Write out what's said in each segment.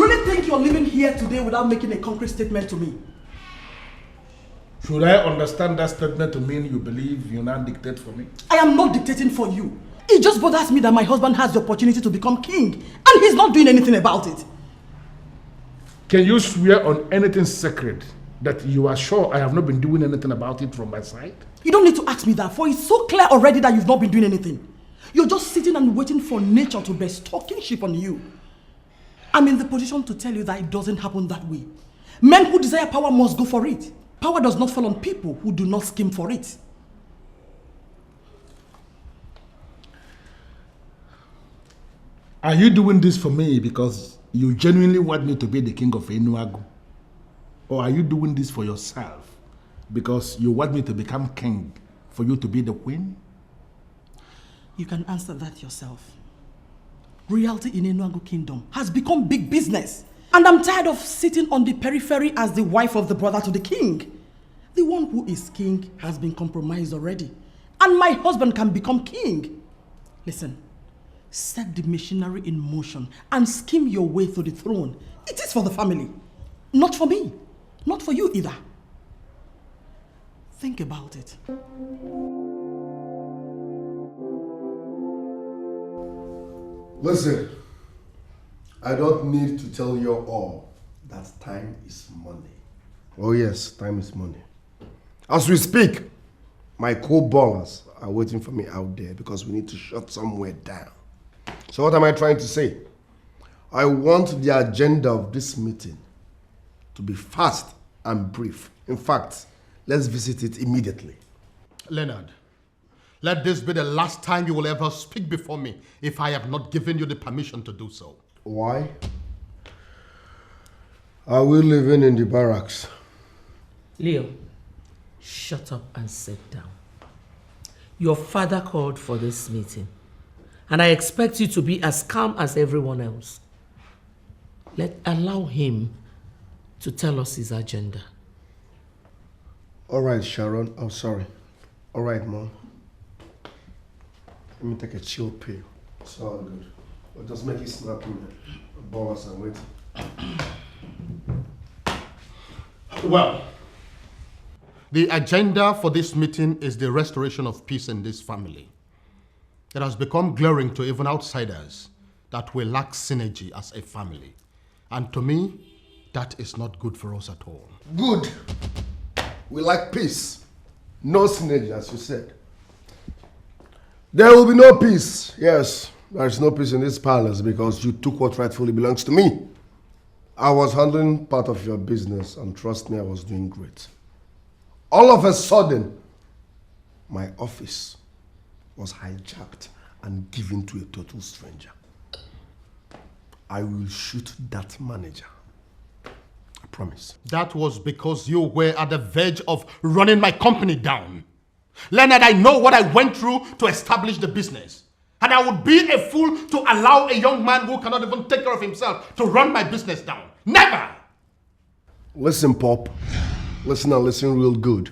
You really think you're living here today without making a concrete statement to me? Should I understand that statement to mean you believe you now dictate for me? I am not dictating for you. It just bothers me that my husband has the opportunity to become king and he's not doing anything about it. Can you swear on anything sacred that you are sure I have not been doing anything about it from my side? You don't need to ask me that, for it's so clear already that you've not been doing anything. You're just sitting and waiting for nature to bestow kingship on you. I'm in the position to tell you that it doesn't happen that way. Men who desire power must go for it. Power does not fall on people who do not scheme for it. Are you doing this for me because you genuinely want me to be the king of Enuagu? Or are you doing this for yourself because you want me to become king for you to be the queen? You can answer that yourself. Royalty in Enuagu Kingdom has become big business. And I'm tired of sitting on the periphery as the wife of the brother to the king. The one who is king has been compromised already. And my husband can become king. Listen, set the machinery in motion and scheme your way to the throne. It is for the family, not for me, not for you either. Think about it. Listen, I don't need to tell you all that time is money. Oh yes, time is money. As we speak, my co-ballers are waiting for me out there because we need to shut somewhere down. So what am I trying to say? I want the agenda of this meeting to be fast and brief. In fact, let's visit it immediately. Leonard, let this be the last time you will ever speak before me if I have not given you the permission to do so. Why? Are we living in the barracks? Leo, shut up and sit down. Your father called for this meeting, and I expect you to be as calm as everyone else. Allow him to tell us his agenda. All right, Sharon. Oh, sorry. All right, Mom. Let me take a chill pill. It's all good. I'll just make it snappy, man. Boss, I'm waiting. Well, the agenda for this meeting is the restoration of peace in this family. It has become glaring to even outsiders that we lack synergy as a family. And to me, that is not good for us at all. Good. We like peace. No synergy, as you said. There will be no peace. Yes, there is no peace in this palace because you took what rightfully belongs to me. I was handling part of your business and trust me, I was doing great. All of a sudden, my office was hijacked and given to a total stranger. I will shoot that manager. I promise. That was because you were at the verge of running my company down. Leonard, I know what I went through to establish the business. And I would be a fool to allow a young man who cannot even take care of himself to run my business down. Never! Listen, Pop. Listen and listen real good.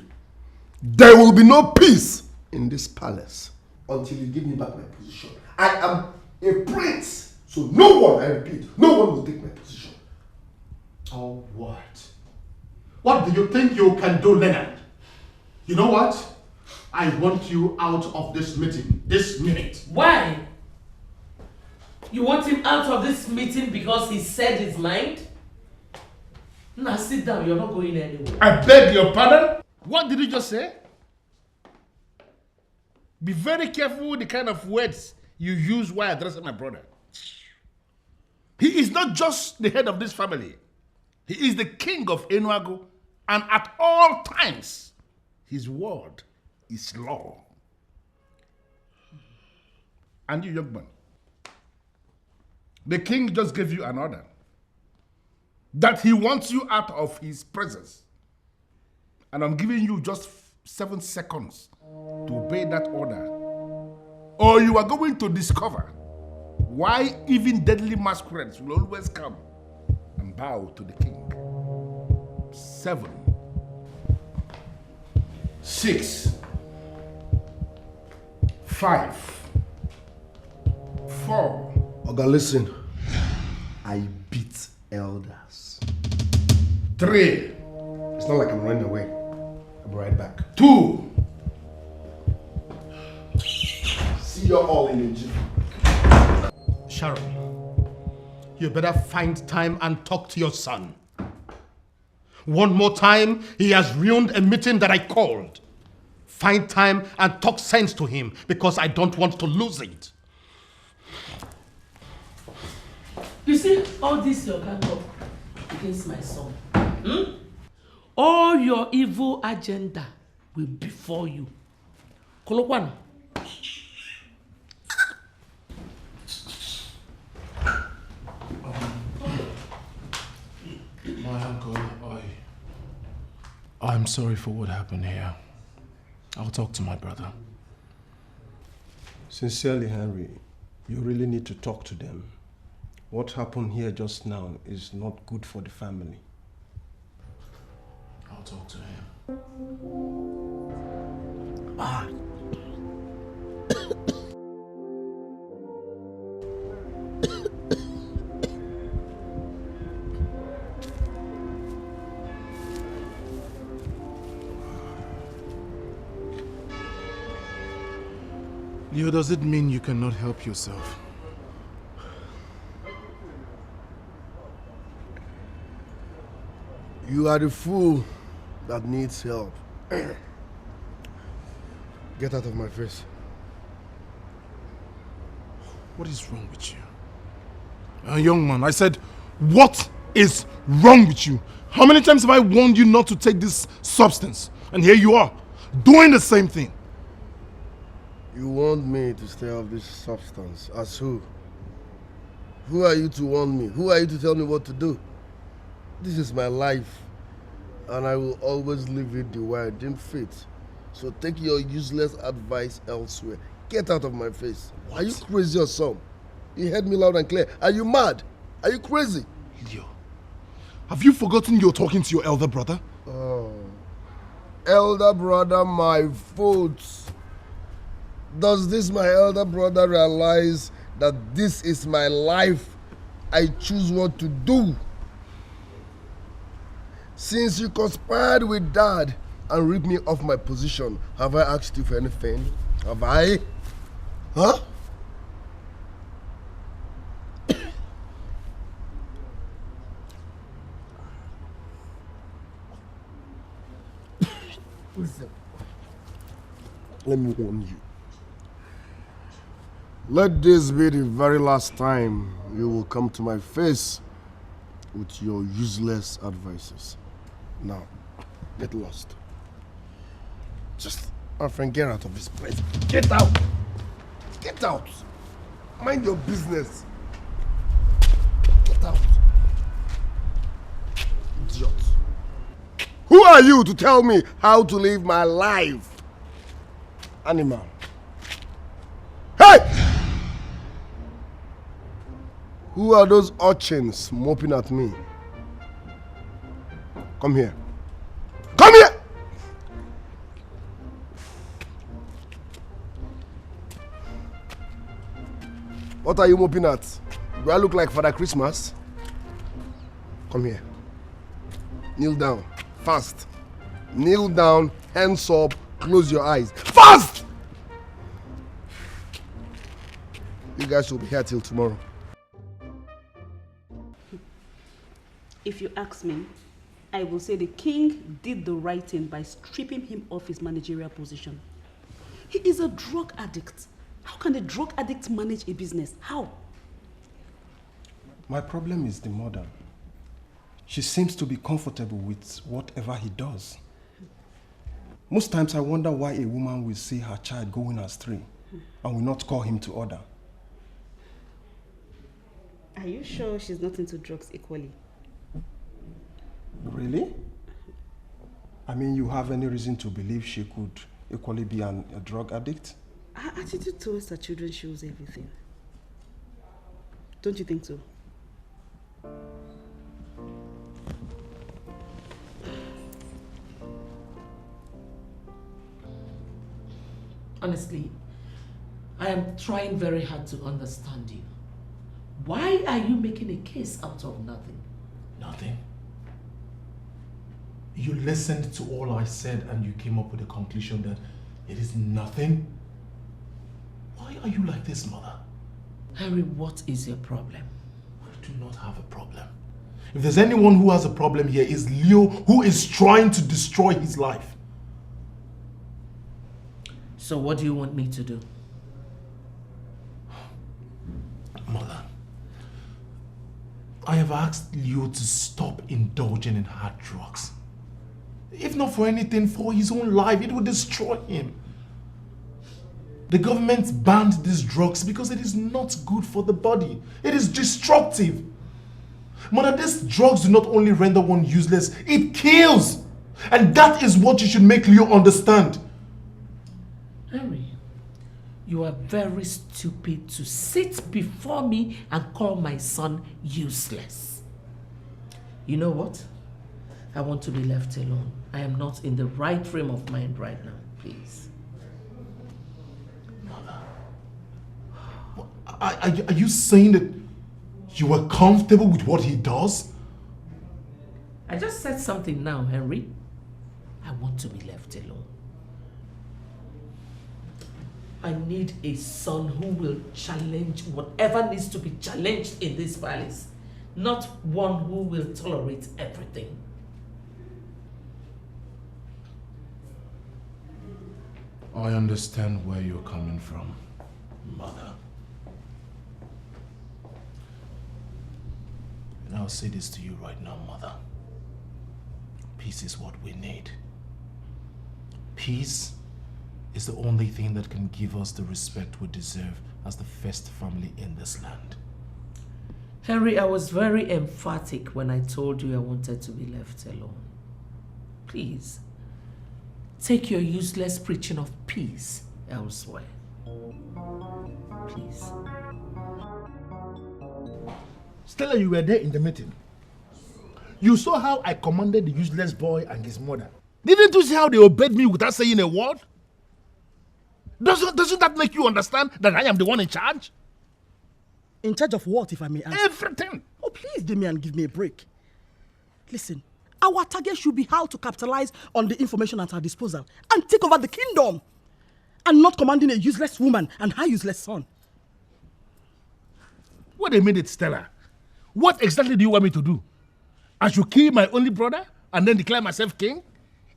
There will be no peace in this palace until you give me back my position. I am a prince, so no one, I repeat, no one will take my position. Oh, what? What do you think you can do, Leonard? You know what? I want you out of this meeting, this minute. Why? You want him out of this meeting because he said his mind? Now sit down, you're not going anywhere. I beg your pardon? What did you just say? Be very careful with the kind of words you use while addressing my brother. He is not just the head of this family. He is the king of Enuagu, and at all times, his word is law. And you, young man, the king just gave you an order that he wants you out of his presence. And I'm giving you just 7 seconds to obey that order, or you are going to discover why even deadly masquerades will always come and bow to the king. 7, 6, 5, 4. Oga, listen. I beat elders. 3. It's not like I'm running away. I'll be right back. 2. See you all in a jiffy. Sharon, you better find time and talk to your son. One more time, he has ruined a meeting that I called. Find time and talk sense to him because I don't want to lose it. You see, all this your gang up against my son. All your evil agenda will befall you. Kolokwan. My uncle, I'm sorry for what happened here. I'll talk to my brother. Sincerely, Henry, you really need to talk to them. What happened here just now is not good for the family. I'll talk to him. Leo, does it mean you cannot help yourself? You are the fool that needs help. Get out of my face. What is wrong with you? Young man, I said, what is wrong with you? How many times have I warned you not to take this substance? And here you are, doing the same thing. You want me to stay off this substance. As who? Who are you to warn me? Who are you to tell me what to do? This is my life, and I will always live it the way I deem fit. So take your useless advice elsewhere. Get out of my face. What? Are you crazy or something? You heard me loud and clear. Are you mad? Are you crazy? Leo, have you forgotten you're talking to your elder brother? Oh, elder brother, my foot. Does this my elder brother realize that this is my life? I choose what to do. Since you conspired with Dad and ripped me off my position, have I asked you for anything? Have I? Huh? Listen, let me warn you. Let this be the very last time you will come to my face with your useless advices. Now, get lost. Just, my friend, get out of this place. Get out! Get out! Mind your business. Get out. Idiot. Who are you to tell me how to live my life? Animal. Hey! Who are those urchins moping at me? Come here. Come here! What are you moping at? Do I look like Father Christmas? Come here. Kneel down. Fast. Kneel down, hands up, close your eyes. Fast! You guys will be here till tomorrow. If you ask me, I will say the king did the right thing by stripping him of his managerial position. He is a drug addict. How can a drug addict manage a business? How? My problem is the mother. She seems to be comfortable with whatever he does. Most times I wonder why a woman will see her child going astray and will not call him to order. Are you sure she's not into drugs equally? Really? I mean, you have any reason to believe she could equally be a drug addict? Her attitude towards her children shows everything. Don't you think so? Honestly, I am trying very hard to understand you. Why are you making a case out of nothing? Nothing. You listened to all I said and you came up with the conclusion that it is nothing? Why are you like this, mother? Henry, what is your problem? I do not have a problem. If there's anyone who has a problem here, it's Leo, who is trying to destroy his life. So what do you want me to do? Mother, I have asked Leo to stop indulging in hard drugs. If not for anything, for his own life, it would destroy him. The government banned these drugs because it is not good for the body. It is destructive. Mother, these drugs do not only render one useless, it kills. And that is what you should make Leo understand. Henry, you are very stupid to sit before me and call my son useless. You know what? I want to be left alone. I am not in the right frame of mind right now, please. Mother, are you saying that you are comfortable with what he does? I just said something now, Henry. I want to be left alone. I need a son who will challenge whatever needs to be challenged in this palace, not one who will tolerate everything. I understand where you're coming from, Mother. And I'll say this to you right now, Mother. Peace is what we need. Peace is the only thing that can give us the respect we deserve as the first family in this land. Henry, I was very emphatic when I told you I wanted to be left alone. Please, take your useless preaching of peace elsewhere. Please. Stella, you were there in the meeting. You saw how I commanded the useless boy and his mother. Didn't you see how they obeyed me without saying a word? Doesn't that make you understand that I am the one in charge? In charge of what, if I may ask? Everything. Oh, please, Damian, give me a break. Listen, our target should be how to capitalize on the information at our disposal and take over the kingdom, and not commanding a useless woman and her useless son. Wait a minute, Stella. What exactly do you want me to do? I should kill my only brother and then declare myself king?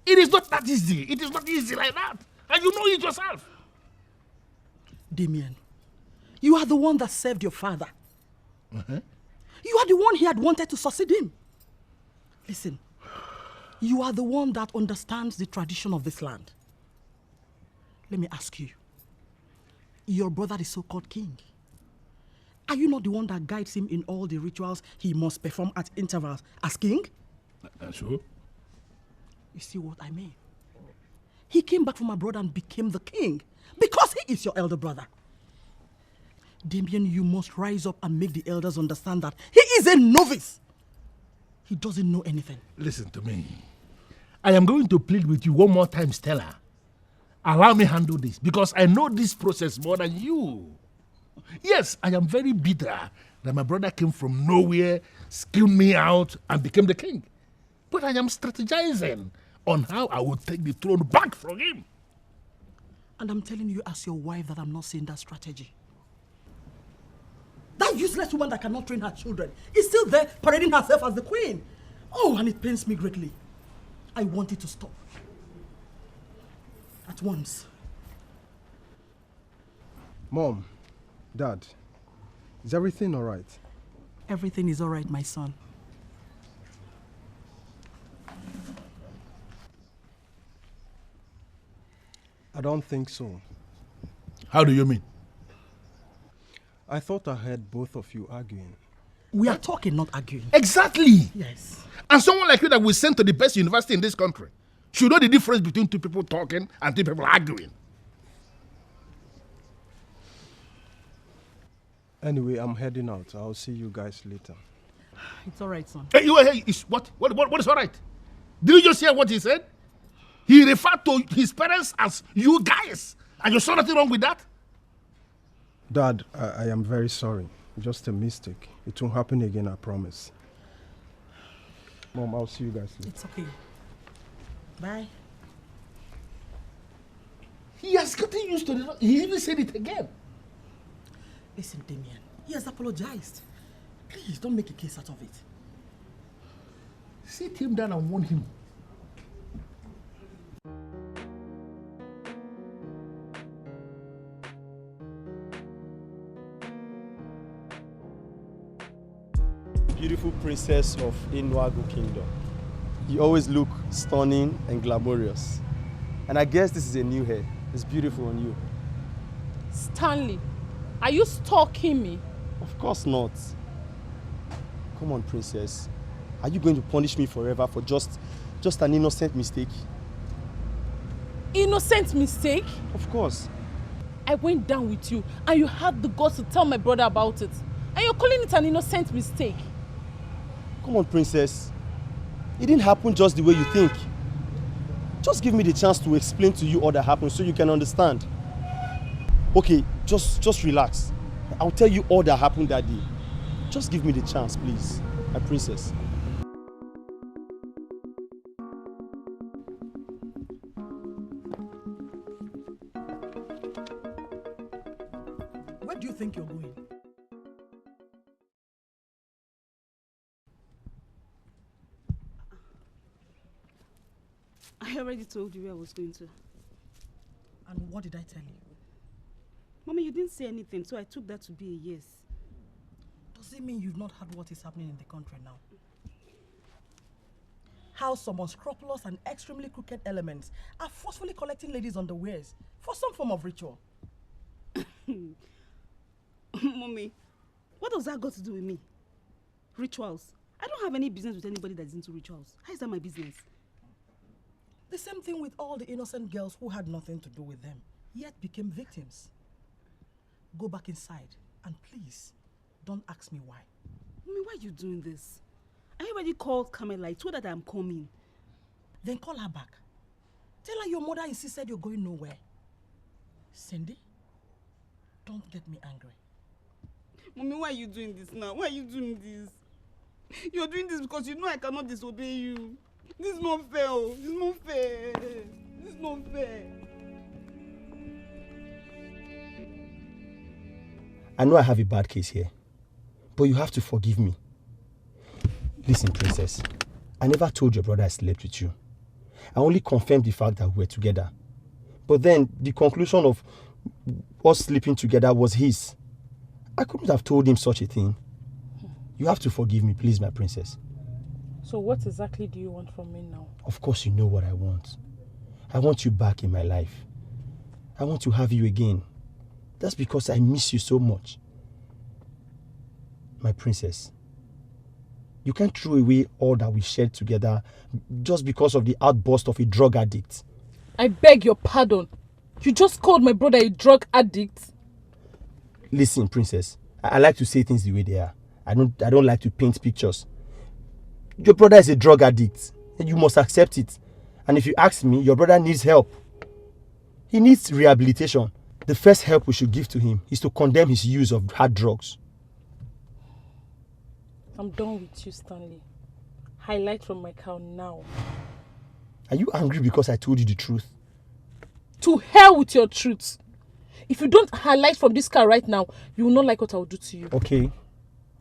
It is not that easy. It is not easy like that. And you know it yourself. Damian, you are the one that served your father. Uh-huh. You are the one he had wanted to succeed him. Listen, you are the one that understands the tradition of this land. Let me ask you, your brother is so-called king. Are you not the one that guides him in all the rituals he must perform at intervals as king? Sure. You see what I mean? He came back from abroad and became the king because he is your elder brother. Damian, you must rise up and make the elders understand that he is a novice. He doesn't know anything. Listen to me. I am going to plead with you one more time, Stella. Allow me handle this because I know this process more than you. Yes, I am very bitter that my brother came from nowhere, skilled me out, and became the king. But I am strategizing on how I will take the throne back from him. And I'm telling you as your wife that I'm not seeing that strategy. That useless woman that cannot train her children is still there parading herself as the queen. Oh, and it pains me greatly. I want it to stop. At once. Mom, Dad, is everything all right? Everything is all right, my son. I don't think so. How do you mean? I thought I heard both of you arguing. We are talking, not arguing. Exactly. Yes. And someone like you that we sent to the best university in this country should know the difference between two people talking and two people arguing. Anyway, I'm heading out. I'll see you guys later. It's all right, son. Hey, what is all right? Did you just hear what he said? He referred to his parents as you guys. And you saw nothing wrong with that? Dad, I am very sorry. Just a mistake. It won't happen again, I promise. Mom, I'll see you guys later. It's okay. Bye. He has gotten used to it. He even said it again. Listen, Damien, he has apologized. Please, don't make a case out of it. Sit him down and warn him. Beautiful princess of NOLLYWOOD kingdom. You always look stunning and glamorous. And I guess this is a new hair. It's beautiful on you. Stanley, are you stalking me? Of course not. Come on, princess. Are you going to punish me forever for just an innocent mistake? Innocent mistake? Of course. I went down with you and you had the guts to tell my brother about it. And you're calling it an innocent mistake. Come on, princess. It didn't happen just the way you think. Just give me the chance to explain to you all that happened so you can understand. Okay, just relax. I'll tell you all that happened that day. Just give me the chance, please, my princess. Where do you think you're going? I already told you where I was going to. And what did I tell you? Mommy, you didn't say anything, so I took that to be a yes. Does it mean you've not heard what is happening in the country now? How some unscrupulous and extremely crooked elements are forcefully collecting ladies' underwears for some form of ritual. Mommy, what does that got to do with me? Rituals? I don't have any business with anybody that's into rituals. How is that my business? The same thing with all the innocent girls who had nothing to do with them, yet became victims. Go back inside and please, don't ask me why. Mommy, why are you doing this? I already called Carmela. I told her that I'm coming. Then call her back. Tell her your mother insisted you're going nowhere. Cindy, don't get me angry. Mommy, why are you doing this now? Why are you doing this? You're doing this because you know I cannot disobey you. This is not fair. Oh. This is not fair. This is not fair. I know I have a bad case here, but you have to forgive me. Listen, princess, I never told your brother I slept with you. I only confirmed the fact that we were together. But then the conclusion of us sleeping together was his. I couldn't have told him such a thing. You have to forgive me, please, my princess. So what exactly do you want from me now? Of course you know what I want. I want you back in my life. I want to have you again. That's because I miss you so much. My princess, you can't throw away all that we shared together just because of the outburst of a drug addict. I beg your pardon. You just called my brother a drug addict? Listen, princess, I like to say things the way they are. I don't like to paint pictures. Your brother is a drug addict, and you must accept it. And if you ask me, your brother needs help. He needs rehabilitation. The first help we should give to him is to condemn his use of hard drugs. I'm done with you, Stanley. Highlight from my car now. Are you angry because I told you the truth? To hell with your truth. If you don't highlight from this car right now, you will not like what I will do to you. Okay,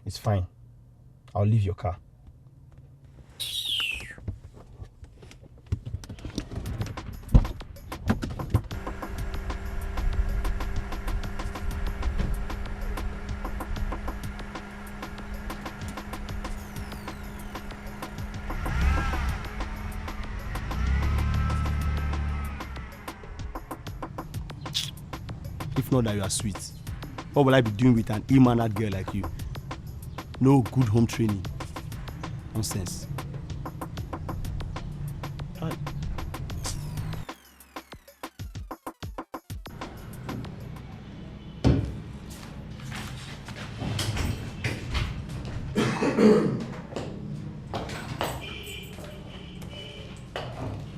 it's fine. I'll leave your car. If not that you are sweet, what will I be doing with an ill-mannered girl like you? No good home training. Nonsense. Right.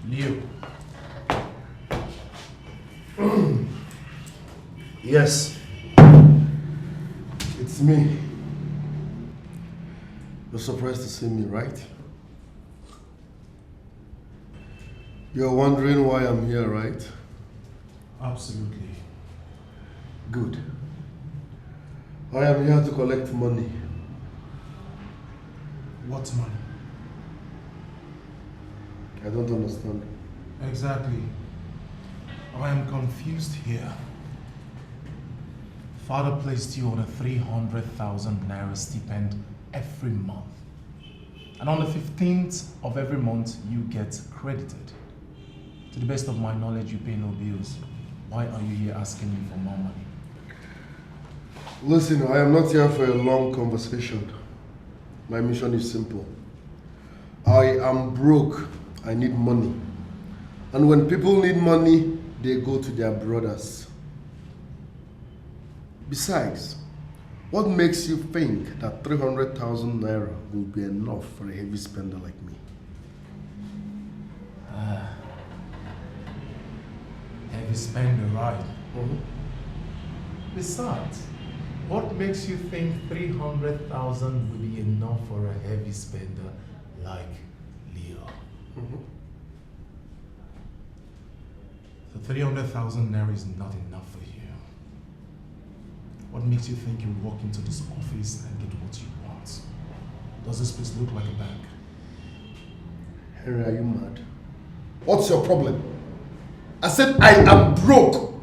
Leo. Yes. It's me. You're surprised to see me, right? You're wondering why I'm here, right? Absolutely. Good. I am here to collect money. What money? I don't understand. Exactly. I am confused here. Father placed you on a 300,000 naira stipend every month. And on the 15th of every month, you get credited. To the best of my knowledge, you pay no bills. Why are you here asking me for more money? Listen, I am not here for a long conversation. My mission is simple. I am broke. I need money. And when people need money, they go to their brothers. Besides, what makes you think that 300,000 naira will be enough for a heavy spender like me? Heavy spender, right? Besides, what makes you think 300,000 will be enough for a heavy spender like Leo? So 300,000 naira is not enough for you. What makes you think you'll walk into this office and get what you want? Does this place look like a bank? Henry, are you mad? What's your problem? I said I am broke.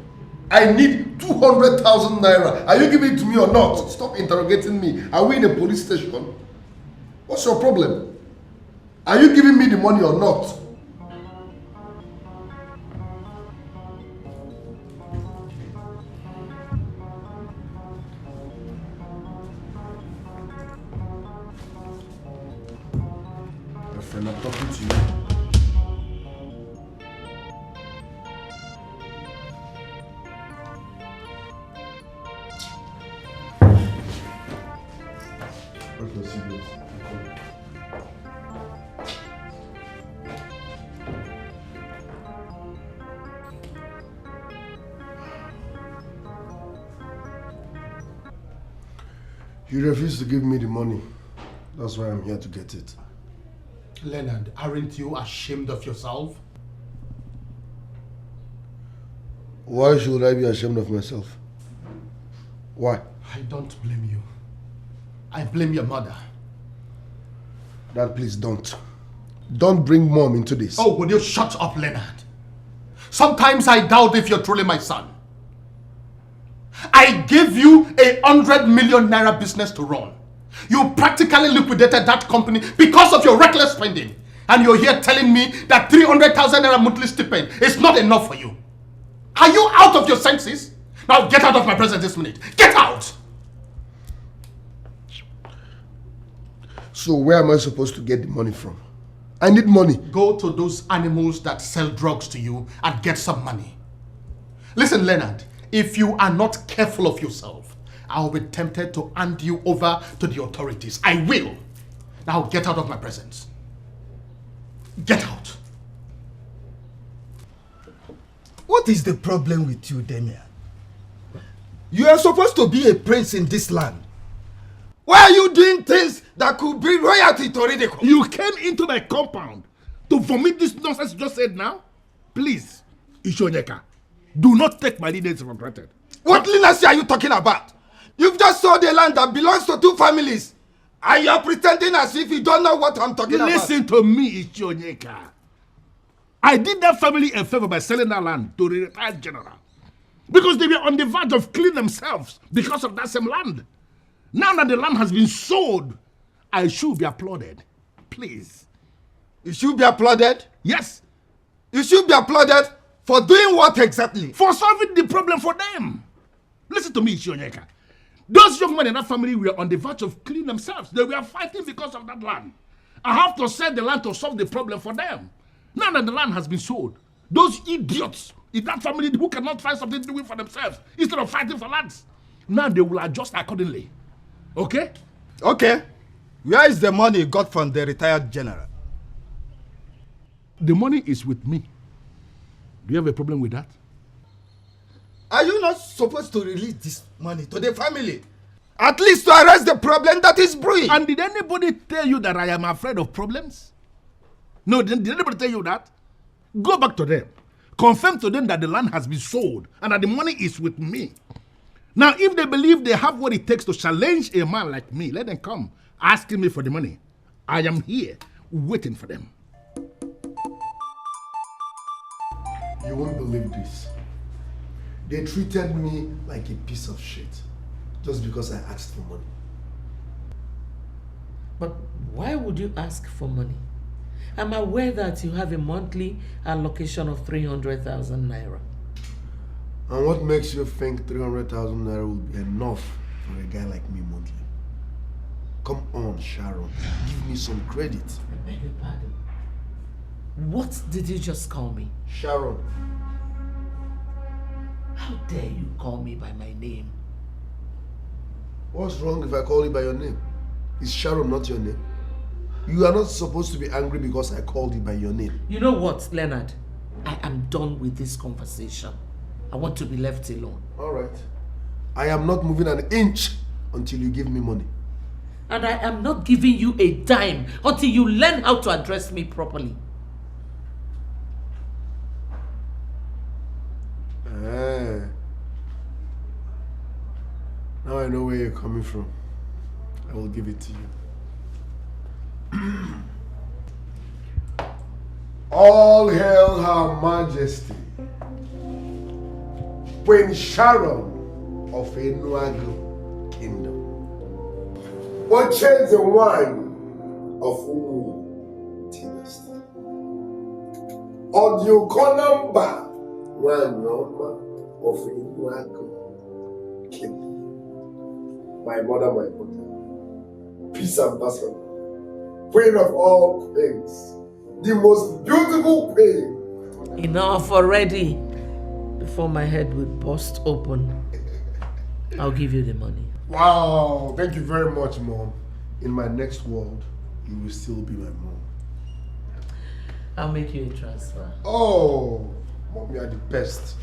I need 200,000 naira. Are you giving it to me or not? Stop interrogating me. Are we in a police station? What's your problem? Are you giving me the money or not? My friend, I'm talking to you. You refuse to give me the money. That's why I'm here to get it. Leonard, aren't you ashamed of yourself? Why should I be ashamed of myself? Why? I don't blame you. I blame your mother. Dad, please don't. Don't bring mom into this. Oh, will you shut up, Leonard? Sometimes I doubt if you're truly my son. I gave you 100 million naira business to run. You practically liquidated that company because of your reckless spending. And you're here telling me that 300,000 naira monthly stipend is not enough for you. Are you out of your senses? Now get out of my presence this minute. Get out! So where am I supposed to get the money from? I need money. Go to those animals that sell drugs to you and get some money. Listen, Leonard, if you are not careful of yourself, I'll be tempted to hand you over to the authorities. I will. Now get out of my presence. Get out. What is the problem with you, Damian? You are supposed to be a prince in this land. Why are you doing things that could bring royalty to ridicule? You came into my compound to vomit this nonsense you just said now? Please, Ishonyeka, do not take my leniency for granted. What leniency are you talking about? You've just sold a land that belongs to 2 families. And you're pretending as if you don't know what I'm talking about. Listen to me, Ishonyeka. I did that family a favor by selling that land to the retired general. Because they were on the verge of killing themselves because of that same land. Now that the land has been sold, I should be applauded. Please. You should be applauded? Yes. You should be applauded for doing what exactly? For solving the problem for them. Listen to me, Ishonyeka. Those young men in that family were on the verge of killing themselves. They were fighting because of that land. I have to sell the land to solve the problem for them. Now that the land has been sold, those idiots in that family who cannot find something to do for themselves instead of fighting for lands, now they will adjust accordingly. Okay? Okay. Where is the money you got from the retired general? The money is with me. Do you have a problem with that? Are you not supposed to release this money to the family? At least to arrest the problem that is brewing. And did anybody tell you that I am afraid of problems? No, did anybody tell you that? Go back to them. Confirm to them that the land has been sold and that the money is with me. Now, if they believe they have what it takes to challenge a man like me, let them come asking me for the money. I am here waiting for them. You won't believe this. They treated me like a piece of shit just because I asked for money. But why would you ask for money? I'm aware that you have a monthly allocation of 300,000 naira. And what makes you think 300,000 naira will be enough for a guy like me monthly? Come on, Sharon. Give me some credit. I beg your pardon. What did you just call me? Sharon. How dare you call me by my name? What's wrong if I call you by your name? Is Sharon not your name? You are not supposed to be angry because I called you by your name. You know what, Leonard? I am done with this conversation. I want to be left alone. All right. I am not moving an inch until you give me money. And I am not giving you a dime until you learn how to address me properly. Now I know where you're coming from. I will give it to you. All hail Her Majesty, Queen Sharon of Enuagu Kingdom. Purchase the wine of Umu dynasty. Audio Konamba Wanyoma of Enuagu Kingdom. My mother, peace ambassador, queen of all queens, the most beautiful queen. Enough already. Before my head will burst open, I'll give you the money. Wow, thank you very much, Mom. In my next world, you will still be my mom. I'll make you a transfer. Oh, Mom, you are the best.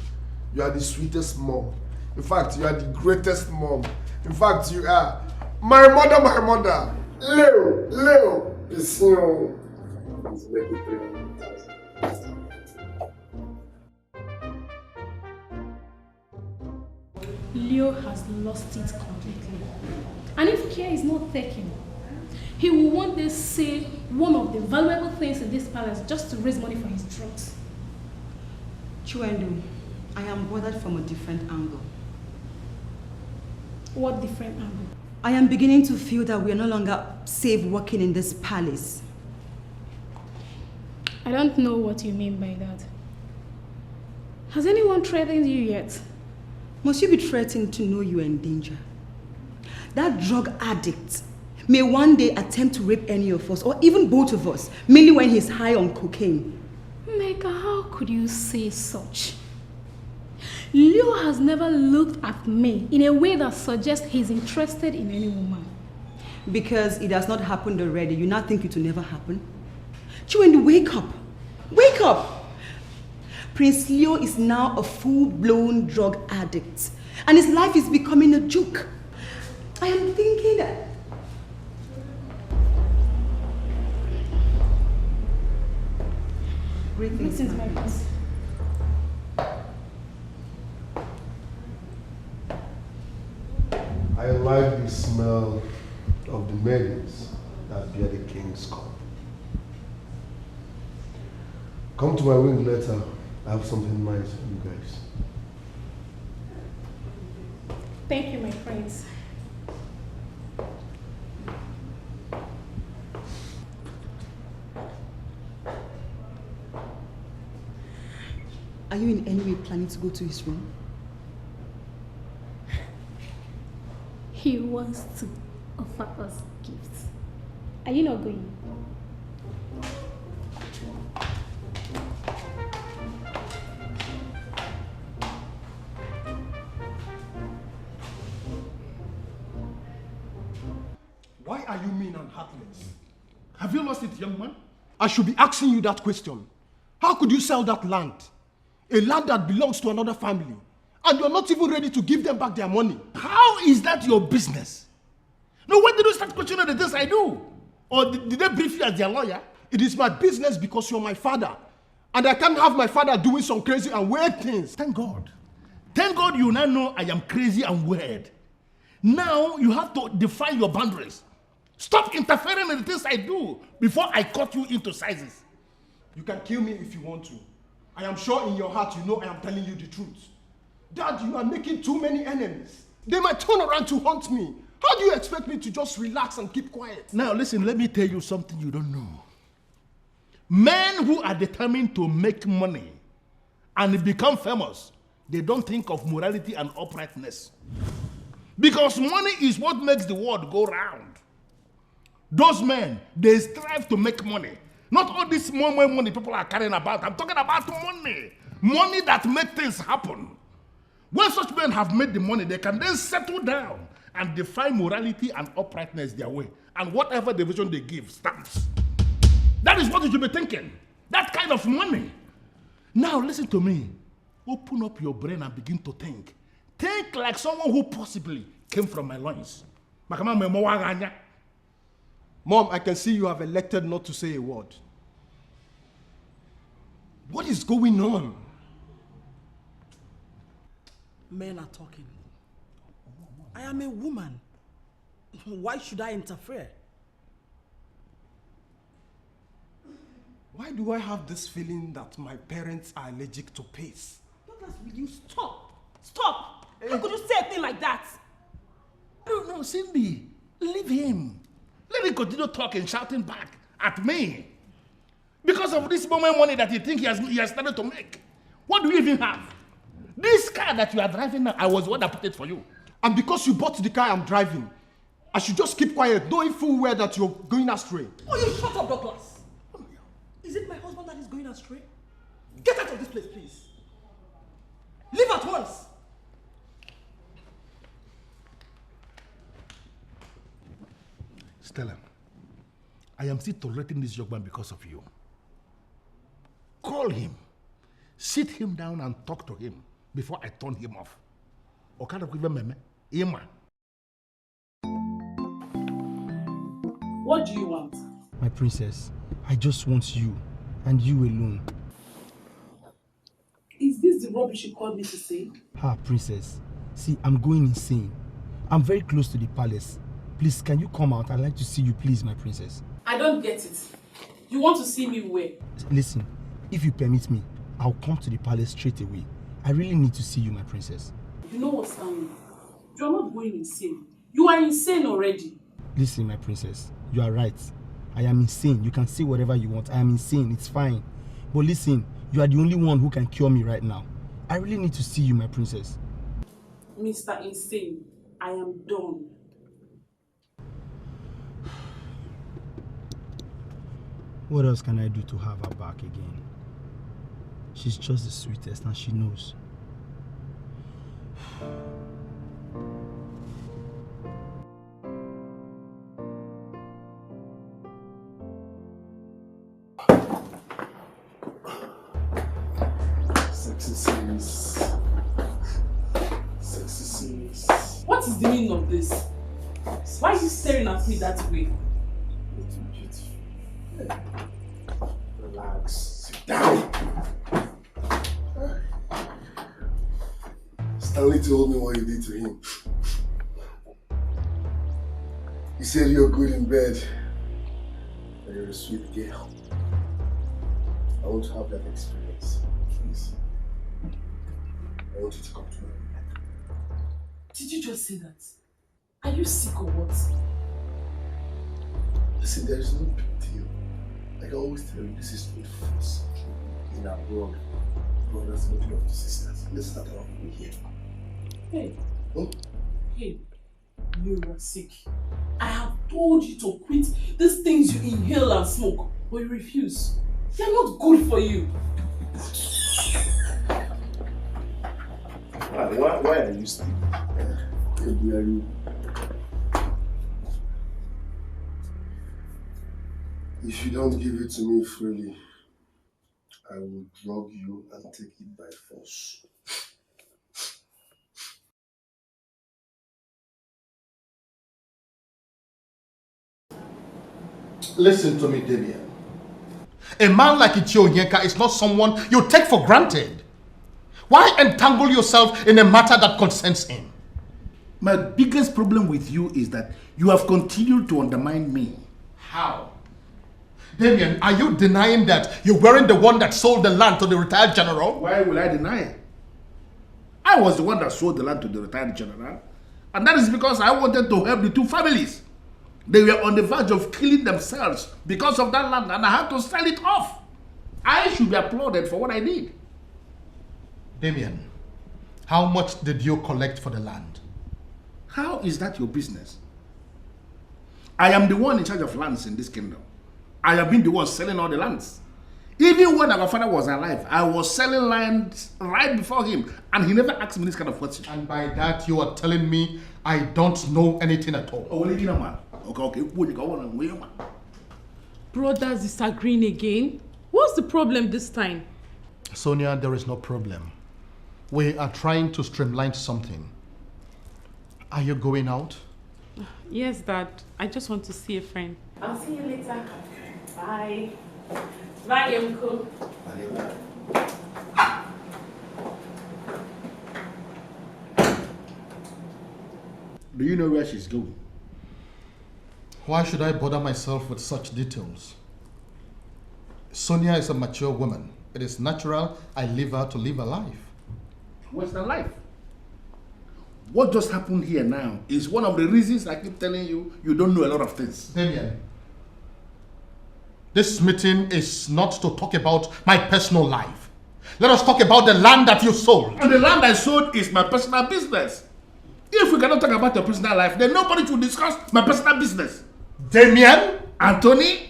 You are the sweetest mom. In fact, you are the greatest mom. In fact, you are my mother, my mother. Leo, Ezeonu. Let's make it 300,000. Leo has lost it completely. And if care is not taken, he will one day sell one of the valuable things in this palace just to raise money for his drugs. Chiwendu, I am bothered from a different angle. What different angle? I am beginning to feel that we are no longer safe working in this palace. I don't know what you mean by that. Has anyone threatened you yet? Must you be threatened to know you are in danger? That drug addict may one day attempt to rape any of us, or even both of us, mainly when he's high on cocaine. Mega, how could you say such? Leo has never looked at me in a way that suggests he's interested in any woman. Because it has not happened already, you now think it will never happen? Chiwendu, wake up! Wake up! Prince Leo is now a full-blown drug addict, and his life is becoming a joke. I am thinking that... Greetings, my prince. I like the smell of the maidens that bear the king's cup. Come to my wing later. I have something nice for you guys. Thank you, my prince. Are you in any way planning to go to his room? He wants to offer us gifts. Are you not going? Why are you mean and heartless? Have you lost it, young man? I should be asking you that question. How could you sell that land? A land that belongs to another family. And you're not even ready to give them back their money. How is that your business? No, when did you start questioning the things I do? Or did they brief you as their lawyer? It is my business because you're my father. And I can't have my father doing some crazy and weird things. Thank God. Thank God you now know I am crazy and weird. Now you have to define your boundaries. Stop interfering in the things I do before I cut you into sizes. You can kill me if you want to. I am sure in your heart you know I am telling you the truth. Dad, you are making too many enemies. They might turn around to hunt me. How do you expect me to just relax and keep quiet? Now listen, let me tell you something you don't know. Men who are determined to make money and become famous, they don't think of morality and uprightness. Because money is what makes the world go round. Those men, they strive to make money. Not all this money people are carrying about. I'm talking about money. Money that makes things happen. When such men have made the money, they can then settle down and define morality and uprightness their way. And whatever the vision they give stands. That is what you should be thinking. That kind of money. Now listen to me. Open up your brain and begin to think. Think like someone who possibly came from my loins. Mom, I can see you have elected not to say a word. What is going on? Men are talking. I am a woman. Why should I interfere? Why do I have this feeling that my parents are allergic to pace? Douglas, will you stop? Stop! How could you say a thing like that? No, Cindy. Leave him. Let him continue talking, shouting back at me. Because of this moment money that you think he has started to make. What do you even have? This car that you are driving now, I was the one that put it for you. And because you bought the car I'm driving, I should just keep quiet, knowing full well that you're going astray. Oh, you shut up, Douglas. Is it my husband that is going astray? Get out of this place, please. Leave at once. Stella, I am still tolerating this young man because of you. Call him, sit him down and talk to him before I turn him off. What do you want? My princess, I just want you, and you alone. Is this the rubbish you called me to say? Princess. See, I'm going insane. I'm very close to the palace. Please, can you come out? I'd like to see you, please, my princess. I don't get it. You want to see me where? Listen, if you permit me, I'll come to the palace straight away. I really need to see you, my princess. You know what's happening? You are not going insane. You are insane already. Listen, my princess, you are right. I am insane. You can say whatever you want. I am insane. It's fine. But listen, you are the only one who can cure me right now. I really need to see you, my princess. Mr. Insane, I am done. What else can I do to have her back again? She's just the sweetest and she knows. Sexy series. Sexy series. What is the meaning of this? Why are you staring at me that way? Relax. Sit down. Stanley told me what you did to him. He said you're good in bed. And you're a sweet girl. I want to have that experience. Please. I want you to come to me. Did you just say that? Are you sick or what? Listen, there is no big deal. Like I always tell you, this is not force. In our world, brothers looking up to sisters. Let's start off with here. Hey. Oh? Hey. You are sick. I have told you to quit these things you inhale and smoke, but you refuse. They are not good for you. Why are you sleeping? If you don't give it to me freely, I will drug you and take it by force. Listen to me, Damien. A man like Ichio is not someone you take for granted. Why entangle yourself in a matter that concerns him? My biggest problem with you is that you have continued to undermine me. How? Damien, are you denying that you weren't the one that sold the land to the retired general? Why will I deny it? I was the one that sold the land to the retired general. And that is because I wanted to help the two families. They were on the verge of killing themselves because of that land, and I had to sell it off. I should be applauded for what I did. Damien, how much did you collect for the land? How is that your business? I am the one in charge of lands in this kingdom. I have been the one selling all the lands. Even when our father was alive, I was selling lands right before him, and he never asked me this kind of question. And by that, you are telling me I don't know anything at all. Oh, man. Okay. Brothers disagreeing again? What's the problem this time? Sonia, there is no problem. We are trying to streamline something. Are you going out? Yes, Dad. I just want to see a friend. I'll see you later. Bye. Bye, Uncle. Do you know where she's going? Why should I bother myself with such details? Sonia is a mature woman. It is natural I leave her to live a life. What's her life? What just happened here now is one of the reasons I keep telling you, you don't know a lot of things. Damien, this meeting is not to talk about my personal life. Let us talk about the land that you sold. And the land I sold is my personal business. If we cannot talk about your personal life, then nobody should discuss my personal business. Damien? Anthony?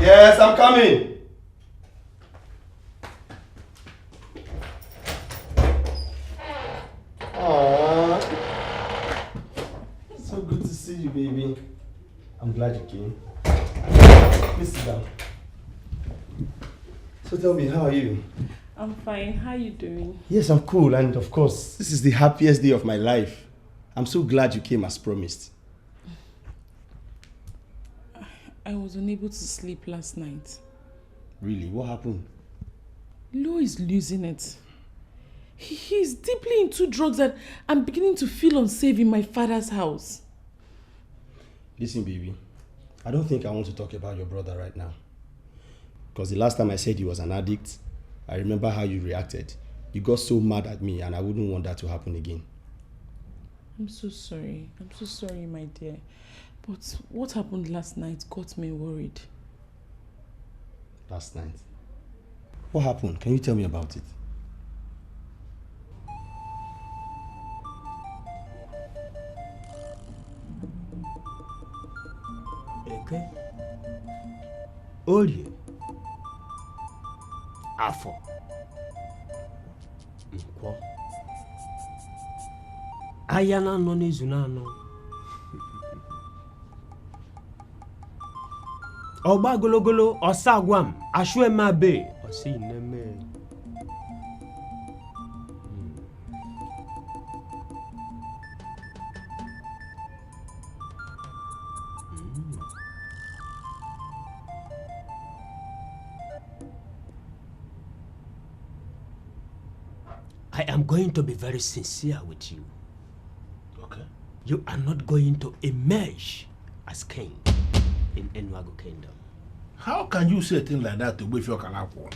Yes, I'm coming. Aww. So good to see you, baby. I'm glad you came. Please sit down. So tell me, how are you? I'm fine. How are you doing? Yes, I'm cool, and of course, this is the happiest day of my life. I'm so glad you came as promised. I was unable to sleep last night. Really? What happened? Lou is losing it. He's deeply into drugs and I'm beginning to feel unsafe in my father's house. Listen, baby. I don't think I want to talk about your brother right now. Because the last time I said he was an addict, I remember how you reacted. You got so mad at me and I wouldn't want that to happen again. I'm so sorry. I'm so sorry, my dear. But what happened last night got me worried. Last night? What happened? Can you tell me about it? Okay. Orie. Afọ. Nkwọ. Ahịa na-anọ n'izu na-anọ. Ọgba gologolo ọsa agwa m ashụ eme abe ọsị ineme. I am going to be very sincere with you. Okay. You are not going to emerge as king in NOLLYWOOD Kingdom. How can you say a thing like that to Wefio Kalakwo?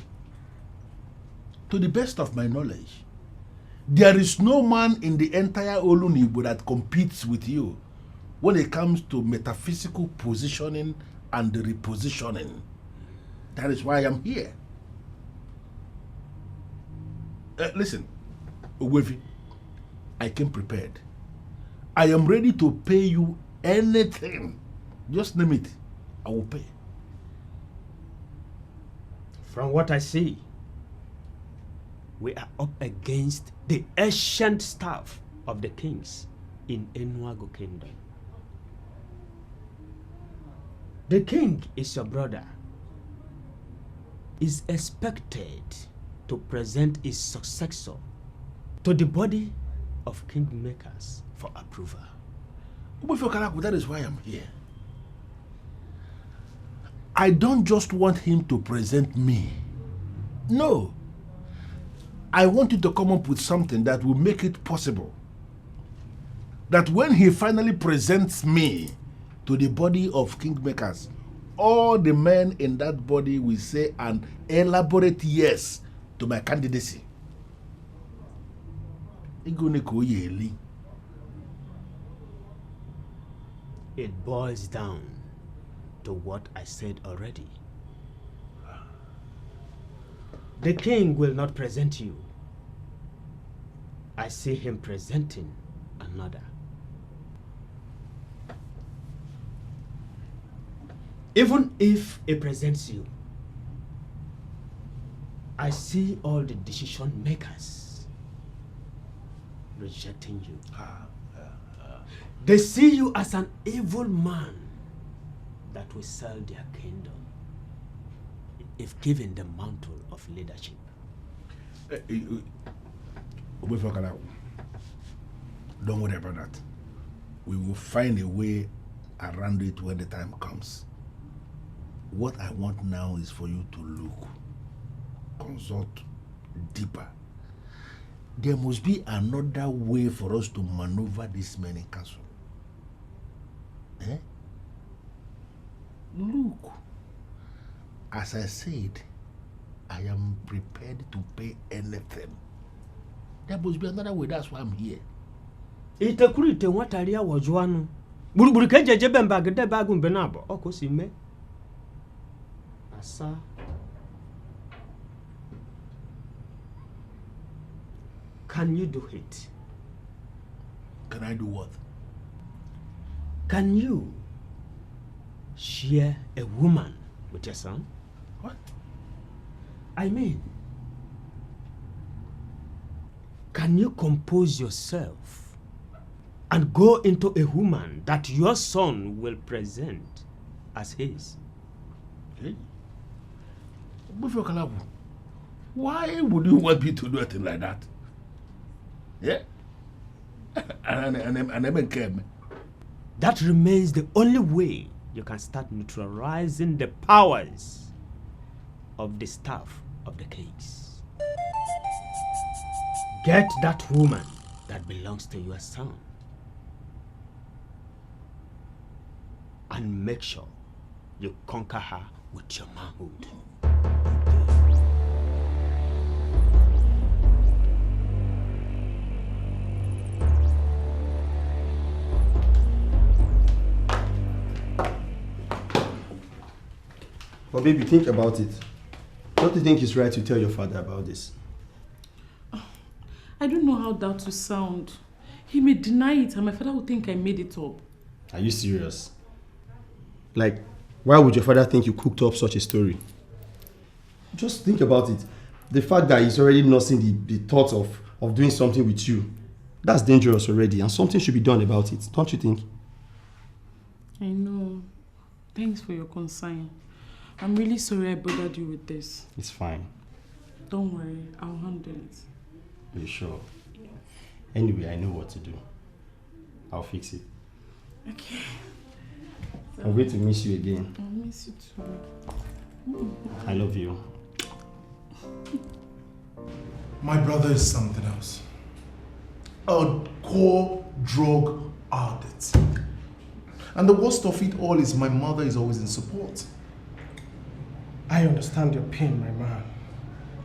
To the best of my knowledge, there is no man in the entire Olunibo that competes with you when it comes to metaphysical positioning and repositioning. That is why I am here. Listen, Ogwefi, I came prepared. I am ready to pay you anything. Just name it. I will pay. From what I see, we are up against the ancient staff of the kings in NOLLYWOOD Kingdom. The king is your brother. Is expected to present his successor to the body of kingmakers for approval. That is why I'm here. I don't just want him to present me. No. I want you to come up with something that will make it possible that when he finally presents me to the body of kingmakers, all the men in that body will say an elaborate yes to my candidacy. It boils down to what I said already. The king will not present you. I see him presenting another. Even if he presents you, I see all the decision makers rejecting you. They see you as an evil man that will sell their kingdom if given the mantle of leadership. Don't worry about that. We will find a way around it when the time comes. What I want now is for you to look, consult deeper. There must be another way for us to maneuver this man in council. Look, as I said, I am prepared to pay anything. There must be another way, that's why I'm here. Itakurite watalia wajuanu. Buruburu kejeje bembagede bagum benabo. Oko sime. Asa. Can you do it? Can I do what? Can you share a woman with your son? What? I mean, can you compose yourself and go into a woman that your son will present as his? Hey. Why would you want me to do anything like that? Yeah? And that remains the only way you can start neutralizing the powers of the staff of the kings. Get that woman that belongs to your son and make sure you conquer her with your manhood. But baby, think about it. Don't you think it's right to tell your father about this? I don't know how that will sound. He may deny it and my father will think I made it up. Are you serious? Like, why would your father think you cooked up such a story? Just think about it. The fact that he's already nursing the thought of doing something with you, that's dangerous already, and something should be done about it, don't you think? I know. Thanks for your concern. I'm really sorry I bothered you with this. It's fine. Don't worry, I'll handle it. Are you sure? Yeah. Anyway, I know what to do. I'll fix it. Okay. I'm going to miss you again. I'll miss you too. I love you. My brother is something else. A core drug addict. And the worst of it all is my mother is always in support. I understand your pain, my man.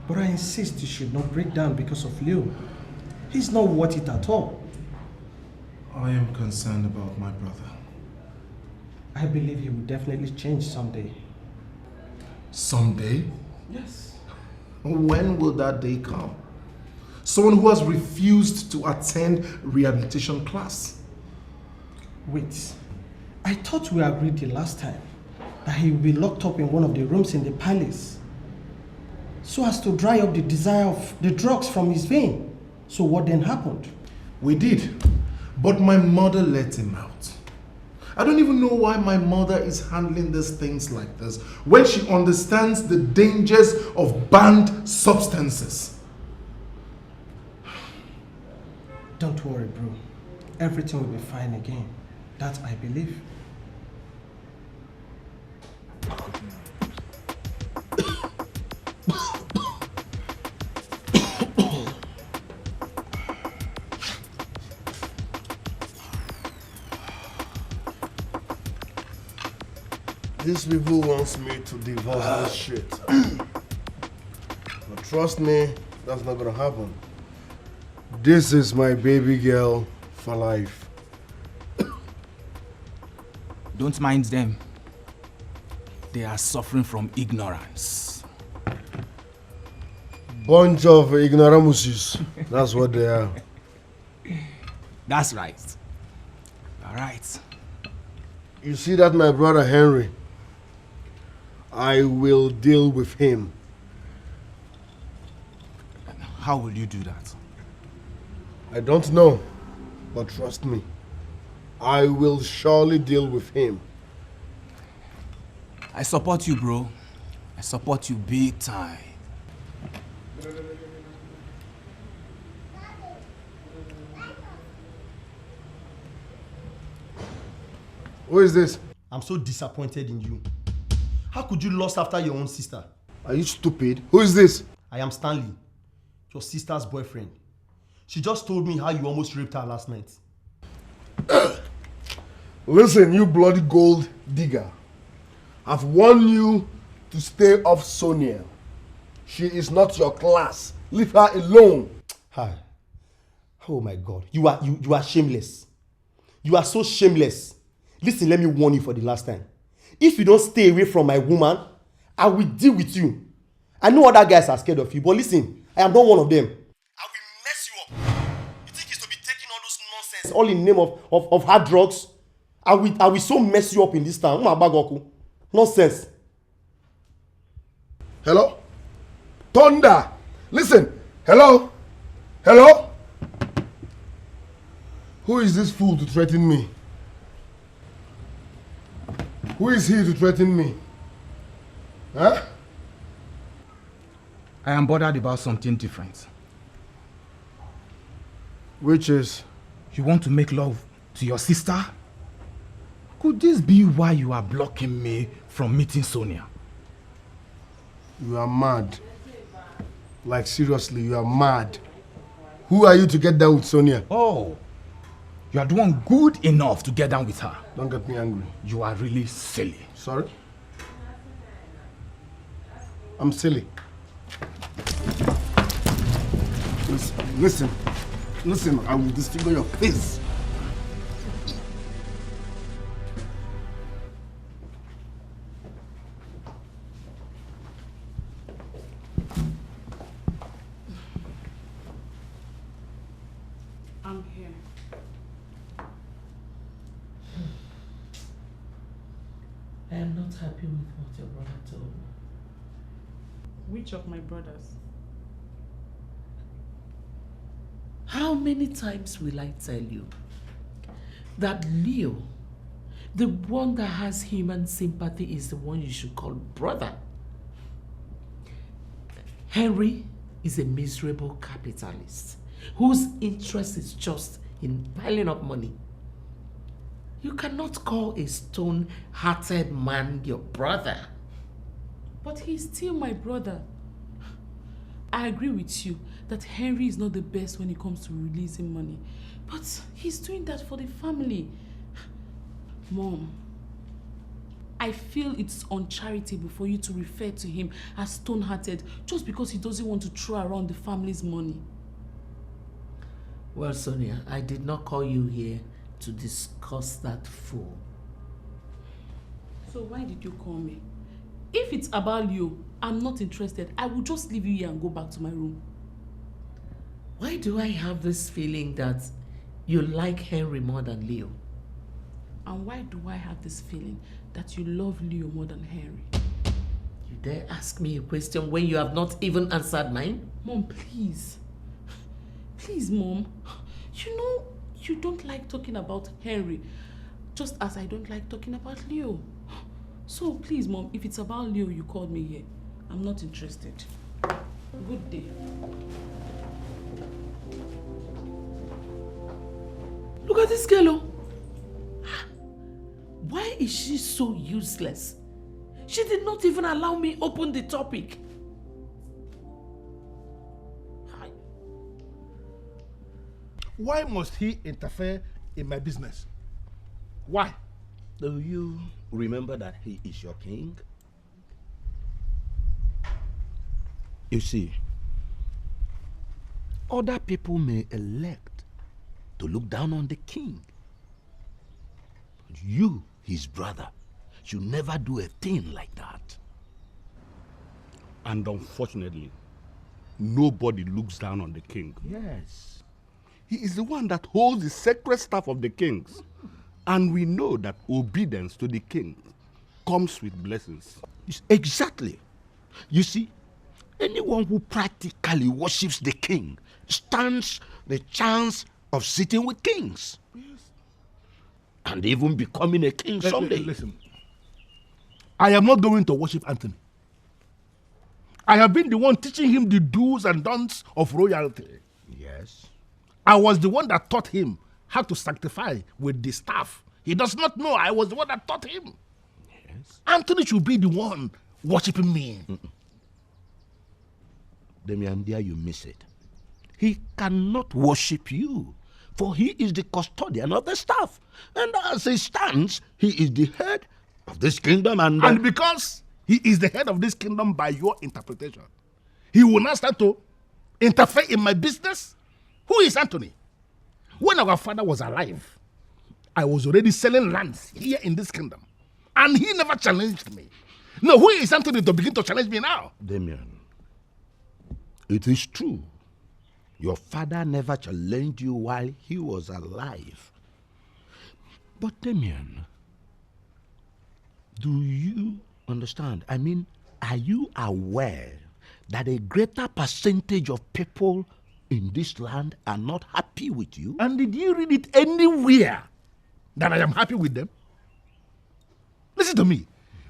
But I insist you should not break down because of Leo. He's not worth it at all. I am concerned about my brother. I believe he will definitely change someday. Someday? Yes. When will that day come? Someone who has refused to attend rehabilitation class. Wait. I thought we agreed the last time that he will be locked up in one of the rooms in the palace so as to dry up the desire of the drugs from his vein. So what then happened? We did, but my mother let him out. I don't even know why my mother is handling these things like this when she understands the dangers of banned substances. Don't worry, bro. Everything will be fine again. That I believe. These people wants me to divorce this shit. But trust me, that's not gonna happen. This is my baby girl for life. Don't mind them. They are suffering from ignorance. Bunch of ignoramuses. That's what they are. That's right. All right. You see that my brother Henry? I will deal with him. How will you do that? I don't know, but trust me, I will surely deal with him. I support you, bro. I support you big time. Who is this? I'm so disappointed in you. How could you lust after your own sister? Are you stupid? Who is this? I am Stanley, your sister's boyfriend. She just told me how you almost raped her last night. Listen, you bloody gold digger. I've warned you to stay off Sonia. She is not your class. Leave her alone. Hi. Oh my God. You are shameless. You are so shameless. Listen, let me warn you for the last time. If you don't stay away from my woman, I will deal with you. I know other guys are scared of you, but listen, I am not one of them. I will mess you up. You think it's to be taking all those nonsense all in the name of hard drugs? I will so mess you up in this town. Nonsense. Hello? Thunder! Listen! Hello? Hello? Who is this fool to threaten me? Who is he to threaten me? Huh? I am bothered about something different. Which is? You want to make love to your sister? Could this be why you are blocking me from meeting Sonia? You are mad. Like seriously, you are mad. Who are you to get down with Sonia? Oh, you are the one good enough to get down with her. Don't get me angry. You are really silly. Sorry? I'm silly. Listen, I will disfigure your face. I'm here. I am not happy with what your brother told me. Which of my brothers? How many times will I tell you that Leo, the one that has human sympathy, is the one you should call brother? Henry is a miserable capitalist whose interest is just in piling up money. You cannot call a stone-hearted man your brother. But he's still my brother. I agree with you that Henry is not the best when it comes to releasing money. But he's doing that for the family. Mom, I feel it's uncharitable for you to refer to him as stone-hearted just because he doesn't want to throw around the family's money. Well, Sonia, I did not call you here to discuss that fool. So why did you call me? If it's about you, I'm not interested. I will just leave you here and go back to my room. Why do I have this feeling that you like Henry more than Leo? And why do I have this feeling that you love Leo more than Henry? You dare ask me a question when you have not even answered mine? Mom, please. Please, Mom. You know, you don't like talking about Henry. Just as I don't like talking about Leo. So please, Mom, if it's about Leo you called me here, I'm not interested. Good day. Look at this girl. Why is she so useless? She did not even allow me open the topic. Why must he interfere in my business? Why? Do you remember that he is your king? You see, other people may elect to look down on the king. But you, his brother, should never do a thing like that. And unfortunately, nobody looks down on the king. Yes. He is the one that holds the sacred staff of the kings. And we know that obedience to the king comes with blessings. Exactly. You see, anyone who practically worships the king stands the chance of sitting with kings. Yes. And even becoming a king someday. Listen, I am not going to worship Anthony. I have been the one teaching him the do's and don'ts of royalty. Yes. I was the one that taught him how to sanctify with the staff. He does not know I was the one that taught him. Yes. Anthony should be the one worshiping me. Damian, there you miss it. He cannot worship you, for he is the custodian of the staff. And as it stands, he is the head of this kingdom. And because he is the head of this kingdom by your interpretation, he will not start to interfere in my business? Who is Anthony? When our father was alive, I was already selling lands here in this kingdom. And he never challenged me. No, who is Anthony to begin to challenge me now? Damian, it is true. Your father never challenged you while he was alive. But Damian, do you understand? I mean, are you aware that a greater percentage of people in this land are not happy with you? And did you read it anywhere that I am happy with them? Listen to me.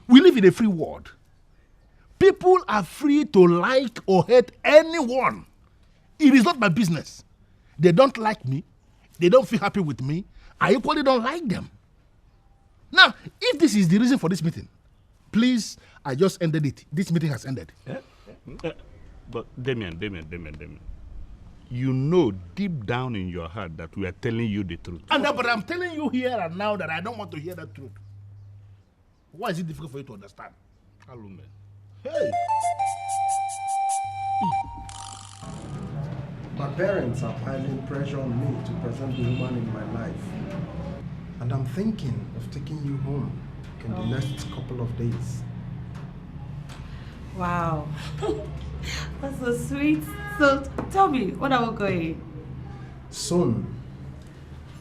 We live in a free world. People are free to like or hate anyone. It is not my business. They don't like me. They don't feel happy with me. I equally don't like them. Now, if this is the reason for this meeting, please, I just ended it. This meeting has ended. But Damian, you know deep down in your heart that we are telling you the truth. But I'm telling you here and now that I don't want to hear the truth. Why is it difficult for you to understand? Alume. Hey! My parents are piling pressure on me to present the woman in my life. And I'm thinking of taking you home in the next couple of days. Wow. That's so sweet. So tell me, when are we going? Soon.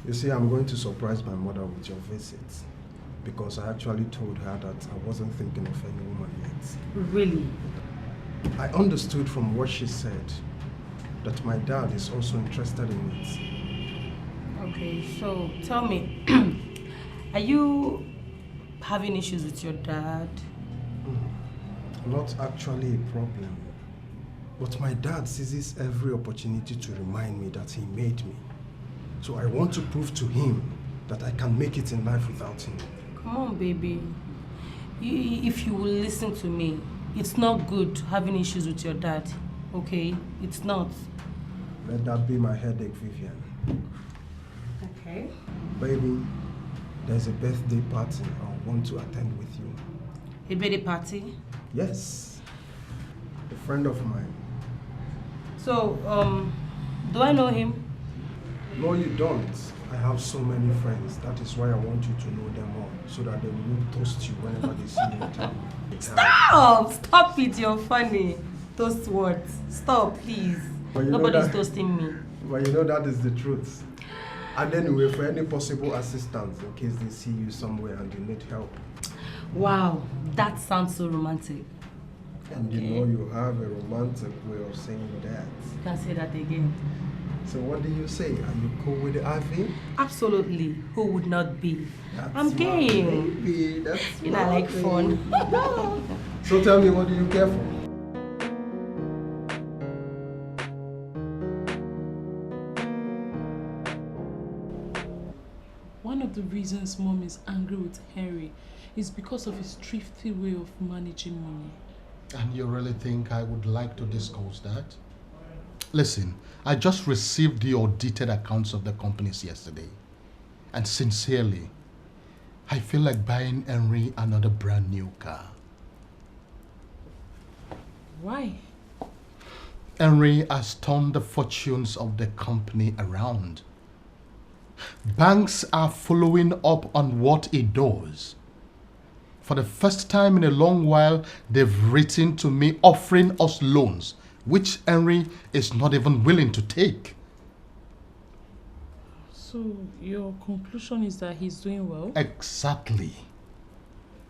You see, I'm going to surprise my mother with your visit. Because I actually told her that I wasn't thinking of any woman yet. Really? I understood from what she said that my dad is also interested in it. Okay, so tell me, are you having issues with your dad? Not actually a problem. But my dad seizes every opportunity to remind me that he made me. So I want to prove to him that I can make it in life without him. Come on, baby. If you will listen to me, it's not good having issues with your dad, okay? It's not. Let that be my headache, Vivian. Okay. Baby, there's a birthday party I want to attend with you. A birthday party? Yes. A friend of mine. So, do I know him? No, you don't. I have so many friends. That is why I want you to know them all, so that they will not toast you whenever they see you in town. Stop! Stop it, you're funny. Toast what? Stop, please. Nobody's toasting me. But you know that is the truth. And anyway, for any possible assistance, in case they see you somewhere and you need help. Wow, that sounds so romantic. And you know you have a romantic way of saying that. You can say that again. So what do you say? Are you cool with the IV? Absolutely. Who would not be? That's I'm game. Baby. That's You know, I like fun. So tell me, what do you care for? One of the reasons Mom is angry with Henry is because of his thrifty way of managing money. And you really think I would like to discuss that? Listen, I just received the audited accounts of the companies yesterday. And sincerely, I feel like buying Henry another brand new car. Why? Henry has turned the fortunes of the company around. Banks are following up on what he does. For the first time in a long while, they've written to me offering us loans, which Henry is not even willing to take. So your conclusion is that he's doing well? Exactly.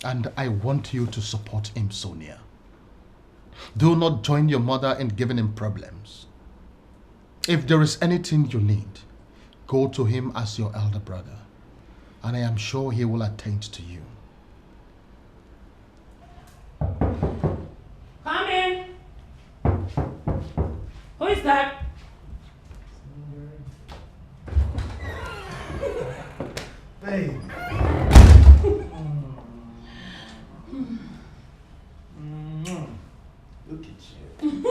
And I want you to support him, Sonia. Do not join your mother in giving him problems. If there is anything you need, go to him as your elder brother, and I am sure he will attend to you. Come in. Who is that? Hey. Look at you.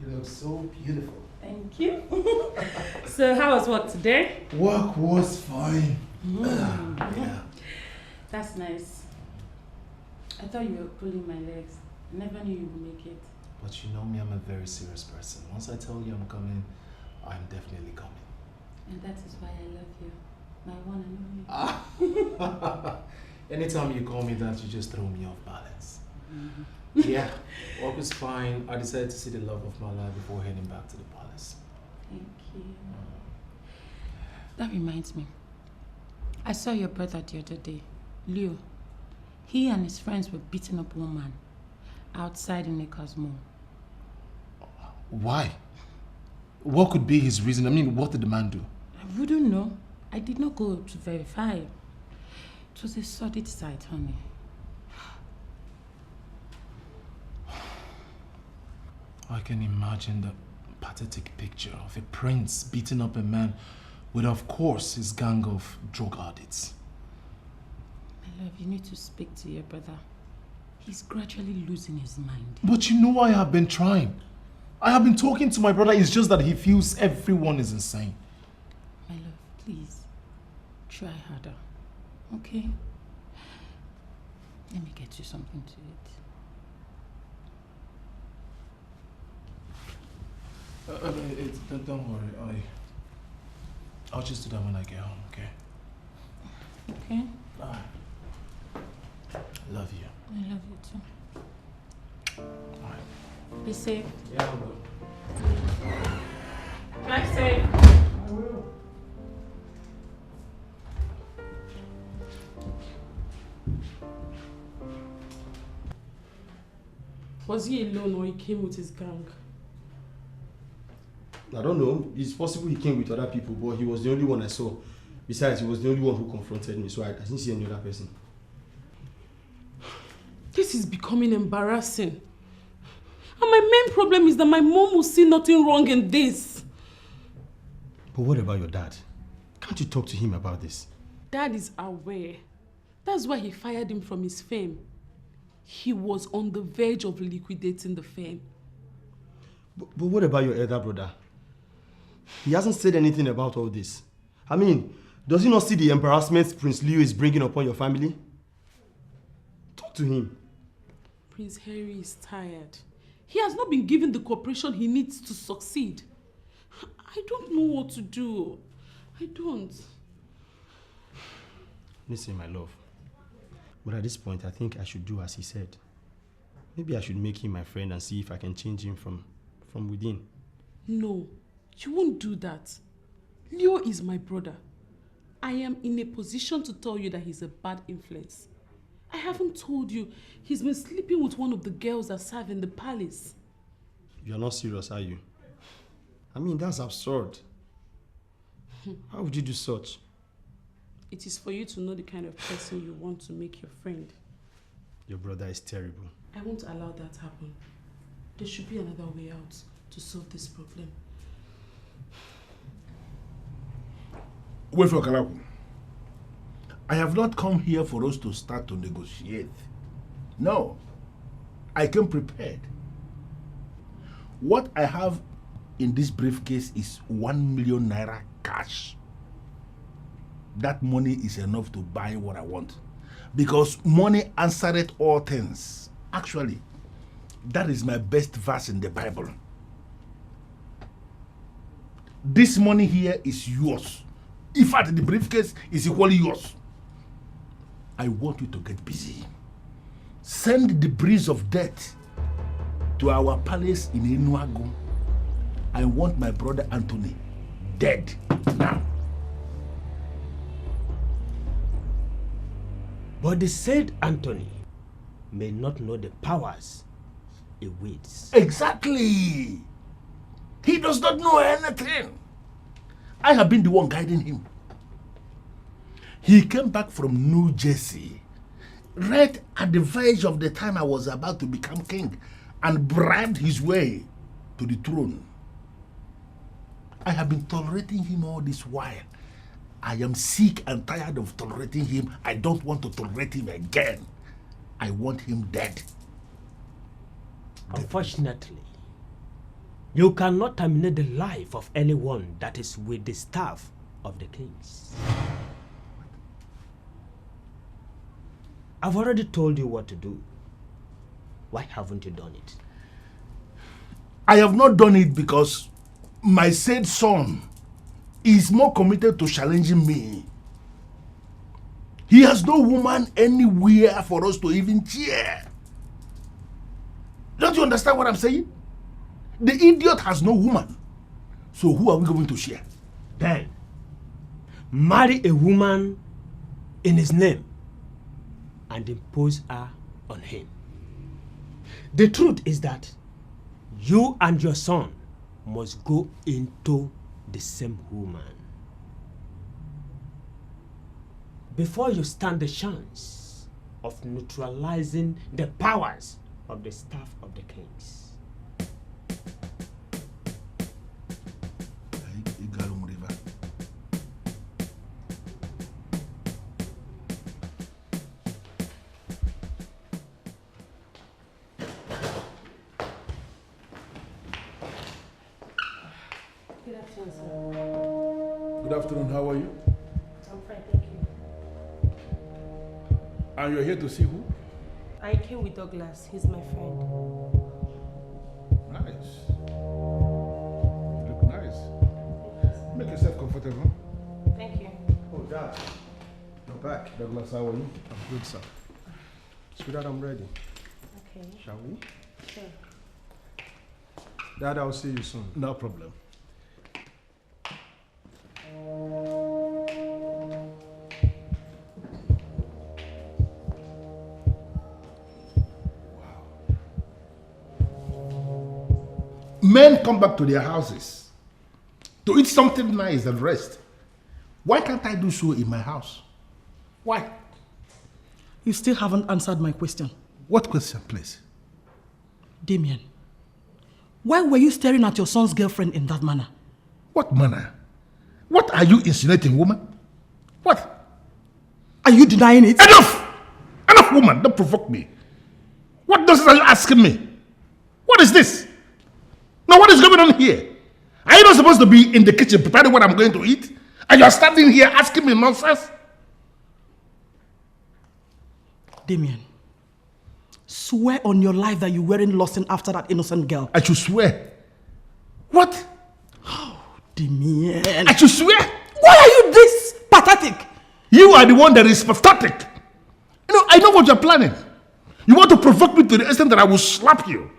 You look so beautiful. Thank you. So how was work today? Work was fine. Yeah. That's nice. I thought you were pulling my legs. I never knew you would make it. But you know me, I'm a very serious person. Once I tell you I'm coming, I'm definitely coming. And that is why I love you. My one and only. Anytime you call me that, you just throw me off balance. Yeah, work was fine. I decided to see the love of my life before heading back to the palace. Thank you. That reminds me. I saw your brother the other day, Leo. He and his friends were beating up one man outside in Acres Mall. Why? What could be his reason? I mean, what did the man do? I wouldn't know. I did not go to verify. It was a sordid sight, honey. I can imagine the pathetic picture of a prince beating up a man with, of course, his gang of drug addicts. My love, you need to speak to your brother. He's gradually losing his mind. But you know I have been trying. I have been talking to my brother. It's just that he feels everyone is insane. My love, please, try harder, okay? Let me get you something to eat. Don't worry. I'll just do that when I get home, okay? Okay? I love you. I love you too. Alright. Be safe. Yeah, I will. Drive safe. I will. Was he alone or he came with his gang? I don't know. It's possible he came with other people, but he was the only one I saw. Besides, he was the only one who confronted me, so I didn't see any other person. This is becoming embarrassing. And my main problem is that my mom will see nothing wrong in this. But what about your dad? Can't you talk to him about this? Dad is aware. That's why he fired him from his firm. He was on the verge of liquidating the firm. But what about your elder brother? He hasn't said anything about all this. I mean, does he not see the embarrassment Prince Leo is bringing upon your family? Talk to him. Prince Harry is tired. He has not been given the cooperation he needs to succeed. I don't know what to do. I don't. Listen, my love. But at this point, I think I should do as he said. Maybe I should make him my friend and see if I can change him from within. No, you won't do that. Leo is my brother. I am in a position to tell you that he's a bad influence. I haven't told you he's been sleeping with one of the girls that serve in the palace. You're not serious, are you? I mean, that's absurd. How would you do such? It is for you to know the kind of person you want to make your friend. Your brother is terrible. I won't allow that happen. There should be another way out to solve this problem. Wait for Kalaku. I have not come here for us to start to negotiate. No. I came prepared. What I have in this briefcase is 1 million naira cash. That money is enough to buy what I want. Because money answereth all things. Actually, that is my best verse in the Bible. This money here is yours. In fact, the briefcase is equally yours. I want you to get busy. Send the breeze of death to our palace in Enuagu. I want my brother Anthony dead now. But the said Anthony may not know the powers he wields. Exactly. He does not know anything. I have been the one guiding him. He came back from New Jersey right at the verge of the time I was about to become king and bribed his way to the throne. I have been tolerating him all this while. I am sick and tired of tolerating him. I don't want to tolerate him again. I want him dead. Unfortunately, you cannot terminate the life of anyone that is with the staff of the kings. I've already told you what to do. Why haven't you done it? I have not done it because my said son is more committed to challenging me. He has no woman anywhere for us to even cheer. Don't you understand what I'm saying? The idiot has no woman. So who are we going to share? Then, marry a woman in his name and impose her on him. The truth is that you and your son must go into the same woman before you stand the chance of neutralizing the powers of the staff of the kings. Good afternoon, sir. Good afternoon, how are you? I'm fine, thank you. And you're here to see who? I came with Douglas. He's my friend. Nice. You look nice. Make yourself comfortable. Thank you. Oh, Dad. You're back. Douglas, how are you? I'm good, sir. Sweetheart, I'm ready. Okay. Shall we? Sure. Dad, I'll see you soon. No problem. Men come back to their houses to eat something nice and rest. Why can't I do so in my house? Why? You still haven't answered my question. What question, please? Damien, why were you staring at your son's girlfriend in that manner? What manner? What are you insinuating, woman? What? Are you denying it? Enough! Enough, woman. Don't provoke me. What nonsense are you asking me? What is this? Now, what is going on here? Are you not supposed to be in the kitchen preparing what I'm going to eat? And you are standing here asking me nonsense? Damien, swear on your life that you weren't lusting after that innocent girl. I should swear. What? Oh, Damien. I should swear. Why are you this pathetic? You are the one that is pathetic. You know, I know what you're planning. You want to provoke me to the extent that I will slap you.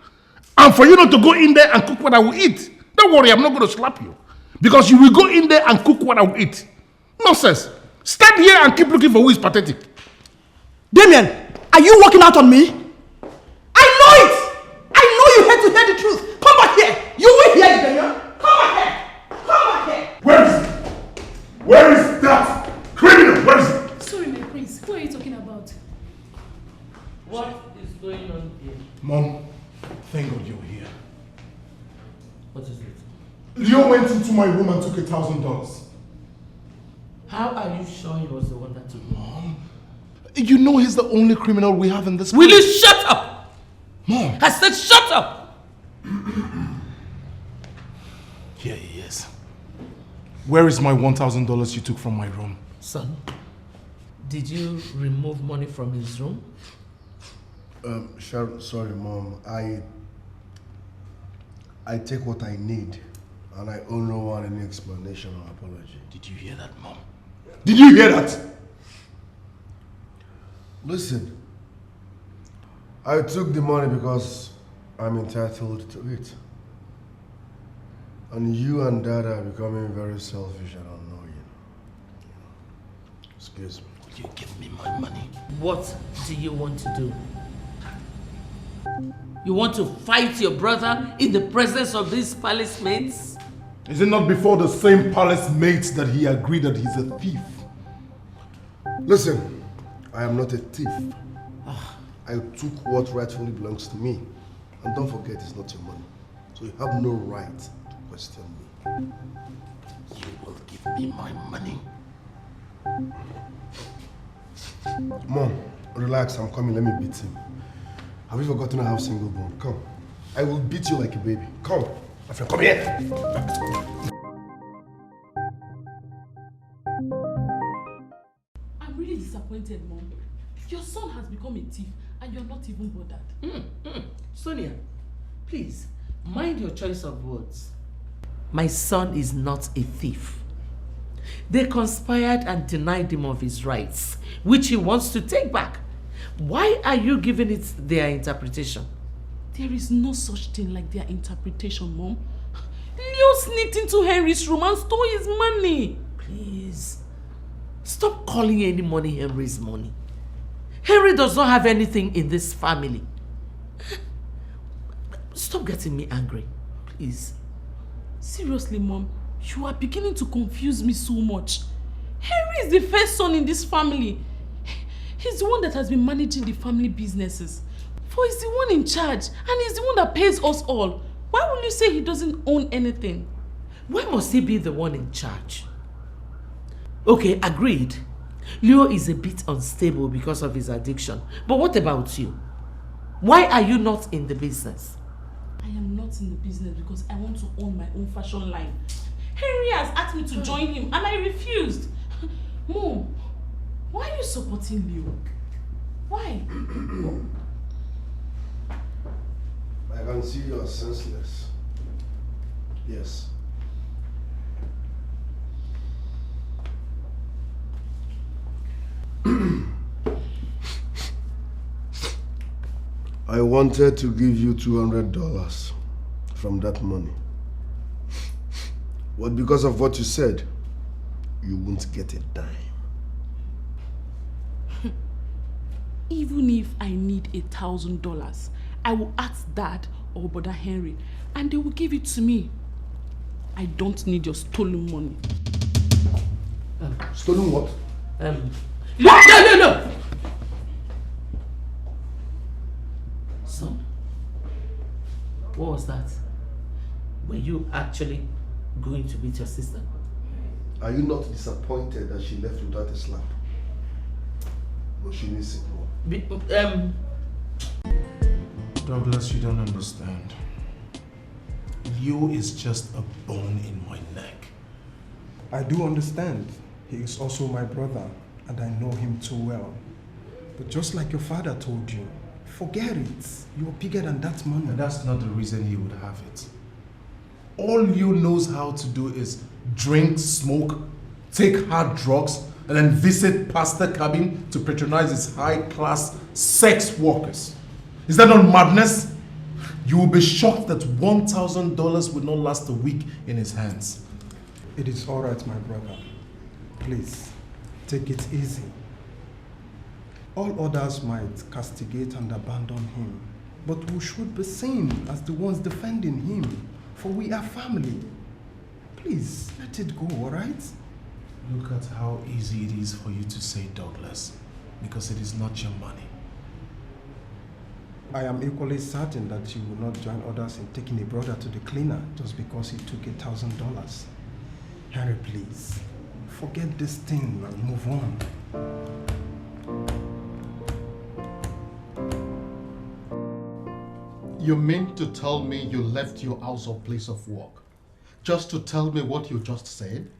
And for you not to go in there and cook what I will eat. Don't worry, I'm not going to slap you. Because you will go in there and cook what I will eat. Nonsense. Stand here and keep looking for who is pathetic. Damien, are you walking out on me? I know it! I know you hate to hear the truth. Come back here. You will hear it, Damien. Come back here. What is it? Leo went into my room and took $1,000. How are you sure he was the one that took it? Mom, you know he's the only criminal we have in this Will place. you shut up? Mom. I said shut up! Here he is. Where is my $1,000 you took from my room? Son, did you remove money from his room? Sharon, sorry, Mom. I take what I need, and I owe no one any explanation or apology. Did you hear that, Mom? Did you hear that? Listen, I took the money because I'm entitled to it. And you and Dad are becoming very selfish and annoying. Excuse me. Will you give me my money? What do you want to do? You want to fight your brother in the presence of these palace mates? Is it not before the same palace mates that he agreed that he's a thief? Listen, I am not a thief. I took what rightfully belongs to me. And don't forget, it's not your money. So you have no right to question me. You will give me my money. Mom, relax, I'm coming, let me beat him. Have you forgotten I have single bone? Come. I will beat you like a baby. Come. My friend, come here. I'm really disappointed, Mom. Your son has become a thief and you're not even bothered. Sonia, please, mind your choice of words. My son is not a thief. They conspired and denied him of his rights, which he wants to take back. Why are you giving it their interpretation? There is no such thing like their interpretation, Mom. Leo sneaked into Henry's room and stole his money. Please, stop calling any money Henry's money. Henry does not have anything in this family. Stop getting me angry, please. Seriously, Mom, you are beginning to confuse me so much. Henry is the first son in this family. He's the one that has been managing the family businesses. For he's the one in charge and he's the one that pays us all. Why will you say he doesn't own anything? Why must he be the one in charge? Okay, agreed. Leo is a bit unstable because of his addiction. But what about you? Why are you not in the business? I am not in the business because I want to own my own fashion line. Henry has asked me to join him and I refused. Mom, why are you supporting Leo? Why? I can see you are senseless. Yes. I wanted to give you $200 from that money. But because of what you said, you won't get a dime. Even if I need $1,000, I will ask Dad or Brother Henry and they will give it to me. I don't need your stolen money. Stolen what? No! Son, what was that? Were you actually going to beat your sister? Are you not disappointed that she left without a slap? No, she needs it more. Douglas, you don't understand. Leo is just a bone in my neck. I do understand. He is also my brother, and I know him too well. But just like your father told you, forget it. You're bigger than that money. And that's not the reason he would have it. All Leo knows how to do is drink, smoke, take hard drugs, and then visit pastor cabin to patronize his high-class sex workers. Is that not madness? You will be shocked that $1,000 will not last a week in his hands. It is all right, my brother. Please, take it easy. All others might castigate and abandon him, but we should be seen as the ones defending him, for we are family. Please, let it go, all right? Look at how easy it is for you to say, Douglas, because it is not your money. I am equally certain that you will not join others in taking a brother to the cleaner just because he took $1,000. Henry, please, forget this thing and move on. You mean to tell me you left your house or place of work just to tell me what you just said?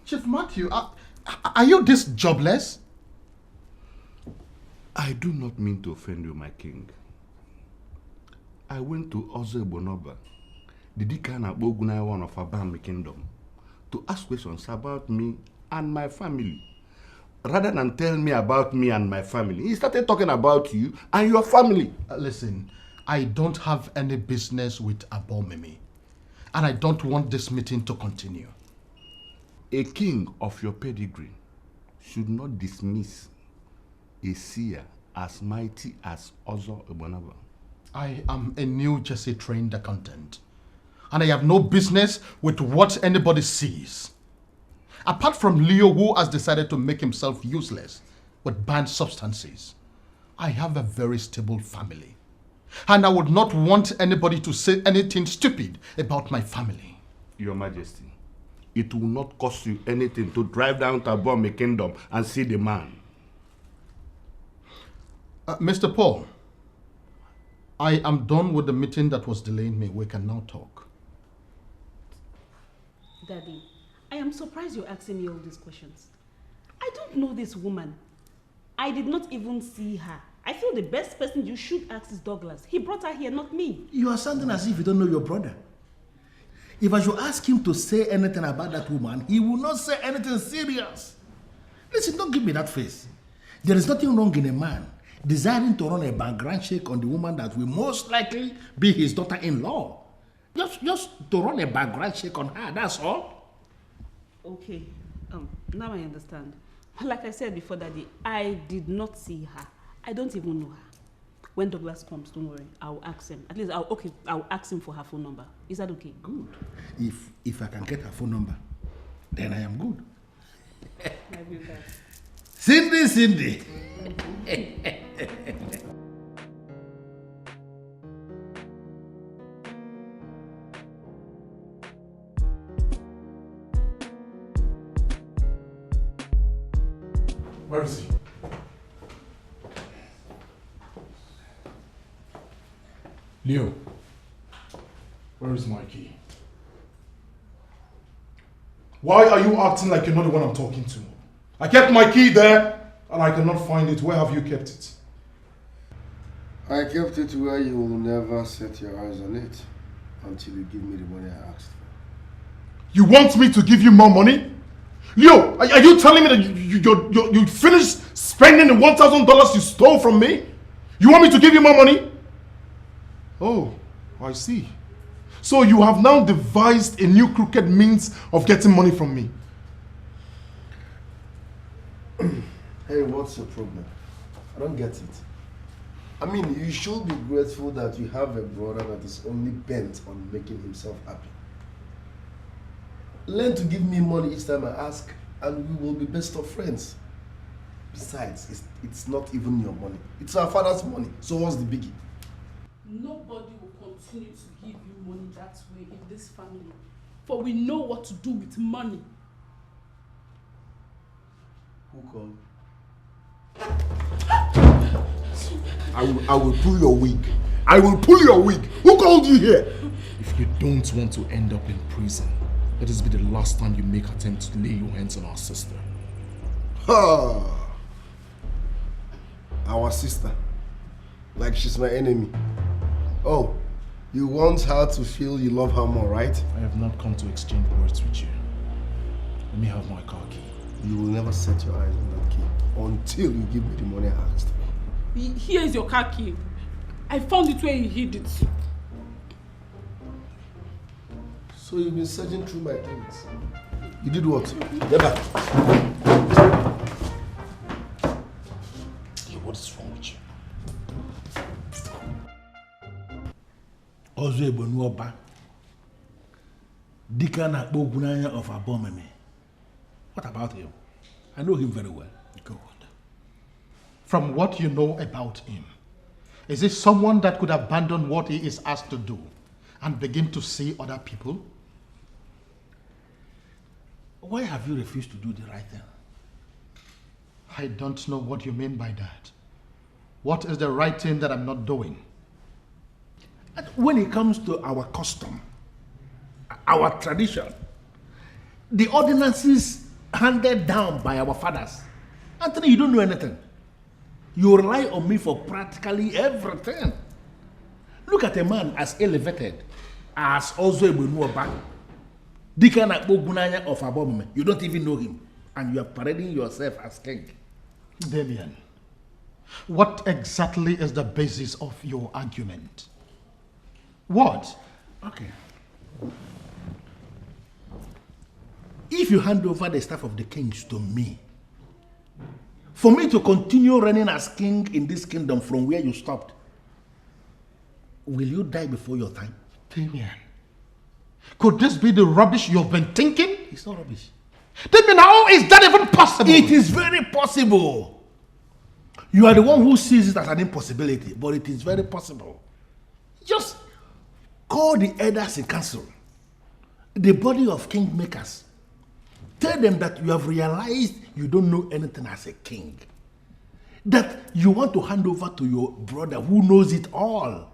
Chief Matthew, are you this jobless? I do not mean to offend you, my king. I went to Ezeonu, the Deacon of one of Abam Kingdom, to ask questions about me and my family. Rather than tell me about me and my family, he started talking about you and your family. Listen, I don't have any business with Abomimi, and I don't want this meeting to continue. A king of your pedigree should not dismiss a seer as mighty as Ezeonu. I am a New Jersey trained accountant, and I have no business with what anybody sees. Apart from Leo, who has decided to make himself useless with banned substances, I have a very stable family, and I would not want anybody to say anything stupid about my family. Your Majesty, it will not cost you anything to drive down to Abome Kingdom and see the man. Mr. Paul, I am done with the meeting that was delaying me. We can now talk. Daddy, I am surprised you're asking me all these questions. I don't know this woman. I did not even see her. I feel the best person you should ask is Douglas. He brought her here, not me. You are sounding as if you don't know your brother. If I should ask him to say anything about that woman, he will not say anything serious. Listen, don't give me that face. There is nothing wrong in a man desiring to run a background check on the woman that will most likely be his daughter-in-law. Just to run a background check on her, that's all. Okay, now I understand. Like I said before, Daddy, I did not see her. I don't even know her. When Douglas comes, don't worry, I'll ask him. At least, I'll ask him for her phone number. Is that okay? Good. If I can get her phone number, then I am good. I will that. Cindy. Where is he? Leo, where is my key? Why are you acting like you're not the one I'm talking to? I kept my key there and I cannot find it. Where have you kept it? I kept it where you will never set your eyes on it until you give me the money I asked for. You want me to give you more money? Leo, are you telling me that you finished spending the $1,000 you stole from me? You want me to give you more money? Oh, I see. So you have now devised a new crooked means of getting money from me. Hey, what's your problem? I don't get it. I mean, you should be grateful that you have a brother that is only bent on making himself happy. Learn to give me money each time I ask, and we will be best of friends. Besides, it's not even your money. It's our father's money. So what's the biggie? Nobody will continue to give you money that way in this family, for we know what to do with money. Who called? I will pull your wig. I will pull your wig. Who called you here? If you don't want to end up in prison, let this be the last time you make attempt to lay your hands on our sister. Ha! Our sister. Like she's my enemy. Oh, you want her to feel you love her more, right? I have not come to exchange words with you. Let me have my car key. You will never set your eyes on that key until you give me the money I asked for. Here is your car key. I found it where you hid it. So you've been searching through my things. You did what? Get back. What is wrong with you? Ezeonu, Deacon of Abomimi. What about him? I know him very well. Good. From what you know about him, is he someone that could abandon what he is asked to do and begin to see other people? Why have you refused to do the right thing? I don't know what you mean by that. What is the right thing that I'm not doing? When it comes to our custom, our tradition, the ordinances handed down by our fathers, Anthony, you don't know anything. You rely on me for practically everything. Look at a man as elevated as Ezeonu the kind of Ogunanya of Abomime. You don't even know him, and you are parading yourself as king. Damien, what exactly is the basis of your argument? What? Okay. If you hand over the staff of the kings to me, for me to continue reigning as king in this kingdom from where you stopped, will you die before your time? Damien, could this be the rubbish you've been thinking? It's not rubbish. Damien, how is that even possible? It is very possible. You are the one who sees it as an impossibility, but it is very possible. Just call the elders in council, the body of kingmakers. Tell them that you have realized you don't know anything as a king. That you want to hand over to your brother who knows it all.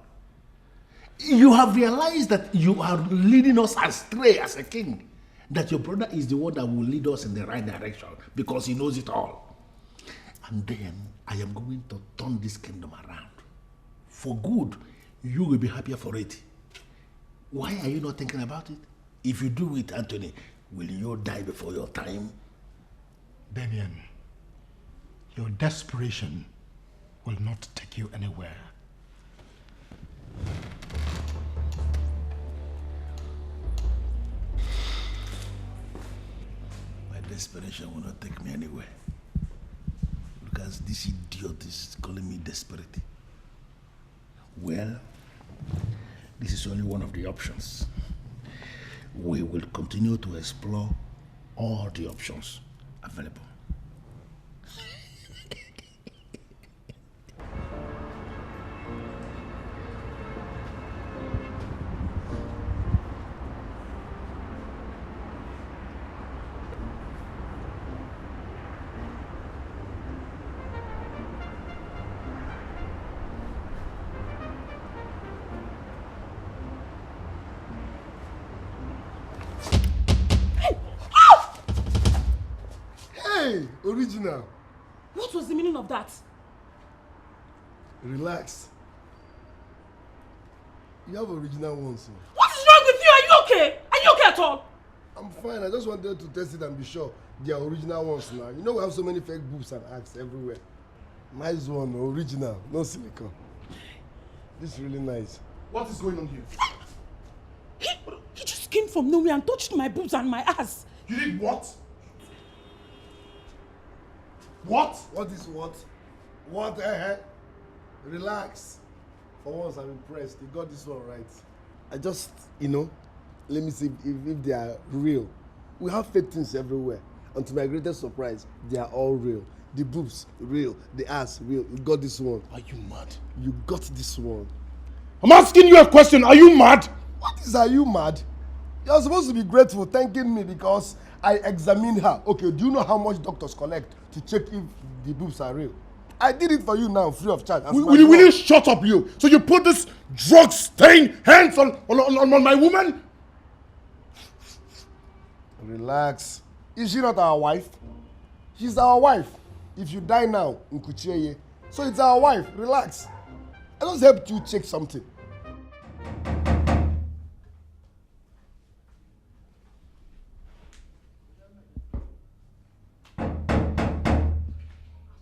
You have realized that you are leading us astray as a king. That your brother is the one that will lead us in the right direction because he knows it all. And then I am going to turn this kingdom around. For good, you will be happier for it. Why are you not thinking about it? If you do it, Anthony, will you die before your time? Damien, your desperation will not take you anywhere. My desperation will not take me anywhere. Because this idiot is calling me desperate. Well, this is only one of the options. We will continue to explore all the options available. Original. What was the meaning of that? Relax. You have original ones. What is wrong with you? Are you okay? Are you okay at all? I'm fine. I just wanted to test it and be sure they are original ones now. You know we have so many fake boobs and acts everywhere. Nice one, original, no silicone. This is really nice. What is going on here? He just came from nowhere and touched my boobs and my ass. You did what? What? What is what? What? Relax. For once, I'm impressed. You got this one right. I just, let me see if they are real. We have fake things everywhere. And to my greatest surprise, they are all real. The boobs, real. The ass, real. You got this one. Are you mad? You got this one. I'm asking you a question. Are you mad? What is, are you mad? You're supposed to be grateful, thanking me because I examined her. Okay, do you know how much doctors collect to check if the boobs are real? I did it for you now, free of charge. Will you shut up, you? So you put this drug-stained hands on my woman? Relax. Is she not our wife? She's our wife. If you die now, Nkucheye. So it's our wife. Relax. I just helped you check something.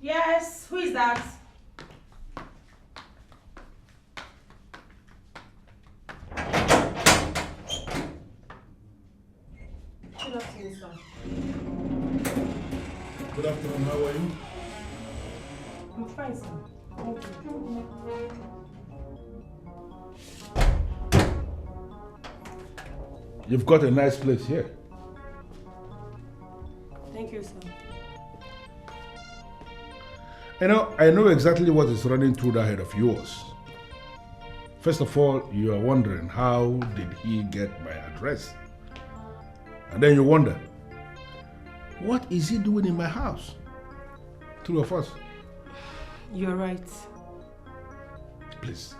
Yes, who is that? Good afternoon, sir. Good afternoon, how are you? I'm fine, sir. Thank you. You've got a nice place here. Thank you, sir. You know, I know exactly what is running through the head of yours. First of all, you are wondering, how did he get my address? And then you wonder, what is he doing in my house? Two of us. You're right. Please,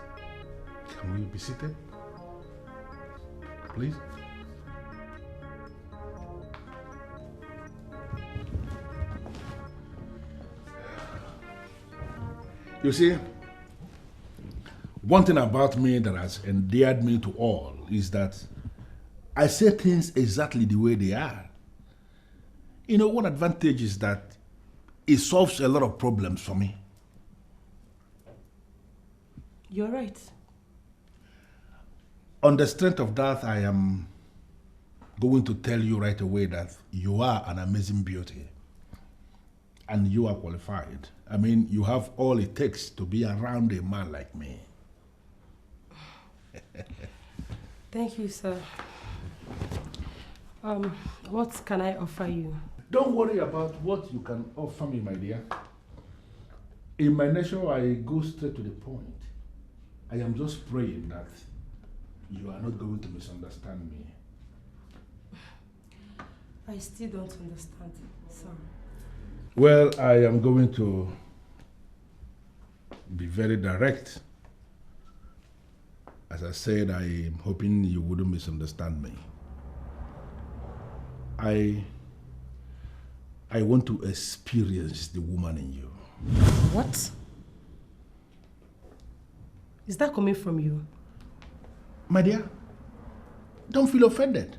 can we be seated? Please? You see, one thing about me that has endeared me to all is that I say things exactly the way they are. You know, one advantage is that it solves a lot of problems for me. You're right. On the strength of that, I am going to tell you right away that you are an amazing beauty. And you are qualified. I mean, you have all it takes to be around a man like me. Thank you, sir. What can I offer you? Don't worry about what you can offer me, my dear. In my nature, I go straight to the point. I am just praying that you are not going to misunderstand me. I still don't understand, sir. Well, I am going to be very direct. As I said, I am hoping you wouldn't misunderstand me. I want to experience the woman in you. What? Is that coming from you? My dear, don't feel offended.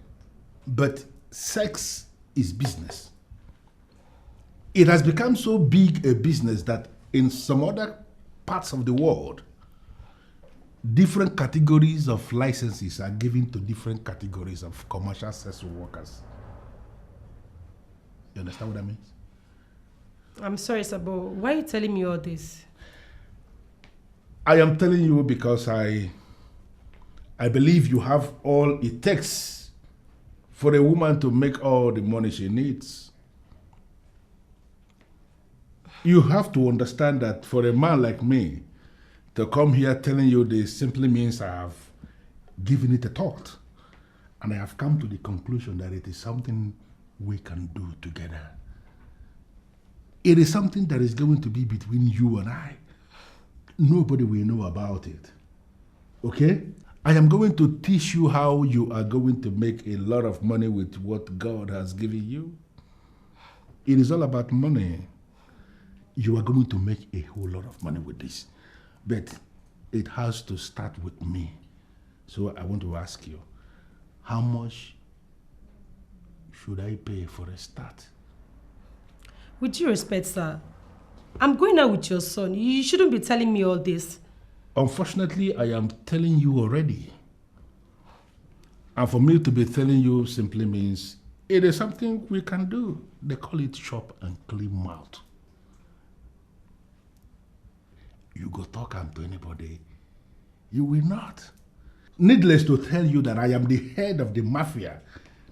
But sex is business. It has become so big a business that in some other parts of the world, different categories of licenses are given to different categories of commercial sex workers. You understand what that means? I'm sorry, sir, but why are you telling me all this? I am telling you because I believe you have all it takes for a woman to make all the money she needs. You have to understand that for a man like me to come here telling you this simply means I have given it a thought. And I have come to the conclusion that it is something we can do together. It is something that is going to be between you and I. Nobody will know about it. Okay? I am going to teach you how you are going to make a lot of money with what God has given you. It is all about money. You are going to make a whole lot of money with this. But it has to start with me. So I want to ask you, how much should I pay for a start? With due respect, sir, I'm going out with your son. You shouldn't be telling me all this. Unfortunately, I am telling you already. And for me to be telling you simply means it is something we can do. They call it chop and clean mouth. You go talk to anybody, you will not. Needless to tell you that I am the head of the mafia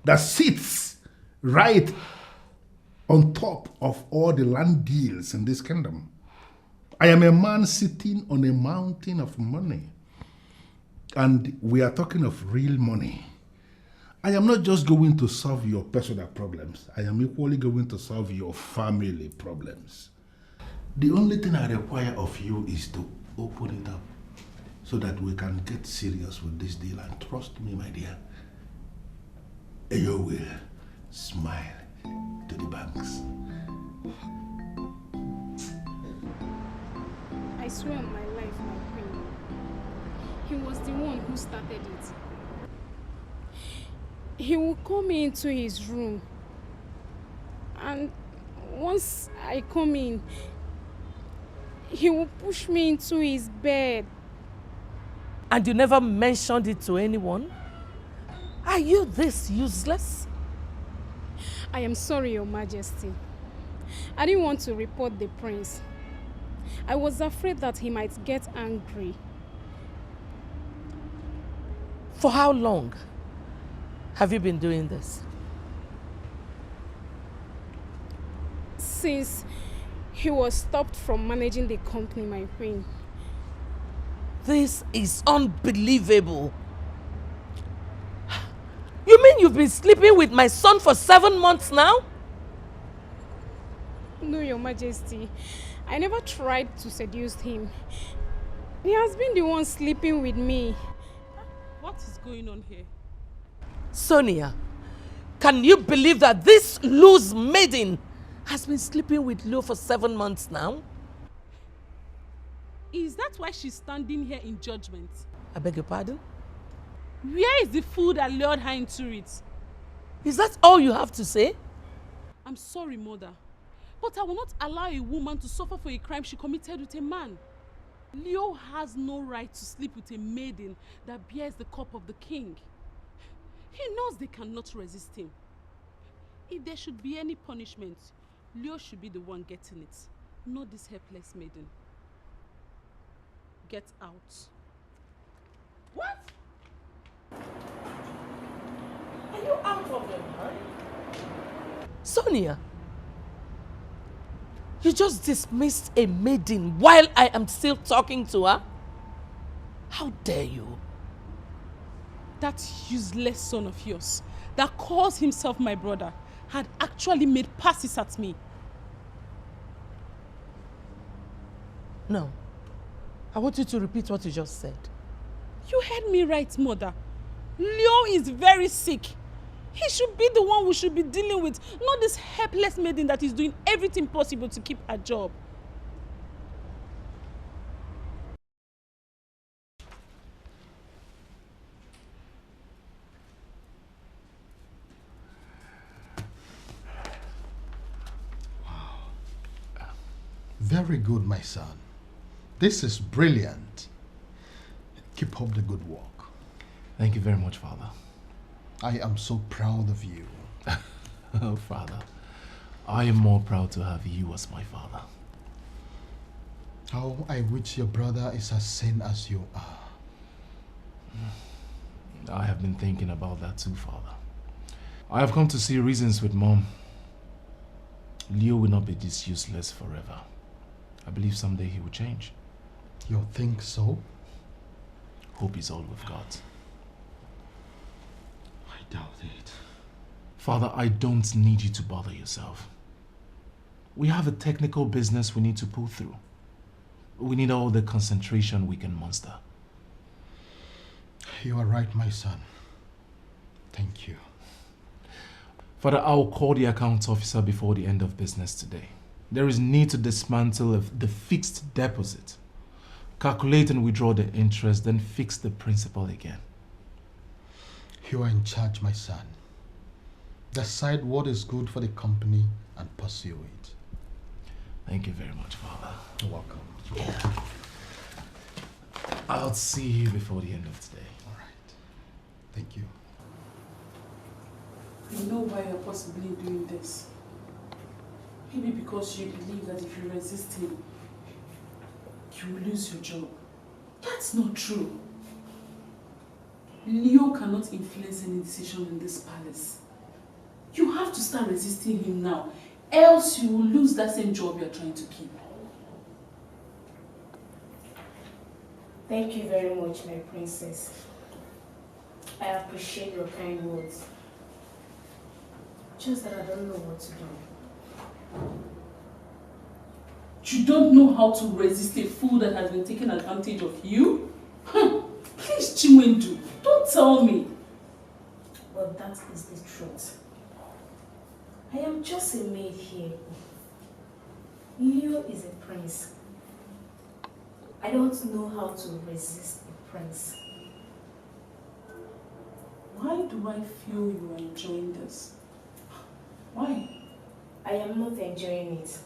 that sits right on top of all the land deals in this kingdom. I am a man sitting on a mountain of money. And we are talking of real money. I am not just going to solve your personal problems. I am equally going to solve your family problems. The only thing I require of you is to open it up so that we can get serious with this deal. And trust me, my dear, you will smile to the banks. I swear on my life, my queen, he was the one who started it. He will call me into his room, and once I come in, he will push me into his bed. And you never mentioned it to anyone? Are you this useless? I am sorry, Your Majesty. I didn't want to report the prince. I was afraid that he might get angry. For how long have you been doing this? Since He was stopped from managing the company, my queen. This is unbelievable. You mean you've been sleeping with my son for 7 months now? No, Your Majesty. I never tried to seduce him. He has been the one sleeping with me. What is going on here? Sonia, can you believe that this loose maiden has been sleeping with Leo for 7 months now? Is that why she's standing here in judgment? I beg your pardon? Where is the fool that lured her into it? Is that all you have to say? I'm sorry, mother, but I will not allow a woman to suffer for a crime she committed with a man. Leo has no right to sleep with a maiden that bears the cup of the king. He knows they cannot resist him. If there should be any punishment, Leo should be the one getting it, not this helpless maiden. Get out. What? Are you out of your mind? Sonia, you just dismissed a maiden while I am still talking to her? How dare you? That useless son of yours that calls himself my brother had actually made passes at me. No. I want you to repeat what you just said. You heard me right, mother. Leo is very sick. He should be the one we should be dealing with, not this helpless maiden that is doing everything possible to keep her job. Very good, my son. This is brilliant. Keep up the good work. Thank you very much, Father. I am so proud of you. Oh, Father, I am more proud to have you as my father. How I wish your brother is as sane as you are. I have been thinking about that too, Father. I have come to see reasons with Mom. Leo will not be this useless forever. I believe someday he will change. You think so? Hope is all we've got. I doubt it. Father, I don't need you to bother yourself. We have a technical business we need to pull through. We need all the concentration we can muster. You are right, my son. Thank you. Father, I'll call the accounts officer before the end of business today. There is need to dismantle the fixed deposit, calculate and withdraw the interest, then fix the principal again. You are in charge, my son. Decide what is good for the company and pursue it. Thank you very much, Father. You're welcome. Yeah. I'll see you before the end of today. All right. Thank you. You know why you're possibly doing this? Maybe because you believe that if you resist him, you will lose your job. That's not true. Leo cannot influence any decision in this palace. You have to start resisting him now, else you will lose that same job you're trying to keep. Thank you very much, my princess. I appreciate your kind words. Just that I don't know what to do. You don't know how to resist a fool that has been taking advantage of you? Please, Chinwendu, don't tell me. But that is the truth. I am just a maid here. Leo is a prince. I don't know how to resist a prince. Why do I feel you are enjoying this? Why? I am not enjoying it.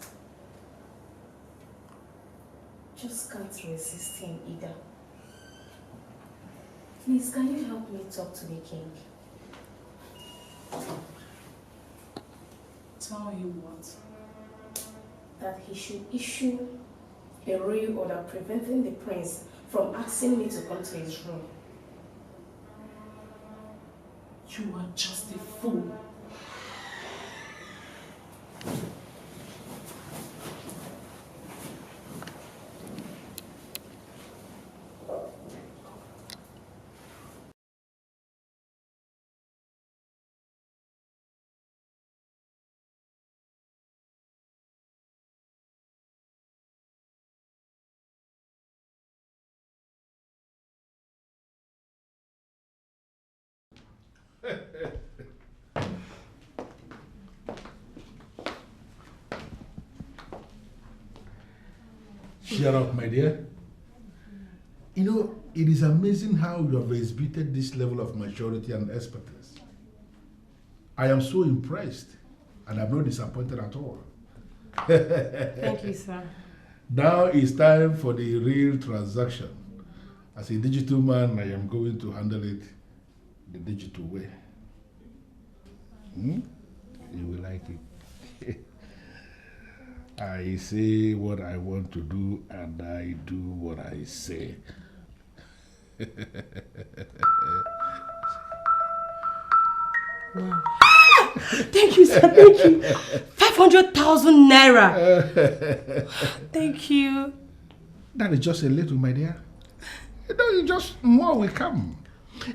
Just can't resist him either. Please, can you help me talk to the king? Tell him what? That he should issue a royal order preventing the prince from asking me to come to his room. You are just a fool. Shut up, my dear. You know, it is amazing how you have exhibited this level of maturity and expertise. I am so impressed, and I'm not disappointed at all. Thank you, sir. Now it's time for the real transaction. As a digital man, I am going to handle it the digital way. You will like it. I say what I want to do, and I do what I say. Wow. Thank you, sir. Thank you. 500,000 naira. Thank you. That is just a little, my dear. You know, just more will come.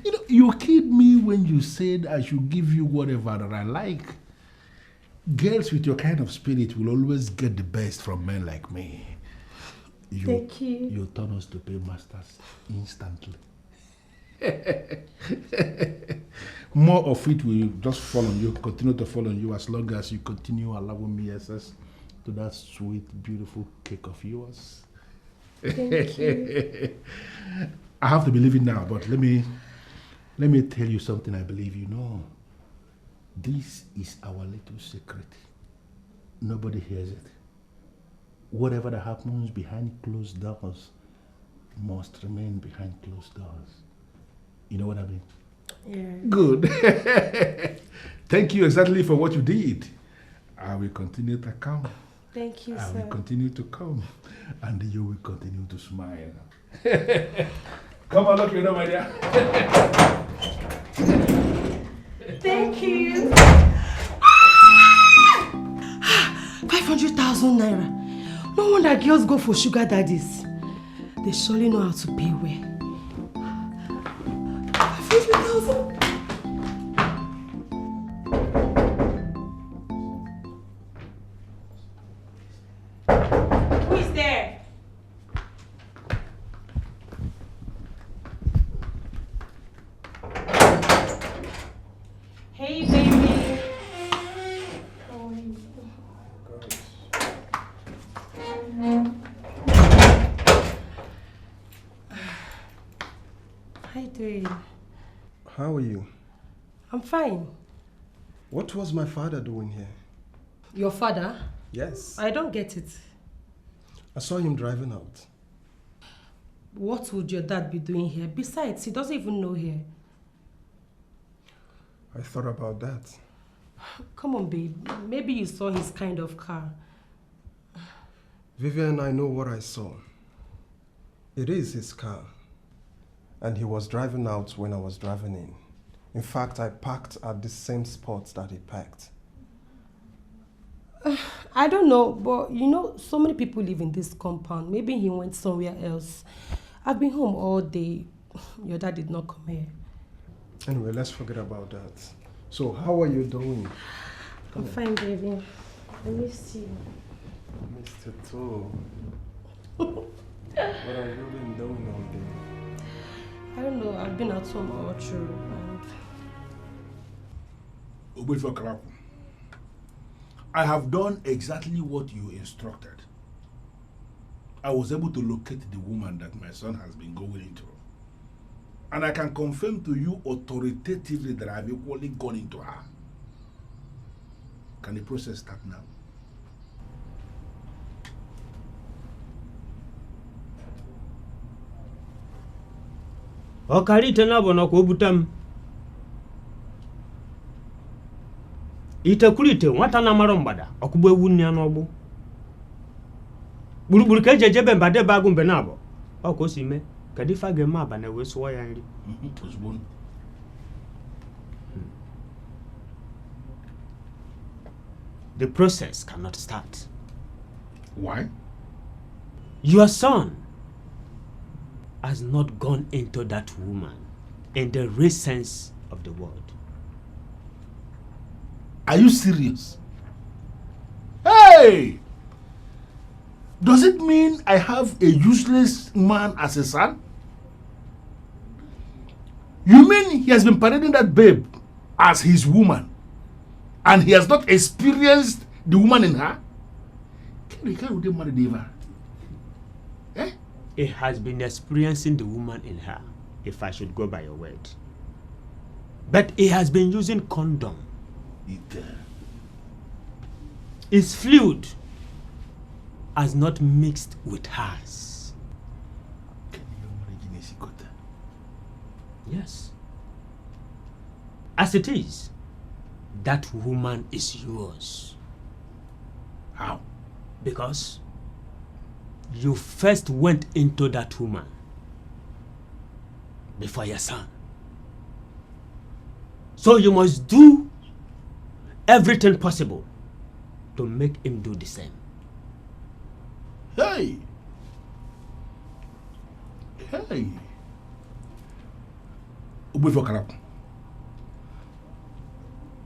You know, you killed me when you said I should give you whatever that I like. Girls with your kind of spirit will always get the best from men like me. Thank you. You turn us to pay masters instantly. More of it will just fall on you, continue to fall on you as long as you continue allowing me access to that sweet, beautiful cake of yours. Thank you. I have to believe it now, but let me tell you something I believe you know. This is our little secret. Nobody hears it. Whatever that happens behind closed doors must remain behind closed doors. You know what I mean? Yeah. Good. Thank you exactly for what you did. I will continue to come. Thank you, I sir. will continue to come. And you will continue to smile. Come on, look, you know, my dear. Thank you. 500,000 naira. No wonder girls go for sugar daddies. They surely know how to pay well. 500,000. Who is there? Hey, baby. How are you? How you doing? How are you? I'm fine. What was my father doing here? Your father? Yes. I don't get it. I saw him driving out. What would your dad be doing here? Besides, he doesn't even know here. I thought about that. Come on, babe. Maybe you saw his kind of car. Vivian, I know what I saw. It is his car. And he was driving out when I was driving in. In fact, I parked at the same spot that he parked. I don't know, but you know, so many people live in this compound. Maybe he went somewhere else. I've been home all day. Your dad did not come here. Anyway, let's forget about that. So, how are you doing? I'm fine, baby. I missed you. I missed you too. What have you been doing all day? I don't know. I've been at home all through. And I have done exactly what you instructed. I was able to locate the woman that my son has been going into. And I can confirm to you authoritatively that I have equally gone into her. Can the process start now? Ọkarite na-abụ n'ọkwa obute m. Itekwurite nwata na-amara mgbada ọkụgbu ewu nne ya n'ọgbụ. Gburugburu ka eji ejebe mba debe agụ mbe na-abụ. Ọ ka o si mee ka dị fa ga-eme aba na-ewe sụọ ya nri. The process cannot start. Why? Your son has not gone into that woman in the real sense of the word. Are you serious? Hey! Does it mean I have a useless man as a son? You mean he has been parading that babe as his woman, and he has not experienced the woman in her, can you marry Deva? Eh? He has been experiencing the woman in her, if I should go by your word. But he has been using condom. His fluid has not mixed with hers. Yes. As it is, that woman is yours. How? Because you first went into that woman before your son. So you must do everything possible to make him do the same. Hey! Hey!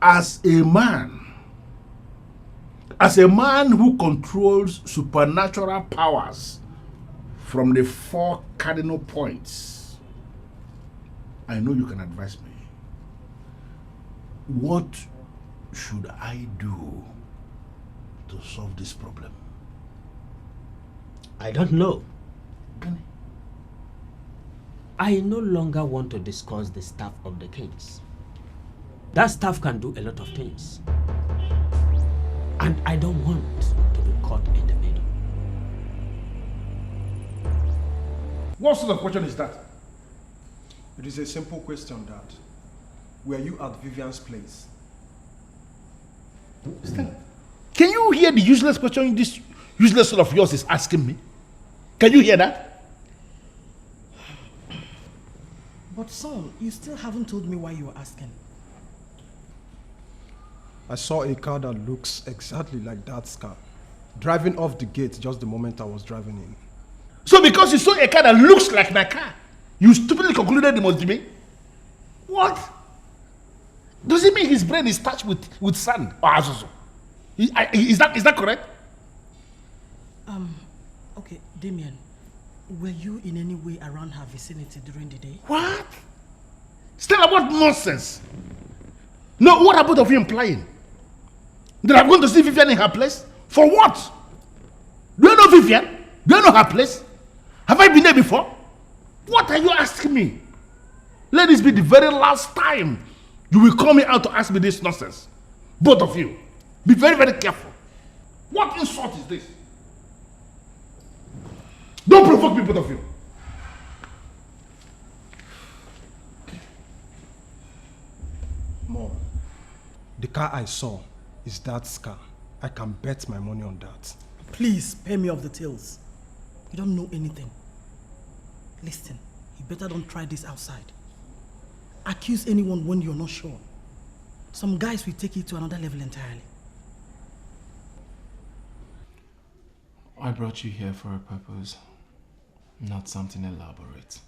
As a man who controls supernatural powers from the 4 cardinal points, I know you can advise me. What should I do to solve this problem? I don't know. I no longer want to discuss the staff of the kings. That staff can do a lot of things. And I don't want to be caught in the middle. What sort of question is that? It is a simple question, Dad. Were you at Vivian's place? Can you hear the useless question this useless son of yours is asking me? Can you hear that? But son, you still haven't told me why you were asking. I saw a car that looks exactly like Dad's car, driving off the gate just the moment I was driving in. So because you saw a car that looks like my car, you stupidly concluded it must be me? What? Does it mean his brain is touched with sand or azuzu? Is that correct? Okay, Damien, were you in any way around her vicinity during the day? What? Stella, what nonsense? No, what are both of you implying? That I'm going to see Vivian in her place? For what? Do you know Vivian? Do you know her place? Have I been there before? What are you asking me? Let this be the very last time you will call me out to ask me this nonsense. Both of you. Be very, very careful. What insult is this? Don't provoke me, both of you. Mom, the car I saw is Dad's car. I can bet my money on that. Please, spare me of the tales. You don't know anything. Listen, you better don't try this outside. Accuse anyone when you're not sure. Some guys will take it to another level entirely. I brought you here for a purpose, not something elaborate.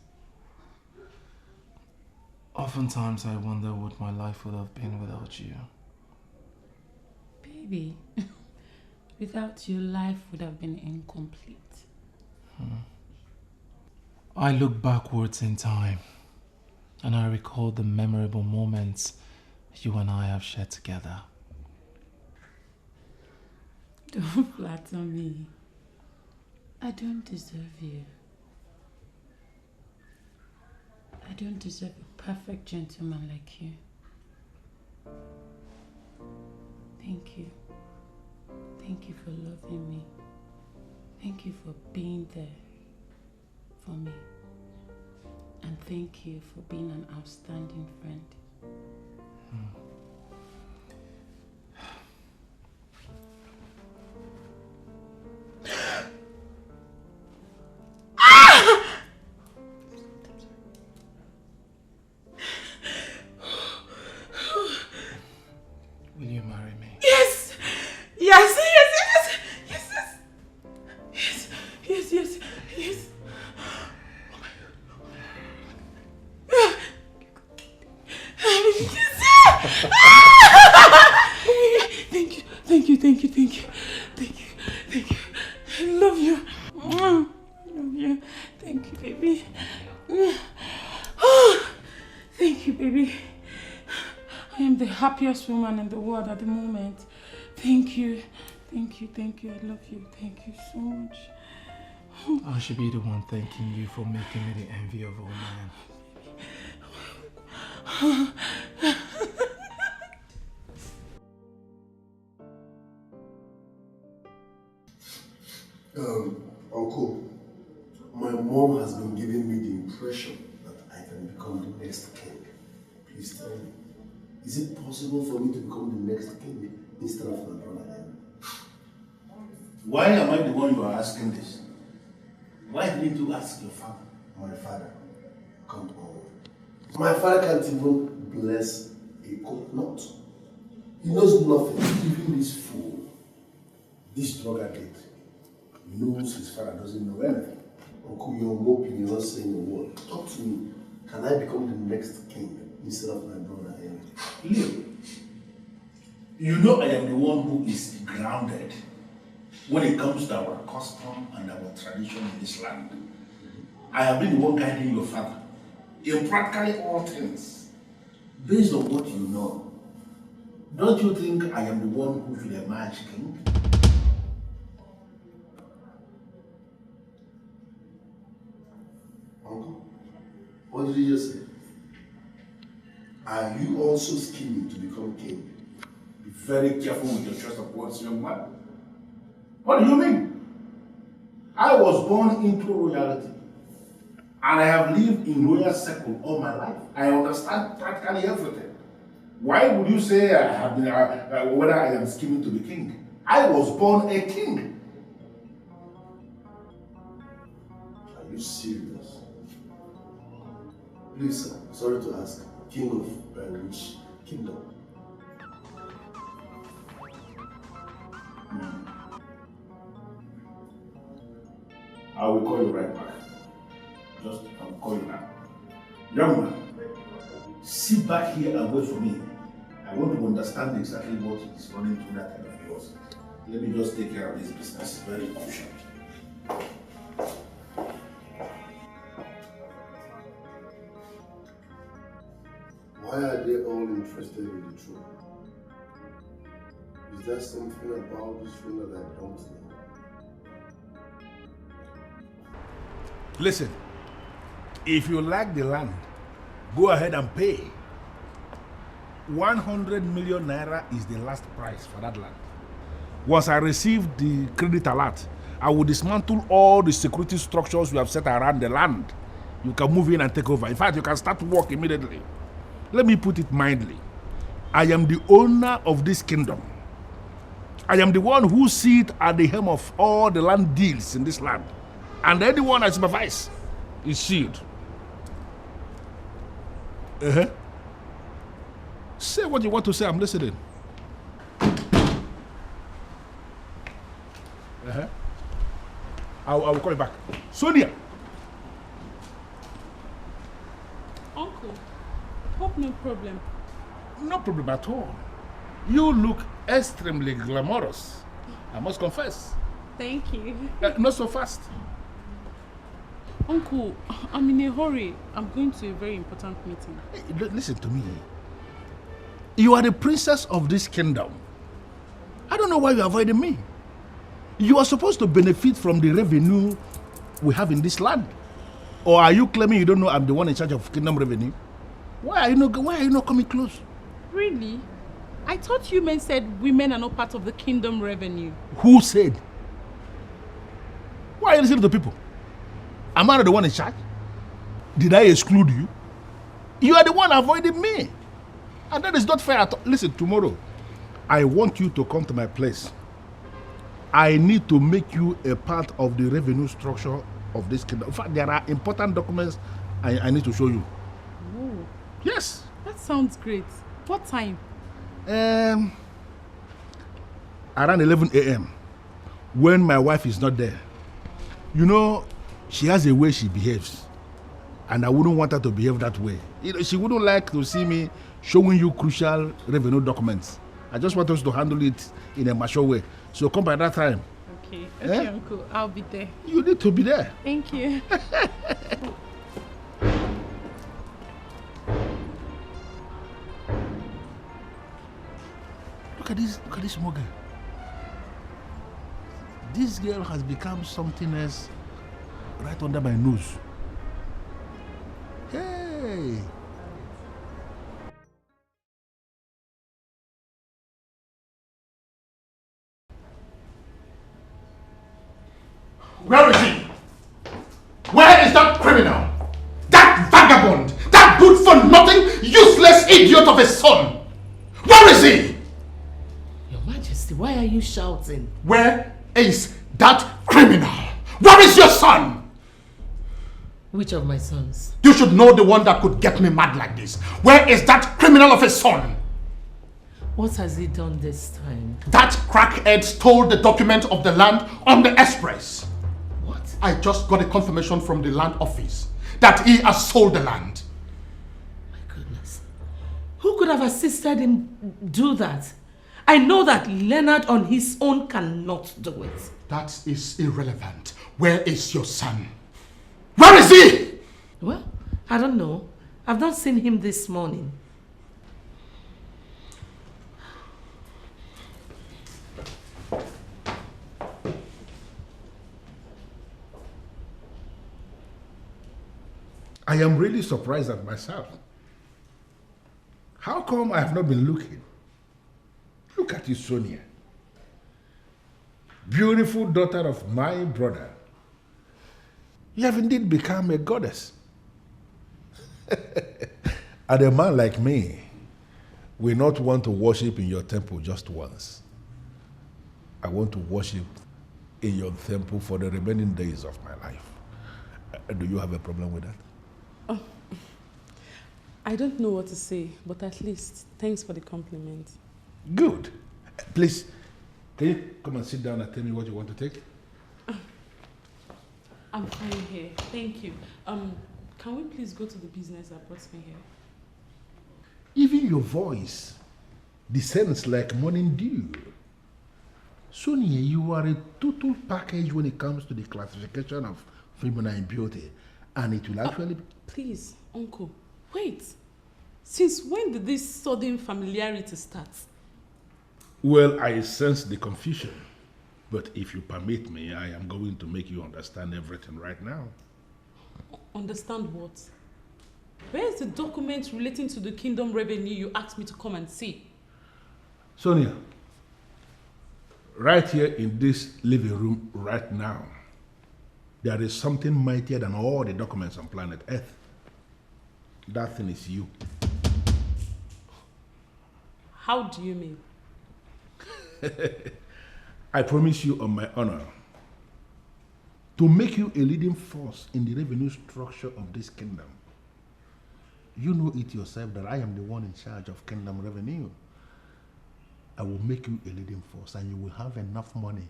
Oftentimes I wonder what my life would have been without you. Baby, without you, life would have been incomplete. I look backwards in time and I recall the memorable moments you and I have shared together. Don't flatter me. I don't deserve you. I don't deserve a perfect gentleman like you. Thank you. Thank you for loving me. Thank you for being there for me. And thank you for being an outstanding friend. Will you marry me? Yes! Yes, yes, yes, yes, yes, yes, yes, yes, yes. Thank you, thank you, thank you, thank you, thank you, thank you. I love you. I love you. Thank you, baby. Thank you, baby. I am the happiest woman in the world at the moment. Thank you. Thank you, thank you. I love you. Thank you so much. I should be the one thanking you for making me the envy of all men. Uncle, my mom has been giving me the impression that I can become the next king. Please tell me, is it possible for me to become the next king instead of my brother Henry? Why am I the one you are asking this? Why didn't you ask your father? My father, come on. My father can't even bless a coconut. He knows nothing, even this fool, this drug addict. He knows his father doesn't know anything. Uncle, you're moping, you're not saying a word. Talk to me. Can I become the next king instead of my brother Henry? Leo, you know I am the one who is grounded when it comes to our custom and our tradition in this land. I have been the one guiding your father in practically all things. Based on what you know, don't you think I am the one who should emerge king? Uncle, what did you just say? Are you also scheming to become king? Be very careful with your choice of words, young man. What do you mean? I was born into royalty, and I have lived in royal circle all my life. I understand practically everything. Why would you say I have been, whether I am scheming to be king? I was born a king. Are you serious? Please, sir, sorry to ask, king of which kingdom? I will call you right back. Just, I will call you now. Young man, sit back here and wait for me. I want to understand exactly what is running through that head of yours. Let me just take care of this business. It's very crucial. Why are they all interested in the truth? Is there something about this thing that I don't know? Listen, if you like the land, go ahead and pay. 100 million naira is the last price for that land. Once I receive the credit alert, I will dismantle all the security structures we have set around the land. You can move in and take over. In fact, you can start work immediately. Let me put it mildly. I am the owner of this kingdom. I am the one who sits at the helm of all the land deals in this land. And anyone I supervise is sealed. Say what you want to say, I'm listening. I will call you back. Sonia! Uncle, hope no problem. No problem at all. You look extremely glamorous, I must confess. Thank you. Not so fast. Uncle, I'm in a hurry. I'm going to a very important meeting. Hey, listen to me. You are the princess of this kingdom. I don't know why you're avoiding me. You are supposed to benefit from the revenue we have in this land. Or are you claiming you don't know I'm the one in charge of kingdom revenue? Why are you not coming close? Really? I thought you men said women are not part of the kingdom revenue. Who said? Why are you listening to people? Am I not the one in charge? Did I exclude you? You are the one avoiding me. And that is not fair at all. Listen, tomorrow, I want you to come to my place. I need to make you a part of the revenue structure of this kingdom. In fact, there are important documents I need to show you. Oh. Yes. That sounds great. What time? Around 11 a.m. when my wife is not there. You know, she has a way she behaves. And I wouldn't want her to behave that way. You know, she wouldn't like to see me showing you crucial revenue documents. I just want us to handle it in a mature way. So come by that time. Okay, okay, Uncle. I'll be there. You need to be there. Thank you. Look at this small girl. This girl has become something else right under my nose. Hey! Where is he? Where is that criminal? That vagabond? That good-for-nothing, useless idiot of a son? Where is he? Your Majesty, why are you shouting? Where is that criminal? Where is your son? Which of my sons? You should know the one that could get me mad like this. Where is that criminal of a son? What has he done this time? That crackhead stole the document of the land on the express. What? I just got a confirmation from the land office that he has sold the land. My goodness. Who could have assisted him do that? I know that Leonard on his own cannot do it. That is irrelevant. Where is your son? Where is he? Well, I don't know. I've not seen him this morning. I am really surprised at myself. How come I have not been looking? Look at you, Sonia. Beautiful daughter of my brother. You have indeed become a goddess. And a man like me will not want to worship in your temple just once. I want to worship in your temple for the remaining days of my life. Do you have a problem with that? Oh, I don't know what to say, but at least thanks for the compliment. Good. Please, can you come and sit down and tell me what you want to take? I'm fine here. Thank you. Can we please go to the business that brought me here? Even your voice descends like morning dew. Sonia, you are a total package when it comes to the classification of feminine beauty. And it will actually... Please, Uncle, wait. Since when did this sudden familiarity start? Well, I sense the confusion. But if you permit me, I am going to make you understand everything right now. Understand what? Where is the document relating to the kingdom revenue you asked me to come and see? Sonia, right here in this living room right now, there is something mightier than all the documents on planet Earth. That thing is you. How do you mean? I promise you on my honor to make you a leading force in the revenue structure of this kingdom. You know it yourself that I am the one in charge of kingdom revenue. I will make you a leading force and you will have enough money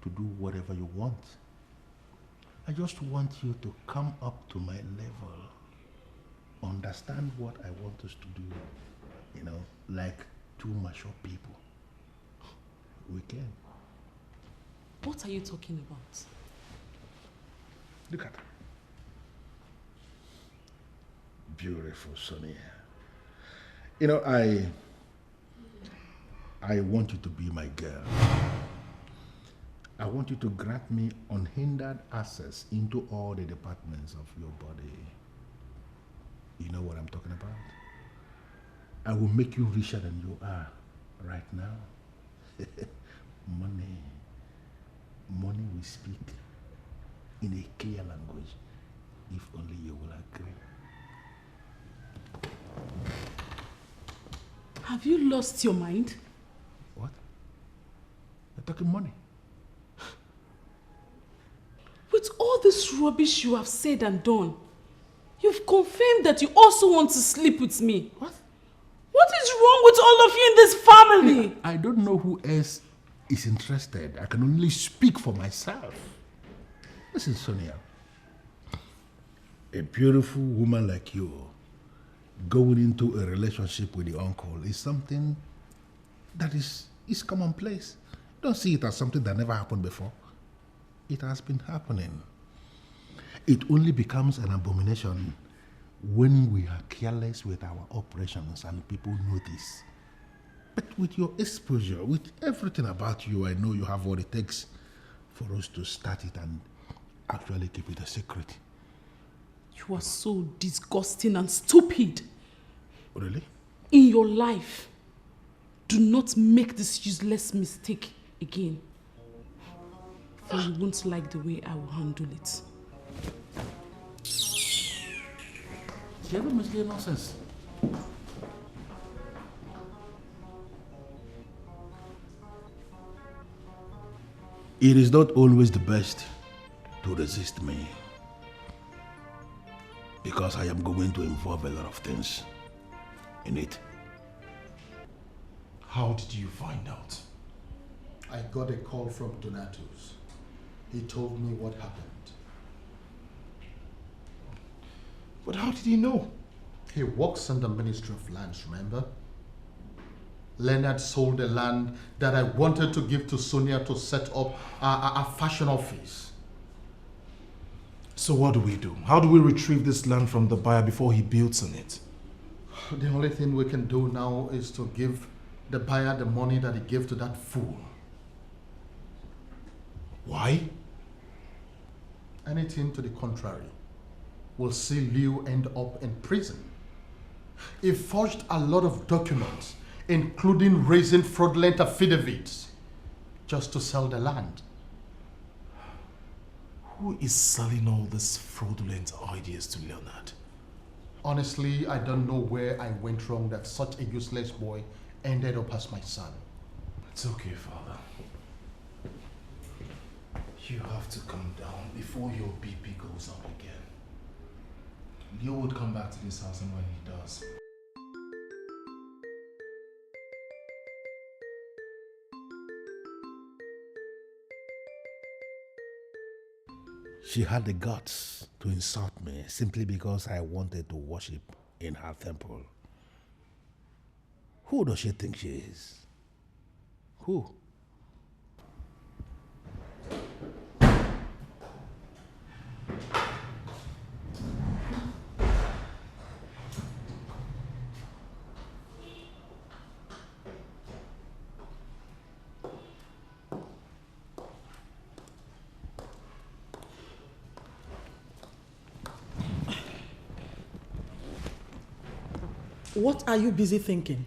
to do whatever you want. I just want you to come up to my level, understand what I want us to do, you know, like two mature people. We can. What are you talking about? Look at her. Beautiful Sonia. You know, I want you to be my girl. I want you to grant me unhindered access into all the departments of your body. You know what I'm talking about? I will make you richer than you are right now. Money. Money we speak in a clear language, if only you will agree. Have you lost your mind? What? You're talking money. With all this rubbish you have said and done, you've confirmed that you also want to sleep with me. What? What is wrong with all of you in this family? I don't know who else is interested. I can only speak for myself. Listen, Sonia. A beautiful woman like you going into a relationship with the uncle is something that is commonplace. Don't see it as something that never happened before. It has been happening. It only becomes an abomination when we are careless with our operations and people notice. But with your exposure, with everything about you, I know you have what it takes for us to start it and actually keep it a secret. You are so disgusting and stupid. Really? In your life, do not make this useless mistake again. For you won't like the way I will handle it. You ever mislead nonsense? It is not always the best to resist me, because I am going to involve a lot of things in it. How did you find out? I got a call from Donatus. He told me what happened. But how did he know? He works in the Ministry of Lands, remember? Leonard sold the land that I wanted to give to Sonia to set up a fashion office. So what do we do? How do we retrieve this land from the buyer before he builds on it? The only thing we can do now is to give the buyer the money that he gave to that fool. Why? Anything to the contrary will see Liu end up in prison. He forged a lot of documents, including raising fraudulent affidavits, just to sell the land. Who is selling all these fraudulent ideas to Leonard? Honestly, I don't know where I went wrong that such a useless boy ended up as my son. It's okay, Father. You have to calm down before your BP goes up again. Leo would come back to this house, and when he does... She had the guts to insult me simply because I wanted to worship in her temple. Who does she think she is? Who? What are you busy thinking?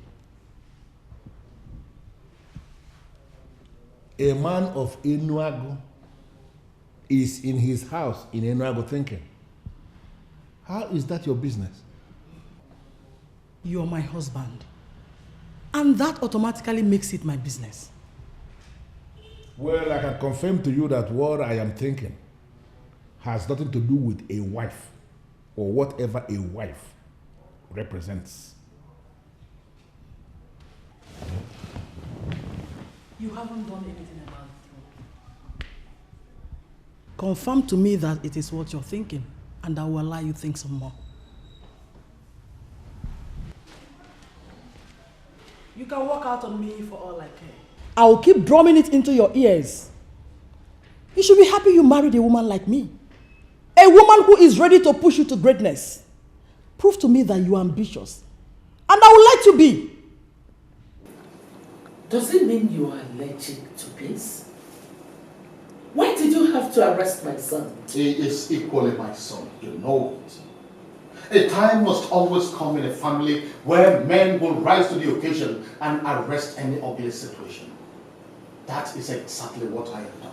A man of Enuagu is in his house in Enuagu thinking. How is that your business? You're my husband. And that automatically makes it my business. Well, I can confirm to you that what I am thinking has nothing to do with a wife or whatever a wife represents. You haven't done anything about it. Confirm to me that it is what you're thinking, and I will allow you to think some more. You can walk out on me for all I care. I will keep drumming it into your ears. You should be happy you married a woman like me. A woman who is ready to push you to greatness. Prove to me that you are ambitious. And I would like to be. Does it mean you are allergic to peace? Why did you have to arrest my son? He is equally my son, you know it. A time must always come in a family where men will rise to the occasion and arrest any ugly situation. That is exactly what I have done.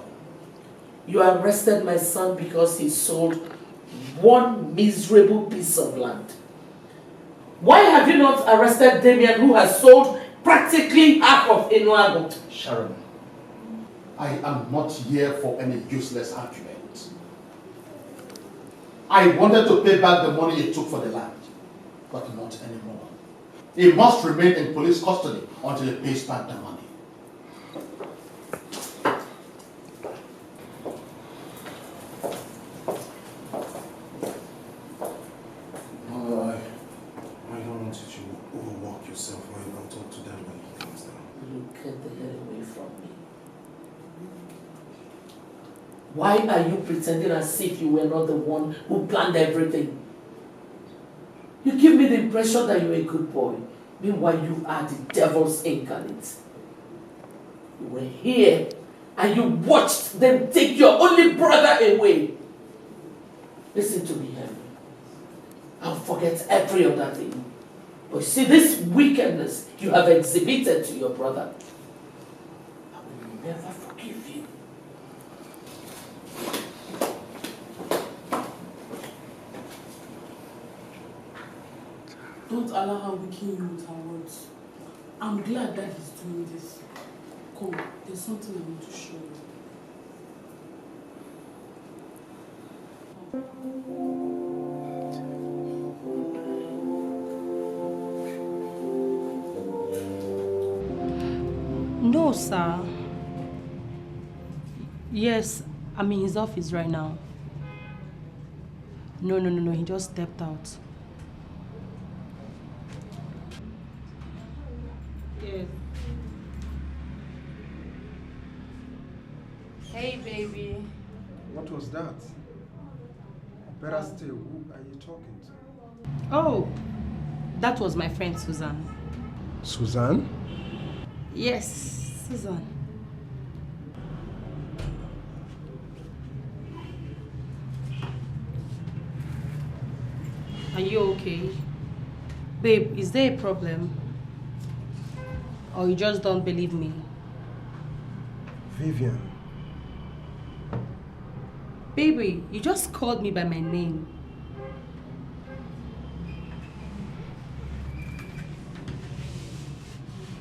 You arrested my son because he sold one miserable piece of land. Why have you not arrested Damien, who has sold practically half of Enuagu? Sharon, I am not here for any useless argument. I wanted to pay back the money he took for the land, but not anymore. He must remain in police custody until he pays back the money. I don't want you to overwork yourself while you don't talk to them when he comes down. Look at the hell away from me. Why are you pretending as if you were not the one who planned everything? You give me the impression that you're a good boy, Meanwhile, you are the devil's incarnate. You were here and you watched them take your only brother away. Listen to me, Henry. I'll forget every other thing. But you see, this wickedness you have exhibited to your brother, I will never forgive you. Don't allow her weaken you with her words. I'm glad that he's doing this. Come, there's something I want to show you. No, sir. Yes, I'm in his office right now. No, he just stepped out. Yes. Hey, baby. What was that? Better still, who are you talking to? Oh, that was my friend Susan. Susan? Yes, Susan. Are you okay? Babe, is there a problem? Or you just don't believe me? Vivian. Baby, you just called me by my name.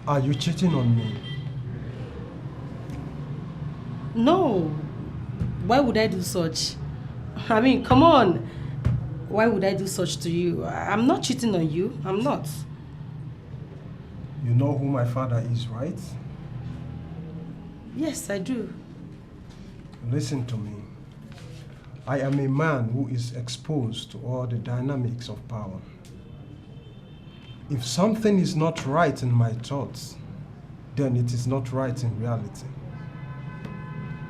Are you cheating on me? No. Why would I do such? I mean, come on. Why would I do such to you? I'm not cheating on you. I'm not. You know who my father is, right? Yes, I do. Listen to me. I am a man who is exposed to all the dynamics of power. If something is not right in my thoughts, then it is not right in reality.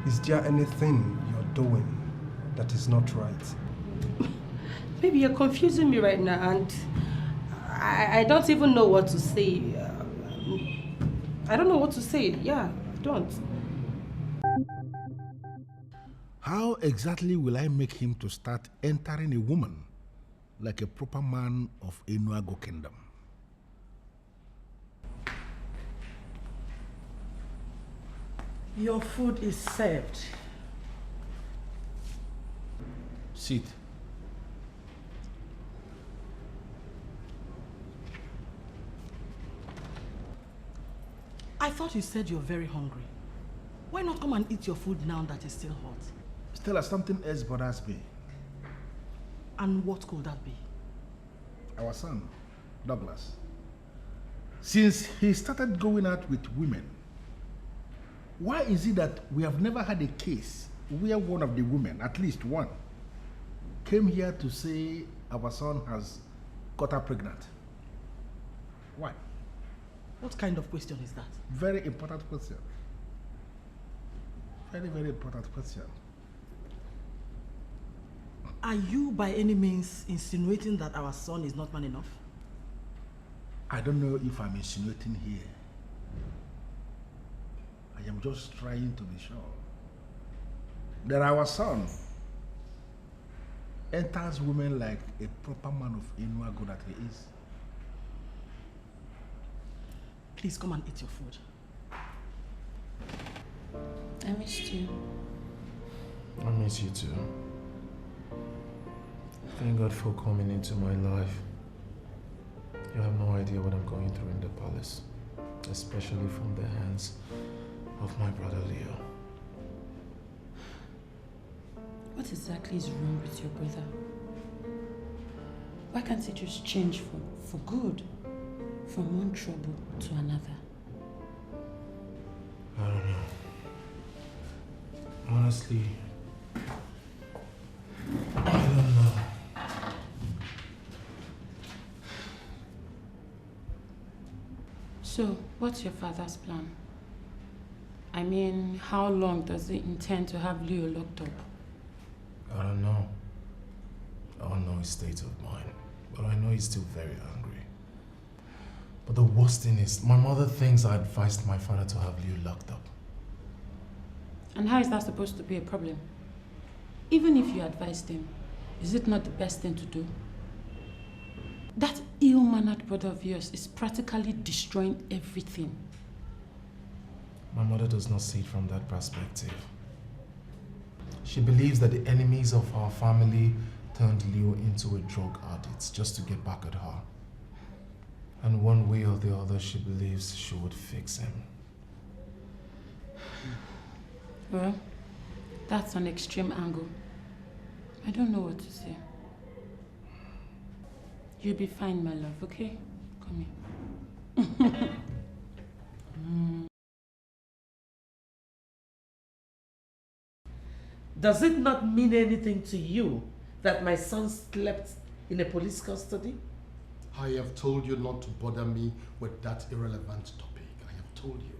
Is there anything you're doing that is not right? Baby, you're confusing me right now, and I don't even know what to say. I don't know what to say. Yeah, I don't. How exactly will I make him to start entering a woman like a proper man of NOLLYWOOD kingdom? Your food is served. Sit. I thought you said you're very hungry. Why not come and eat your food now that it's still hot? Stella, something else bothers me. And what could that be? Our son, Douglas. Since he started going out with women, why is it that we have never had a case where one of the women, at least one, came here to say our son has got her pregnant? Why? What kind of question is that? Very important question. Very, very important question. Are you by any means insinuating that our son is not man enough? I don't know if I'm insinuating here. I am just trying to be sure that our son enters women like a proper man of NOLLYWOOD that he is. Please come and eat your food. I missed you. I miss you too. Thank God for coming into my life. You have no idea what I'm going through in the palace, especially from the hands of my brother Leo. What exactly is wrong with your brother? Why can't he just change for good? From one trouble to another? I don't know. Honestly, I don't know. So, what's your father's plan? I mean, how long does he intend to have Leo locked up? I don't know. I don't know his state of mind, but I know he's still very angry. But the worst thing is, my mother thinks I advised my father to have Leo locked up. And how is that supposed to be a problem? Even if you advised him, is it not the best thing to do? That ill-mannered brother of yours is practically destroying everything. My mother does not see it from that perspective. She believes that the enemies of our family turned Leo into a drug addict just to get back at her. And one way or the other, she believes she would fix him. Well, that's an extreme angle. I don't know what to say. You'll be fine, my love, okay? Come here. Does it not mean anything to you that my son slept in a police custody? I have told you not to bother me with that irrelevant topic. I have told you.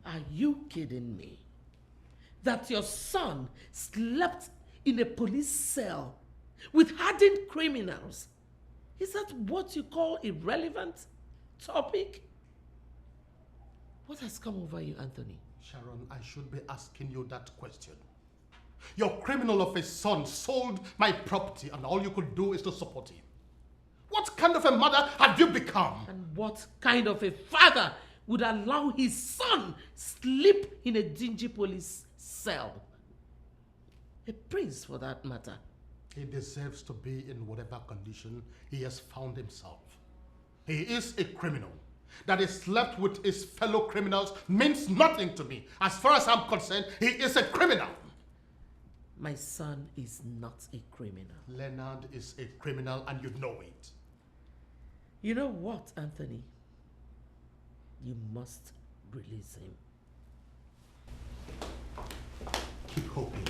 Are you kidding me? That your son slept in a police cell with hardened criminals? Is that what you call irrelevant topic? What has come over you, Anthony? Sharon, I should be asking you that question. Your criminal of a son sold my property and all you could do is to support him. What kind of a mother have you become? And what kind of a father would allow his son sleep in a dingy police cell? A prince, for that matter. He deserves to be in whatever condition he has found himself. He is a criminal. That he slept with his fellow criminals means nothing to me. As far as I'm concerned, he is a criminal. My son is not a criminal. Leonard is a criminal and you know it. You know what, Anthony? You must release him. Keep hoping.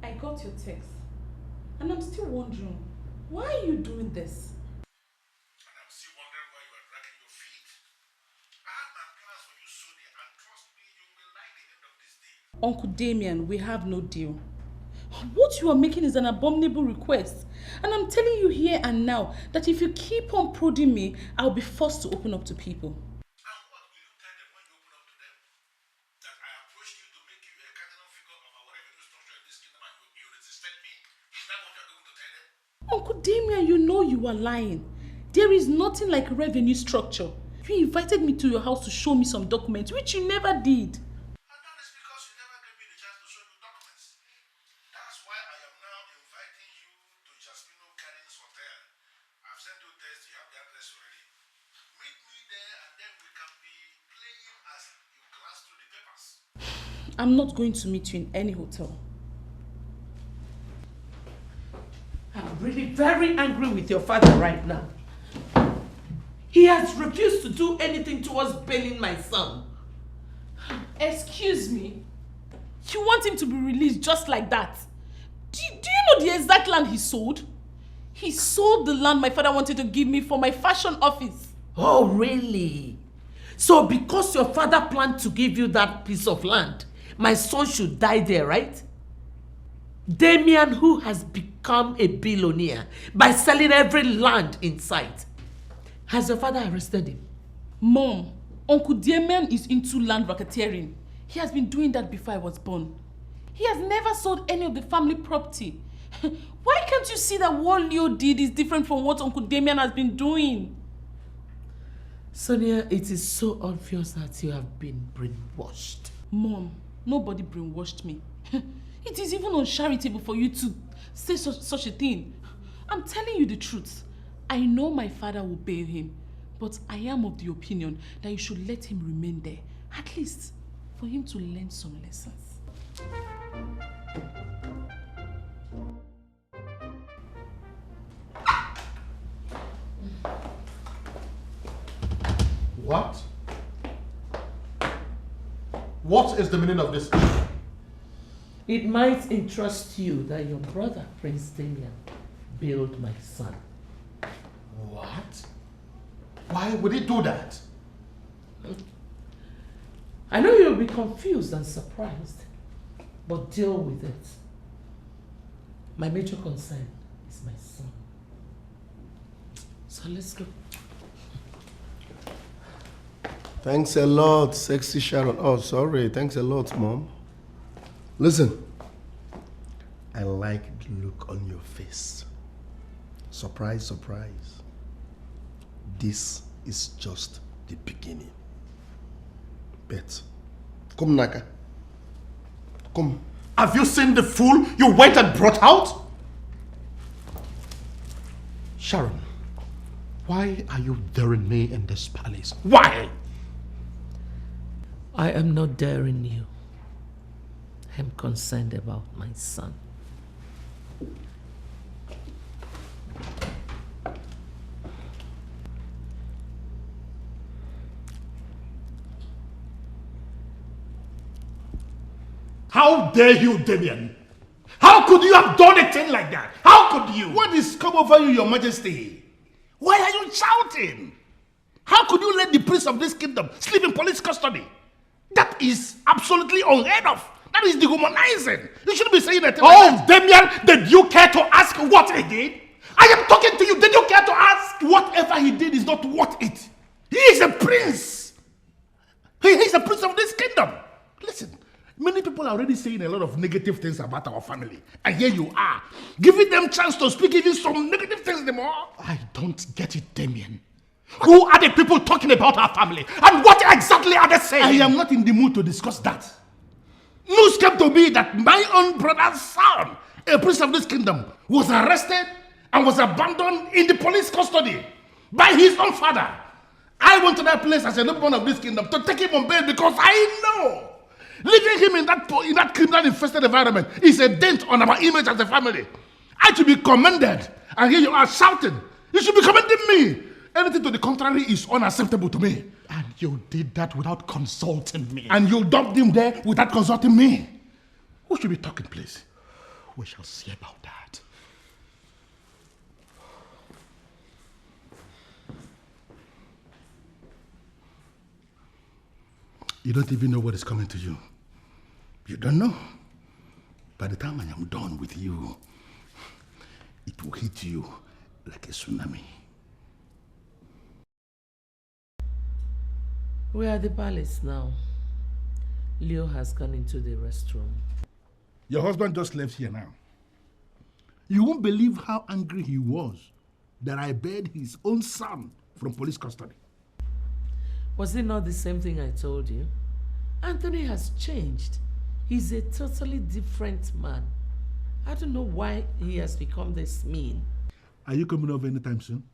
I got your text. And I'm still wondering, why are you doing this? And I'm still wondering why you are dragging your feet. I have my plans for you, Sonia, and trust me, you will like the end of this deal. Uncle Damien, we have no deal. What you are making is an abominable request. And I'm telling you here and now that if you keep on prodding me, I'll be forced to open up to people. Uncle Damien, you know you are lying. There is nothing like revenue structure. You invited me to your house to show me some documents, which you never did. I'm not going to meet you in any hotel. I'm really very angry with your father right now. He has refused to do anything towards bailing my son. Excuse me? You want him to be released just like that? Do you know the exact land he sold? He sold the land my father wanted to give me for my fashion office. Oh, really? So because your father planned to give you that piece of land, my son should die there, right? Damien, who has become a billionaire by selling every land in sight. Has your father arrested him? Mom, Uncle Damien is into land racketeering. He has been doing that before I was born. He has never sold any of the family property. Why can't you see that what Leo did is different from what Uncle Damien has been doing? Sonia, it is so obvious that you have been brainwashed. Mom, nobody brainwashed me. It is even uncharitable for you to say such a thing. I'm telling you the truth. I know my father will bail him, but I am of the opinion that you should let him remain there, at least for him to learn some lessons. What? What is the meaning of this? It might interest you that your brother, Prince Damien, bailed my son. What? Why would he do that? I know you'll be confused and surprised, but deal with it. My major concern is my son. So let's go. Thanks a lot, sexy Sharon. Oh, sorry. Thanks a lot, Mom. Listen, I like the look on your face. Surprise, surprise. This is just the beginning. Bet. Come, Naka. Come. Have you seen the fool you went and brought out? Sharon, why are you daring me in this palace? Why? I am not daring you. I'm concerned about my son. How dare you, Damien? How could you have done a thing like that? How could you? What is come over you, your majesty? Why are you shouting? How could you let the prince of this kingdom sleep in police custody? That is absolutely unheard of. That is dehumanizing. You shouldn't be saying that. Oh, Damien, did you care to ask what he did? I am talking to you. Did you care to ask? Whatever he did is not worth it. He is a prince. He is a prince of this kingdom. Listen, many people are already saying a lot of negative things about our family. And here you are, giving them chance to speak even some negative things anymore. I don't get it, Damien. Who are the people talking about our family? And what exactly are they saying? I am not in the mood to discuss that. News came to me that my own brother's son, a prince of this kingdom, was arrested and was abandoned in the police custody by his own father. I went to that place as a nobleman of this kingdom to take him on bail because I know leaving him in that criminal-infested environment is a dent on our image as a family. I should be commended, and here you are shouting. You should be commending me. Anything to the contrary is unacceptable to me. And you did that without consulting me. And you dumped him there without consulting me. Who should be talking, please? We shall see about that. You don't even know what is coming to you. You don't know. By the time I am done with you, it will hit you like a tsunami. We are at the palace now. Leo has gone into the restroom. Your husband just left here now. You won't believe how angry he was that I bailed his own son from police custody. Was it not the same thing I told you? Anthony has changed. He's a totally different man. I don't know why he has become this mean. Are you coming over anytime soon?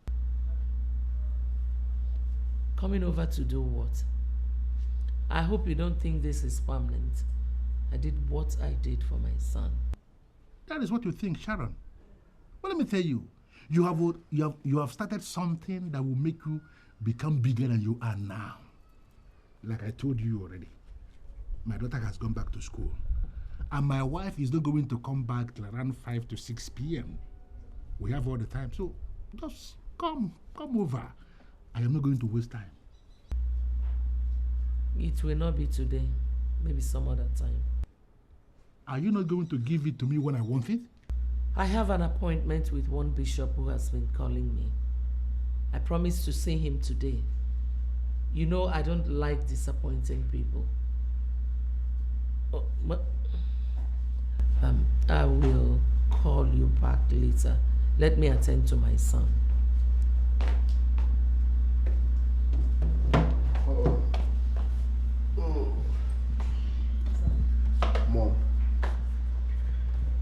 Coming over to do what? I hope you don't think this is permanent. I did what I did for my son. That is what you think, Sharon. But let me tell you, you have started something that will make you become bigger than you are now. Like I told you already, my daughter has gone back to school. And my wife is not going to come back till around 5 to 6 p.m. We have all the time. So just come over. I am not going to waste time. It will not be today. Maybe some other time. Are you not going to give it to me when I want it? I have an appointment with one bishop who has been calling me. I promised to see him today. You know I don't like disappointing people. Oh, but I will call you back later. Let me attend to my son. Mom,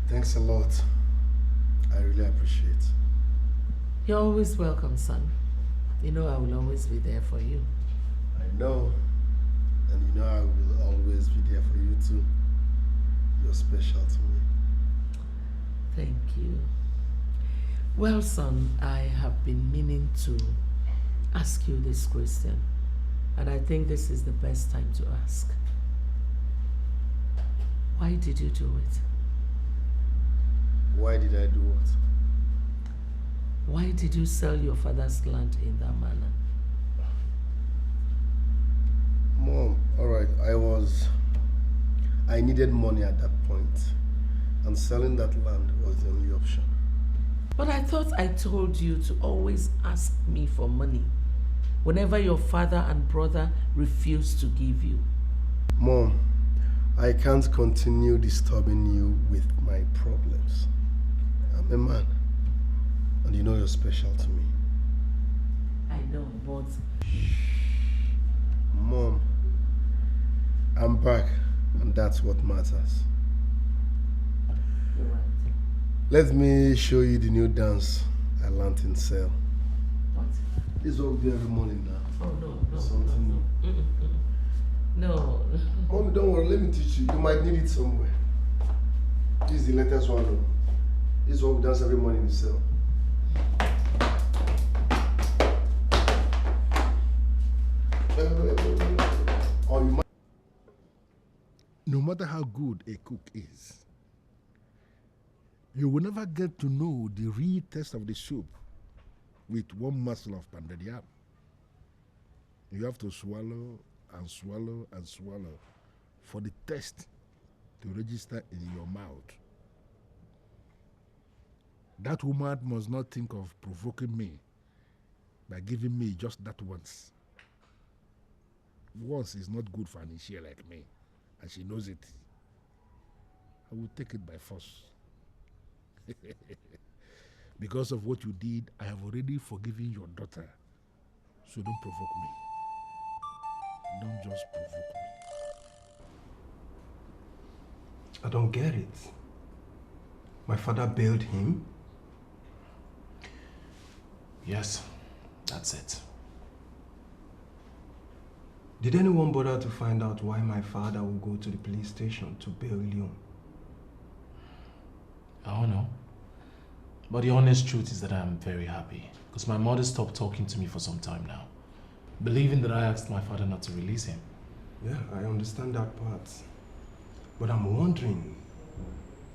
thanks a lot. I really appreciate it. You're always welcome, son. You know I will always be there for you. I know. And you know I will always be there for you too. You're special to me. Thank you. Well, son, I have been meaning to ask you this question, and I think this is the best time to ask. Why did you do it? Why did I do what? Why did you sell your father's land in that manner? Mom, alright, I needed money at that point, and selling that land was the only option. But I thought I told you to always ask me for money whenever your father and brother refuse to give you. Mom, I can't continue disturbing you with my problems. I'm a man, and you know you're special to me. I know, but... Mom, I'm back, and that's what matters. You're right. Let me show you the new dance I learned in cell. What? This is what we do every morning now. Oh, no. Something new. No. Mommy, don't worry, let me teach you. You might need it somewhere. This is the latest one. This is what we dance every morning in the cell. Or you might... No matter how good a cook is, you will never get to know the real taste of the soup with one morsel of pounded yam. You have to swallow and swallow and swallow for the taste to register in your mouth. That woman must not think of provoking me by giving me just that once. Once is not good for an Ishia like me, and she knows it. I will take it by force. Because of what you did, I have already forgiven your daughter. So don't provoke me. Don't just provoke me. I don't get it. My father bailed him? Yes, that's it. Did anyone bother to find out why my father would go to the police station to bail Leon? I don't know. But the honest truth is that I'm very happy. Because my mother stopped talking to me for some time now. Believing that I asked my father not to release him. Yeah, I understand that part. But I'm wondering,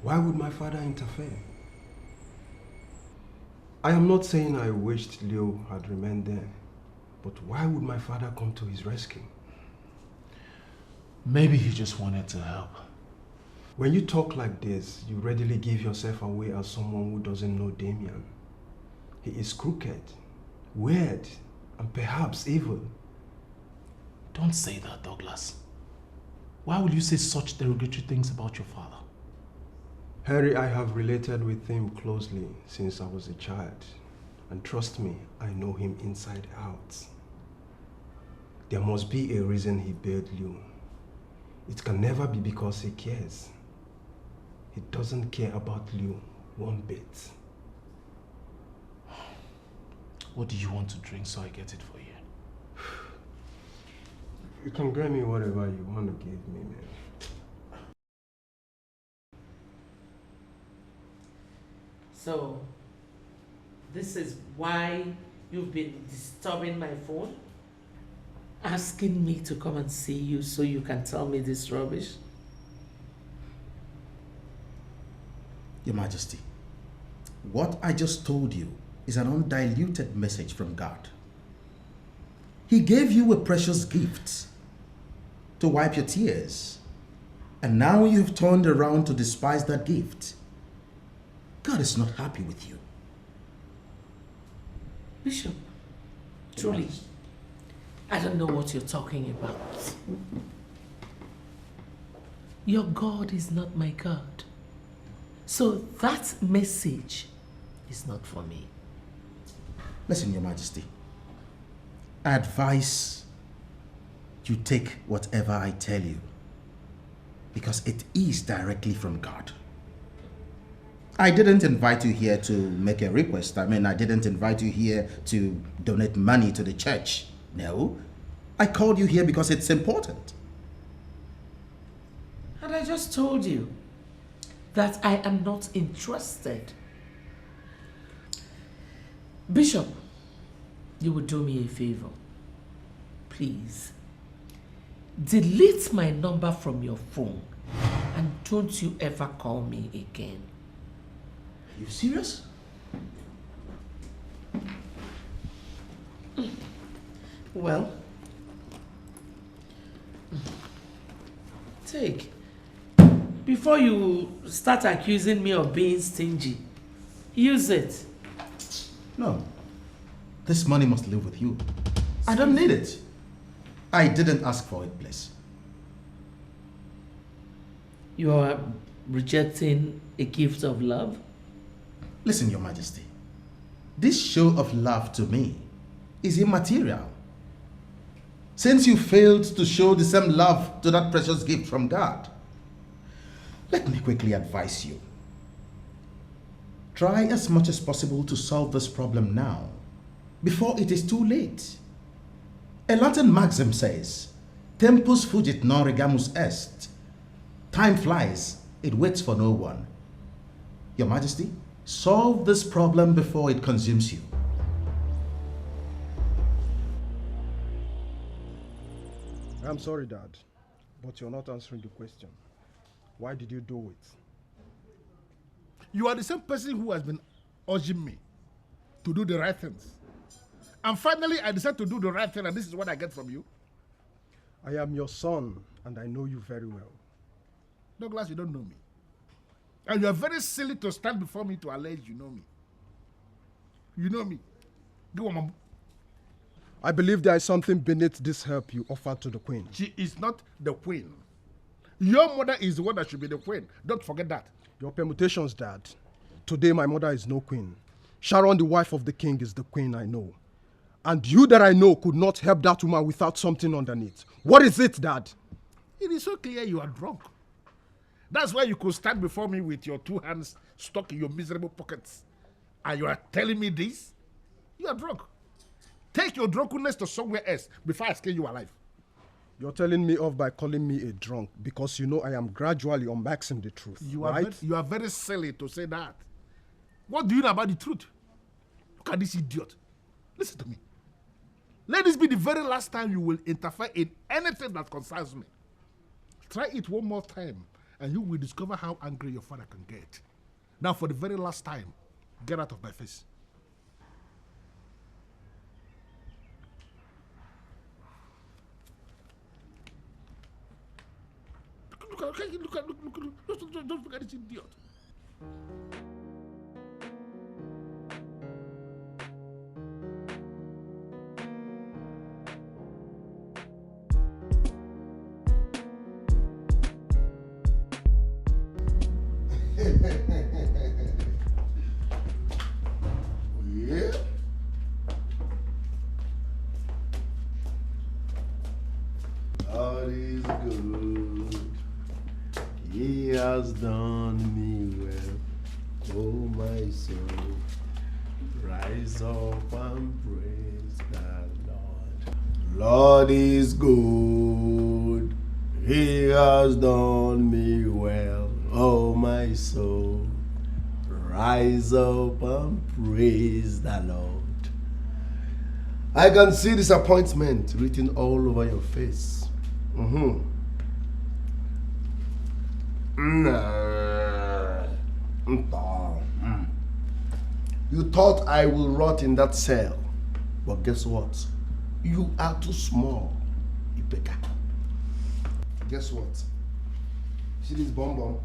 why would my father interfere? I am not saying I wished Leo had remained there. But why would my father come to his rescue? Maybe he just wanted to help. When you talk like this, you readily give yourself away as someone who doesn't know Damien. He is crooked, weird, and perhaps evil. Don't say that, Douglas. Why would you say such derogatory things about your father? Harry, I have related with him closely since I was a child. And trust me, I know him inside out. There must be a reason he bailed you. It can never be because he cares. He doesn't care about Liu one bit. What do you want to drink so I get it for you? You can get me whatever you want to give me, man. So, this is why you've been disturbing my phone? Asking me to come and see you so you can tell me this rubbish? Your Majesty, what I just told you is an undiluted message from God. He gave you a precious gift to wipe your tears, and now you've turned around to despise that gift. God is not happy with you. Bishop, truly, I don't know what you're talking about. Your God is not my God. So that message is not for me. Listen, Your Majesty, I advise you take whatever I tell you, because it is directly from God. I didn't invite you here to make a request. I didn't invite you here to donate money to the church. No, I called you here because it's important. And I just told you that I am not interested. Bishop, you would do me a favor. Please, delete my number from your phone and don't you ever call me again. Are you serious? Well, take. Before you start accusing me of being stingy, use it. No. This money must live with you. I don't need it. I didn't ask for it, please. You are rejecting a gift of love? Listen, Your Majesty. This show of love to me is immaterial. Since you failed to show the same love to that precious gift from God, let me quickly advise you. Try as much as possible to solve this problem now, before it is too late. A Latin maxim says, Tempus fugit non regamus est. Time flies, it waits for no one. Your Majesty, solve this problem before it consumes you. I'm sorry, Dad, but you're not answering the question. Why did you do it? You are the same person who has been urging me to do the right things. And finally, I decided to do the right thing, and this is what I get from you. I am your son, and I know you very well. Douglas, you don't know me. And you are very silly to stand before me to allege you know me. You know me. Go on, Mom. I believe there is something beneath this help you offered to the queen. She is not the queen. Your mother is the one that should be the queen. Don't forget that. Your permutations, Dad. Today, my mother is no queen. Sharon, the wife of the king, is the queen I know. And you that I know could not help that woman without something underneath. What is it, Dad? It is so clear you are drunk. That's why you could stand before me with your two hands stuck in your miserable pockets. And you are telling me this? You are drunk. Take your drunkenness to somewhere else before I scare you alive. You're telling me off by calling me a drunk because you know I am gradually unboxing the truth, You right? are very silly to say that. What do you know about the truth? Look at this idiot. Listen to me. Let this be the very last time you will interfere in anything that concerns me. Try it one more time, and you will discover how angry your father can get. Now, for the very last time, get out of my face. Look at this idiot. Yeah. God is good. He has done me well. Oh, my soul, rise up and praise the Lord. Lord is good. He has done me well. Oh, my soul, rise up and praise the Lord. I can see disappointment written all over your face. You thought I will rot in that cell, but guess what? You are too small, Ipeka. Guess what? See this bomb?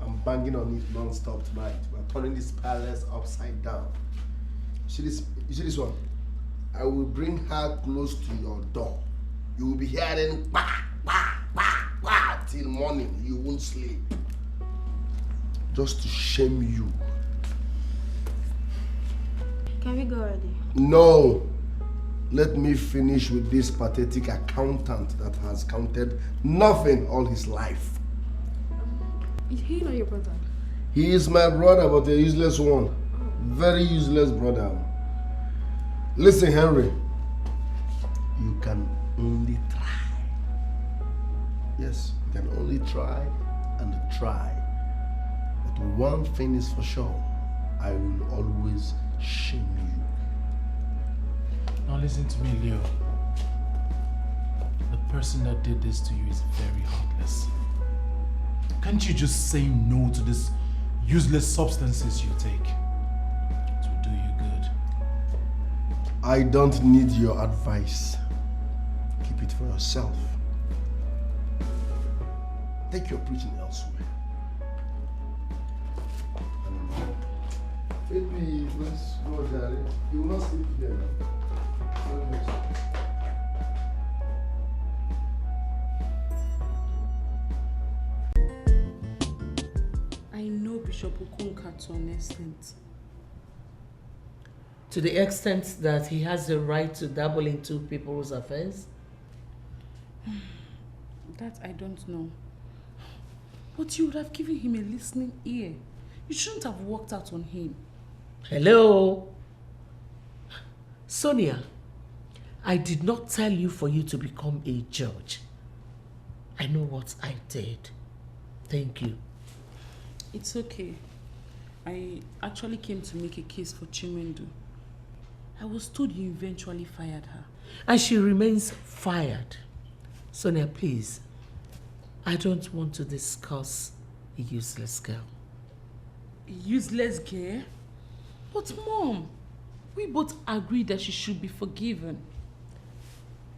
I'm banging on it non-stop tonight. We're turning this palace upside down. You see this one? I will bring her close to your door. You will be hearing bah, bah, bah, bah, till morning. You won't sleep. Just to shame you. Can we go already? No. Let me finish with this pathetic accountant that has counted nothing all his life. Is he not your brother? He is my brother, but a useless one. Very useless brother. Listen, Henry. You can only try. Yes, you can only try and try. But one thing is for sure. I will always shame you. Now listen to me, Leo. The person that did this to you is very heartless. Can't you just say no to these useless substances you take? It will do you good. I don't need your advice. Keep it for yourself. Take your preaching elsewhere. Maybe let's go, Daddy. You will not sleep together. I know Bishop Okonka to an extent. To the extent that he has the right to dabble into people's affairs? That I don't know. But you would have given him a listening ear. You shouldn't have walked out on him. Hello? Sonia, I did not tell you for you to become a judge. I know what I did. Thank you. It's okay. I actually came to make a case for Chimendu. I was told you eventually fired her. And she remains fired. Sonia, please. I don't want to discuss a useless girl. A useless girl? But Mom, we both agreed that she should be forgiven.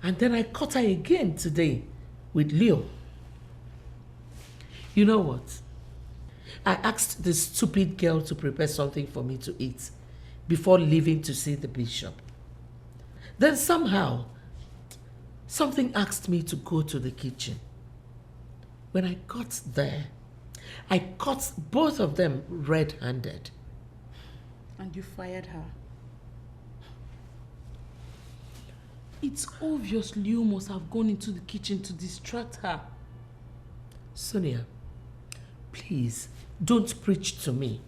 And then I caught her again today with Leo. You know what? I asked this stupid girl to prepare something for me to eat before leaving to see the bishop. Then somehow, something asked me to go to the kitchen. When I got there, I caught both of them red-handed. And you fired her. It's obvious Leo must have gone into the kitchen to distract her. Sonia, please, don't preach to me.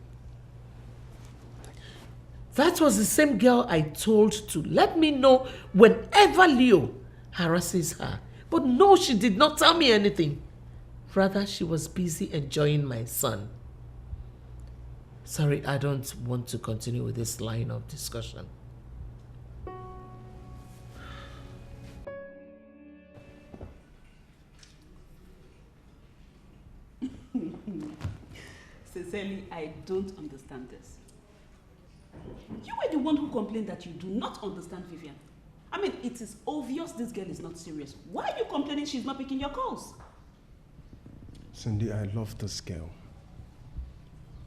That was the same girl I told to let me know whenever Leo harasses her. But no, she did not tell me anything. Rather, she was busy enjoying my son. Sorry, I don't want to continue with this line of discussion. Sincerely, I don't understand this. You were the one who complained that you do not understand Vivian. I mean, it is obvious this girl is not serious. Why are you complaining she's not picking your calls? Cindy, I love this girl.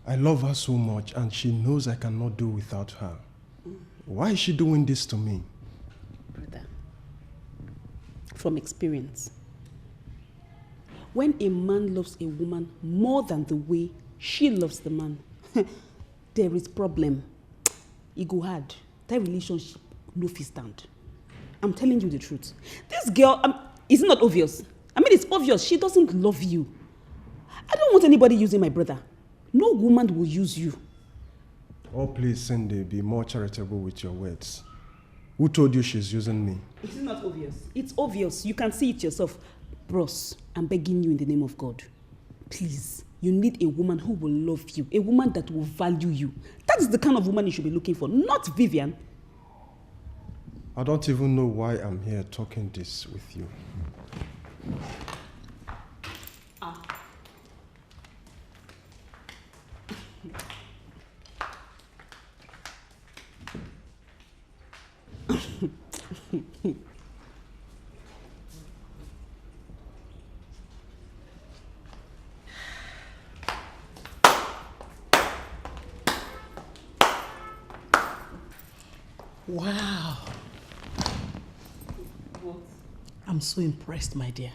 I love her so much and she knows I cannot do without her. Why is she doing this to me? Brother, from experience, when a man loves a woman more than the way she loves the man, there is problem. It go hard. That relationship no fit stand. I'm telling you the truth. This girl, is it not obvious? I mean, it's obvious. She doesn't love you. I don't want anybody using my brother. No woman will use you. Oh, please, Cindy, be more charitable with your words. Who told you she's using me? It is not obvious. It's obvious. You can see it yourself. Bros, I'm begging you in the name of God. Please, you need a woman who will love you. A woman that will value you. That's the kind of woman you should be looking for, not Vivian. I don't even know why I'm here talking this with you. Wow. I'm so impressed, my dear.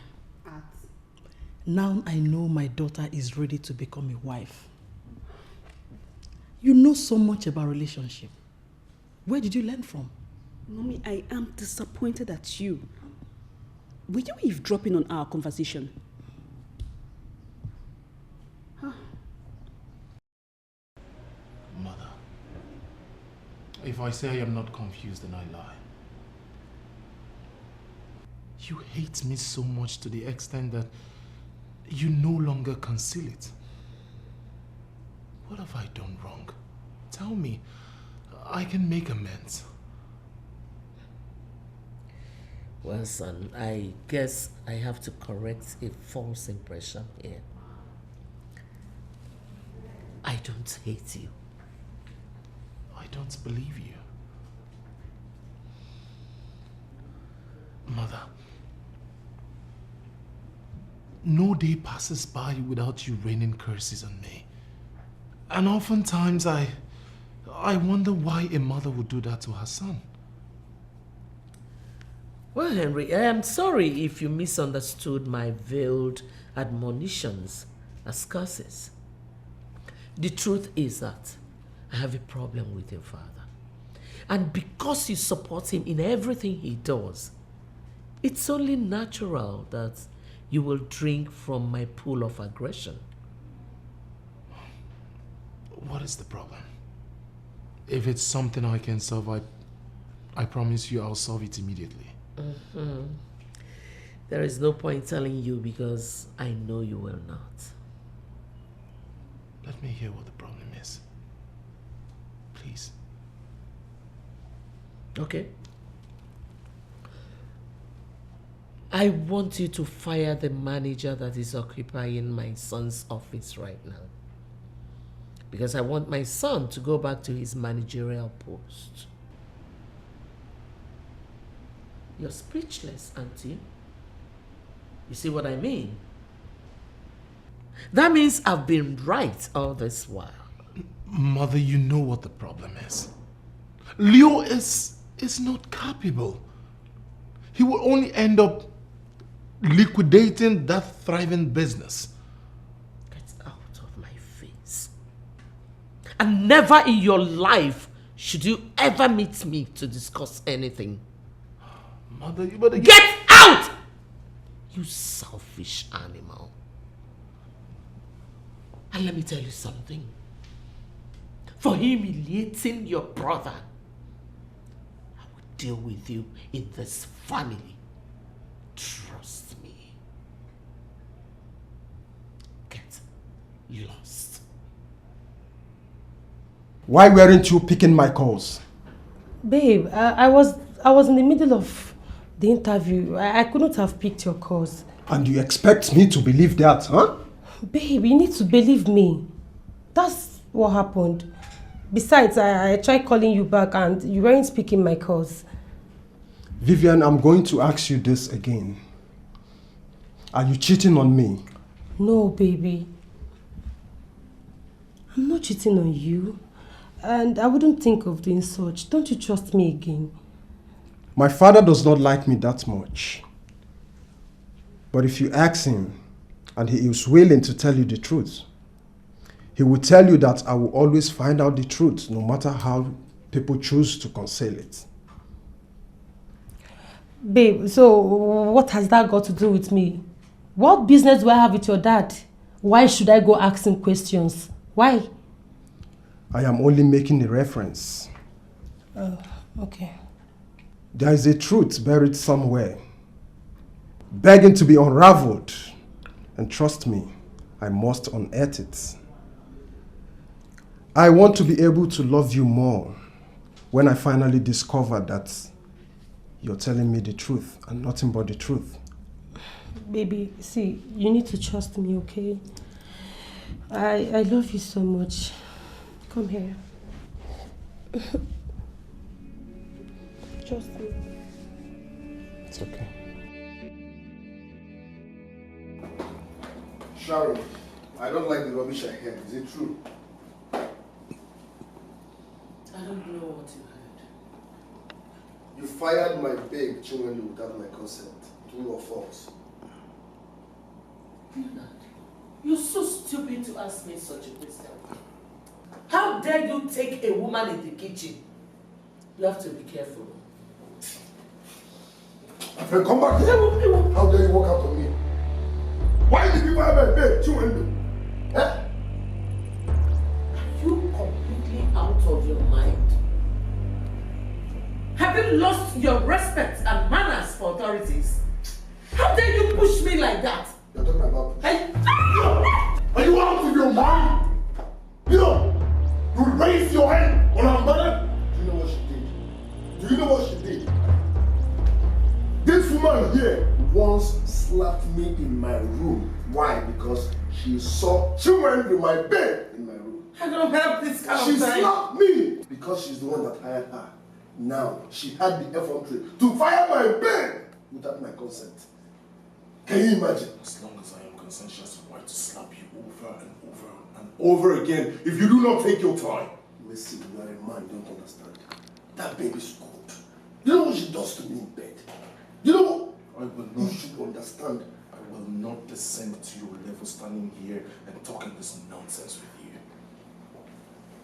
Now I know my daughter is ready to become a wife. You know so much about relationship. Where did you learn from? Mommy, I am disappointed at you. Were you eavesdropping on our conversation? Mother, if I say I am not confused, then I lie. You hate me so much to the extent that you no longer conceal it. What have I done wrong? Tell me. I can make amends. Well, son, I guess I have to correct a false impression here. I don't hate you. I don't believe you. Mother, no day passes by without you raining curses on me. And oftentimes I wonder why a mother would do that to her son. Well, Henry, I am sorry if you misunderstood my veiled admonitions as curses. The truth is that I have a problem with your father. And because you support him in everything he does, it's only natural that you will drink from my pool of aggression. What is the problem? If it's something I can solve, I promise you I'll solve it immediately. There is no point telling you because I know you will not. Let me hear what the problem is. Please. Okay. I want you to fire the manager that is occupying my son's office right now. Because I want my son to go back to his managerial post. You're speechless, aren't you? You see what I mean? That means I've been right all this while. Mother, you know what the problem is. Leo is not capable. He will only end up liquidating that thriving business. Get out of my face. And never in your life should you ever meet me to discuss anything. Mother, you better get out! You selfish animal. And let me tell you something. For humiliating your brother, I will deal with you in this family. Trust me. Get lost. Why weren't you picking my calls? Babe, I was in the middle of the interview. I couldn't have picked your calls. And you expect me to believe that, huh? Babe, you need to believe me. That's what happened. Besides, I tried calling you back and you weren't picking my calls. Vivian, I'm going to ask you this again. Are you cheating on me? No, baby. I'm not cheating on you. And I wouldn't think of doing such. Don't you trust me again? My father does not like me that much. But if you ask him, and he is willing to tell you the truth, he will tell you that I will always find out the truth, no matter how people choose to conceal it. Babe, so what has that got to do with me? What business do I have with your dad? Why should I go ask him questions? Why? I am only making a reference. Oh, okay. There is a truth buried somewhere, begging to be unraveled. And trust me, I must unearth it. I want to be able to love you more when I finally discover that you're telling me the truth and nothing but the truth. Baby, see, you need to trust me, okay? I love you so much. Come here. Trust me. It's okay. Sharon, I don't like the rubbish I heard. Is it true? I don't know what you heard. You fired my babe, Chinwendu, without my consent. True or false? You're so stupid to ask me such a question. How dare you take a woman in the kitchen? You have to be careful. My friend, come back here. How dare you walk out on me? Why did you fire my babe, Chinwendu? Eh? Are you completely out of your mind? Have you lost your respect and manners for authorities? How dare you push me like that? You're talking about push. Are you out of your mind? You know, you raised your hand on our mother. Do you know what she did? Do you know what she did? This woman here once slapped me in my room. Why? Because she saw Chinwendu, my babe, in my room. I don't have this kind She of time. slapped me because she's the one that hired her. Now, she had the effrontery to fire my babe without my consent. Can you imagine? As long as I am concerned, she has the right to slap you over and over and over again if you do not take your time. Listen, you are a man, you don't understand. That baby's good. You know what she does to me in bed? You know what? I will not. You should understand. I will not descend to your level standing here and talking this nonsense with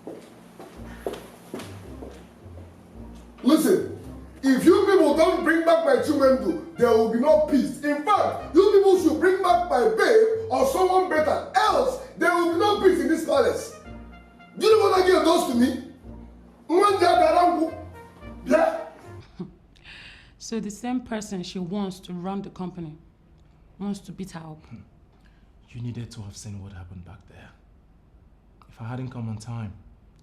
you. Listen, if you people don't bring back my children, there will be no peace. In fact, you people should bring back my babe or someone better. Else, there will be no peace in this palace. Do you know what that girl does to me? Yeah? So the same person she wants to run the company wants to beat her up. You needed to have seen what happened back there. If I hadn't come on time,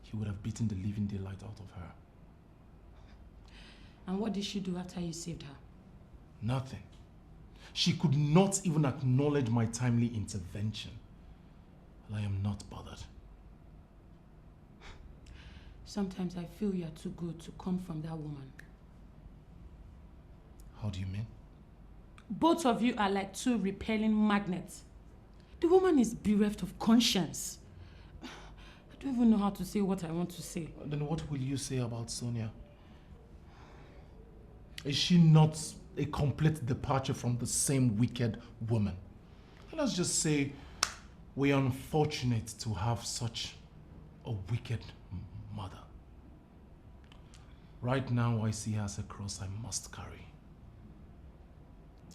he would have beaten the living daylight out of her. And what did she do after you saved her? Nothing. She could not even acknowledge my timely intervention. Well, I am not bothered. Sometimes I feel you are too good to come from that woman. How do you mean? Both of you are like two repelling magnets. The woman is bereft of conscience. I don't even know how to say what I want to say. Then what will you say about Sonia? Is she not a complete departure from the same wicked woman? Let's just say we are unfortunate to have such a wicked mother. Right now, I see her as a cross I must carry.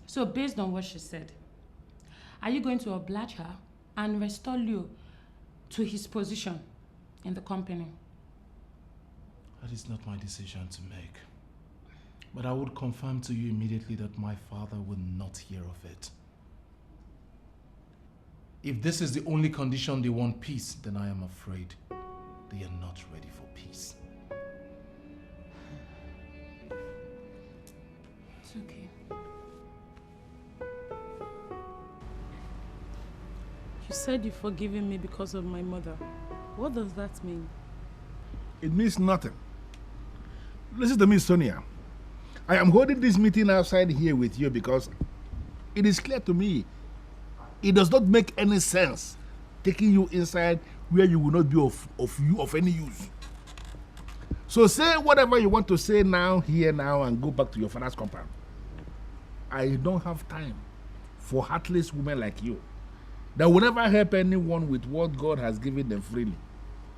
So based on what she said, are you going to oblige her and restore Leo to his position in the company? That is not my decision to make. But I would confirm to you immediately that my father will not hear of it. If this is the only condition they want peace, then I am afraid they are not ready for peace. It's okay. You said you've forgiven me because of my mother. What does that mean? It means nothing. Listen to me, Sonia. I am holding this meeting outside here with you because it is clear to me it does not make any sense taking you inside where you will not be of any use. So say whatever you want to say now, here now, and go back to your father's compound. I don't have time for heartless women like you that will never help anyone with what God has given them freely.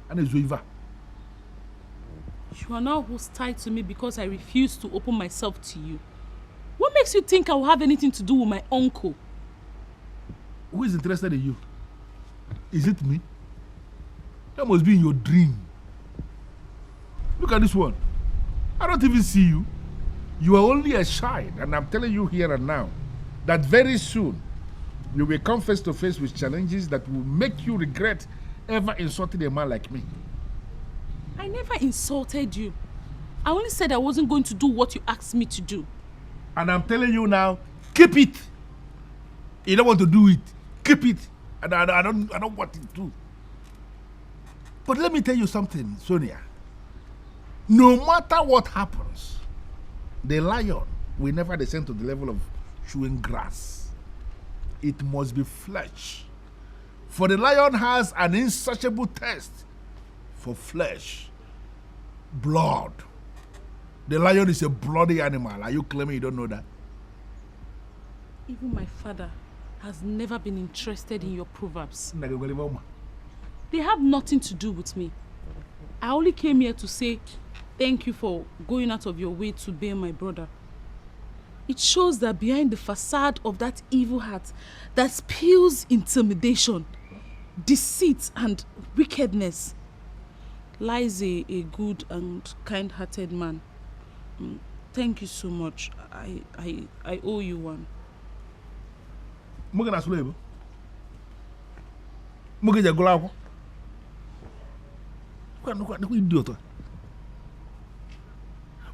And it's Weaver. You are now hostile to me because I refuse to open myself to you. What makes you think I will have anything to do with my uncle? Who is interested in you? Is it me? That must be in your dream. Look at this one. I don't even see you. You are only a child, and I'm telling you here and now that very soon you will come face to face with challenges that will make you regret ever insulting a man like me. I never insulted you. I only said I wasn't going to do what you asked me to do. And I'm telling you now, keep it. You don't want to do it, keep it. And I don't want it to. But let me tell you something, Sonia. No matter what happens, the lion will never descend to the level of chewing grass. It must be flesh. For the lion has an insatiable thirst for flesh, blood. The lion is a bloody animal. Are you claiming you don't know that? Even my father has never been interested in your proverbs. They have nothing to do with me. I only came here to say thank you for going out of your way to bail my brother. It shows that behind the facade of that evil heart that spews intimidation, deceit and wickedness lies a good and kind-hearted man. Thank you so much. I owe you one.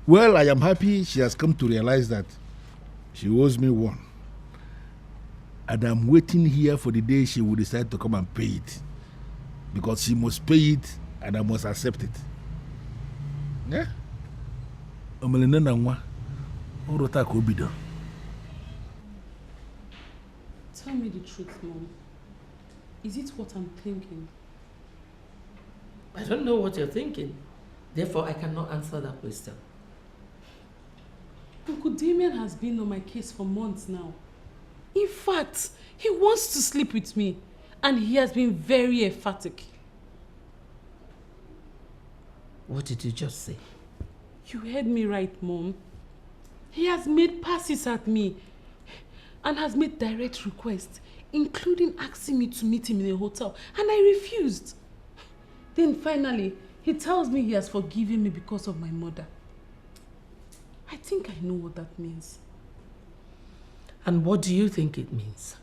Well, I am happy she has come to realize that she owes me one. And I'm waiting here for the day she will decide to come and pay it. Because she must pay it and I must accept it. Yeah? Tell me the truth, Mom. Is it what I'm thinking? I don't know what you're thinking. Therefore, I cannot answer that question. Uncle Damien has been on my case for months now. In fact, he wants to sleep with me, and he has been very emphatic. What did you just say? You heard me right, Mom. He has made passes at me and has made direct requests, including asking me to meet him in a hotel, and I refused. Then finally, he tells me he has forgiven me because of my mother. I think I know what that means. And what do you think it means?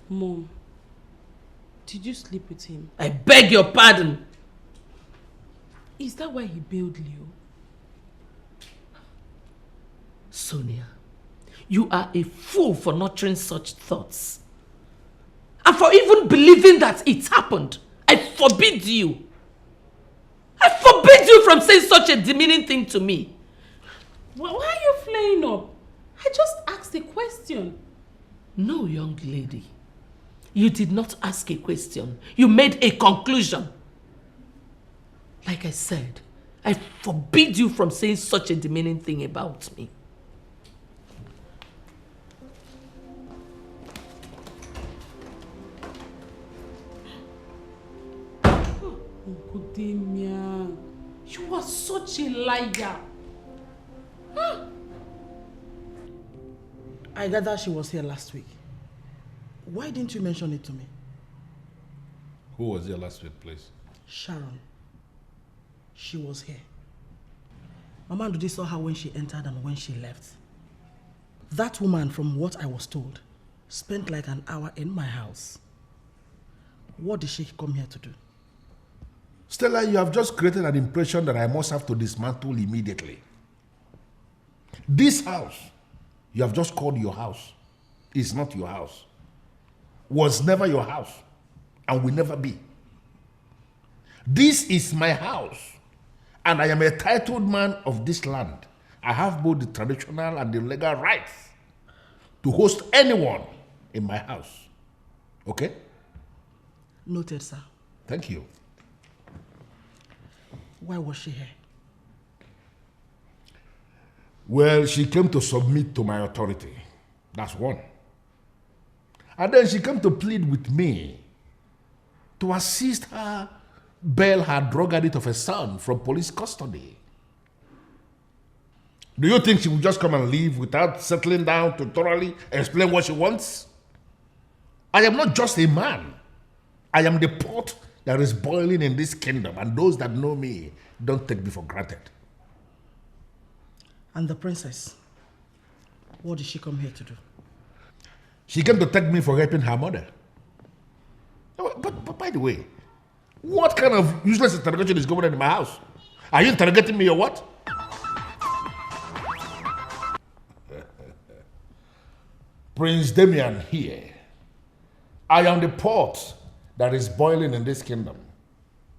Mom, did you sleep with him? I beg your pardon. Is that why he bailed Leo? Sonia, you are a fool for nurturing such thoughts. And for even believing that it happened. I forbid you. I forbid you from saying such a demeaning thing to me. Why are you flaying up? I just asked a question. No, young lady. You did not ask a question. You made a conclusion. Like I said, I forbid you from saying such a demeaning thing about me. Uncle Damien, you are such a liar. I gather she was here last week. Why didn't you mention it to me? Who was here last week, please? Sharon. She was here. Mama Ndudi saw her when she entered and when she left. That woman, from what I was told, spent like an hour in my house. What did she come here to do? Stella, you have just created an impression that I must have to dismantle immediately. This house, you have just called your house, is not your house. Was never your house and will never be. This is my house and I am a titled man of this land. I have both the traditional and the legal rights to host anyone in my house. Okay? Noted, sir. Thank you. Why was she here? Well, she came to submit to my authority. That's one. And then she came to plead with me to assist her bail her drug addict of a son from police custody. Do you think she will just come and leave without settling down to thoroughly explain what she wants? I am not just a man. I am the pot that is boiling in this kingdom, and those that know me don't take me for granted. And the princess? What did she come here to do? She came to take me for helping her mother. But by the way, what kind of useless interrogation is going on in my house? Are you interrogating me or what? Prince Damien here. I am the pot that is boiling in this kingdom.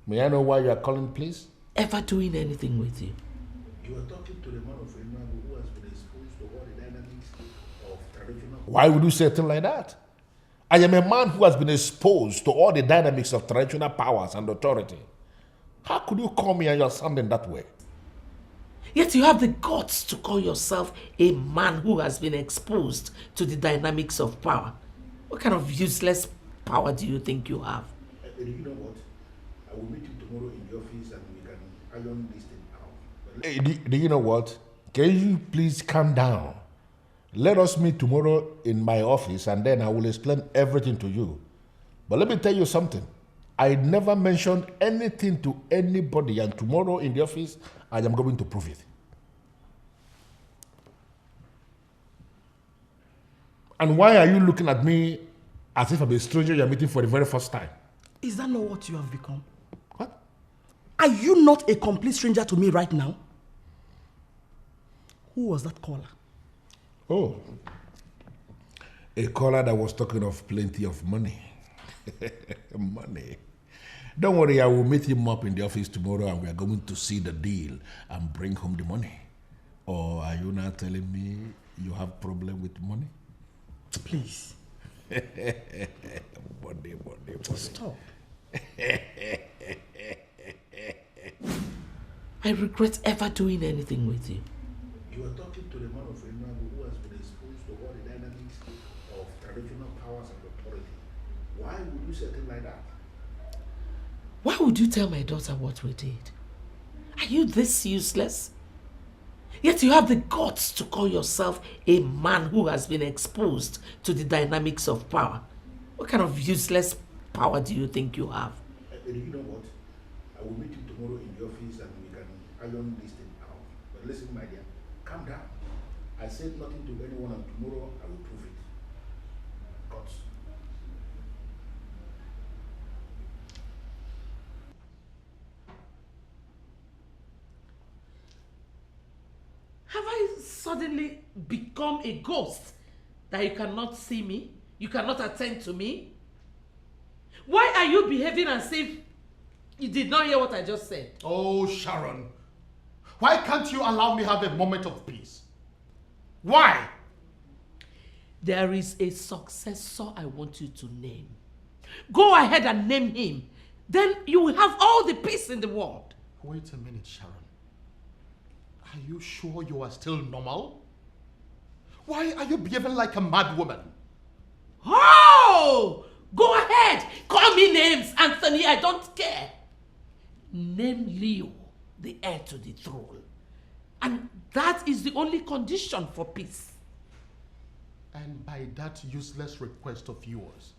May I know why you are calling, please? Ever doing anything with you? You are talking to the man of Ezeonu who has been exposed to all the dynamics of traditional... Why would you say a thing like that? I am a man who has been exposed to all the dynamics of traditional powers and authority. How could you call me and you're sounding that way? Yet you have the guts to call yourself a man who has been exposed to the dynamics of power. What kind of useless power do you think you have? You know what? I will meet you tomorrow in the office and we can iron this thing out. Do you know what? Can you please calm down? Let us meet tomorrow in my office and then I will explain everything to you. But let me tell you something. I never mentioned anything to anybody, and tomorrow in the office, I am going to prove it. And why are you looking at me as if I'm a stranger you're meeting for the very first time? Is that not what you have become? What? Are you not a complete stranger to me right now? Who was that caller? Oh, a caller that was talking of plenty of money. Money. Don't worry, I will meet him up in the office tomorrow and we are going to see the deal and bring home the money. Or are you now telling me you have problem with money? Please. Body. Stop. I regret ever doing anything with you. You are talking to the man of Ezeonu who has been exposed to all the dynamics of traditional powers and authority. Why would you say a thing like that? Why would you tell my daughter what we did? Are you this useless? Yet you have the guts to call yourself a man who has been exposed to the dynamics of power. What kind of useless power do you think you have? You know what? I will meet you tomorrow in the office and we can iron this thing out. But listen, my dear, calm down. I said nothing to anyone and tomorrow I will prove it. Guts. Have I suddenly become a ghost that you cannot see me? You cannot attend to me? Why are you behaving as if you did not hear what I just said? Oh, Sharon. Why can't you allow me have a moment of peace? Why? There is a successor I want you to name. Go ahead and name him. Then you will have all the peace in the world. Wait a minute, Sharon. Are you sure you are still normal? Why are you behaving like a mad woman? Oh! Go ahead! Call me names, Anthony, I don't care. Name Leo, the heir to the throne. And that is the only condition for peace. And by that useless request of yours,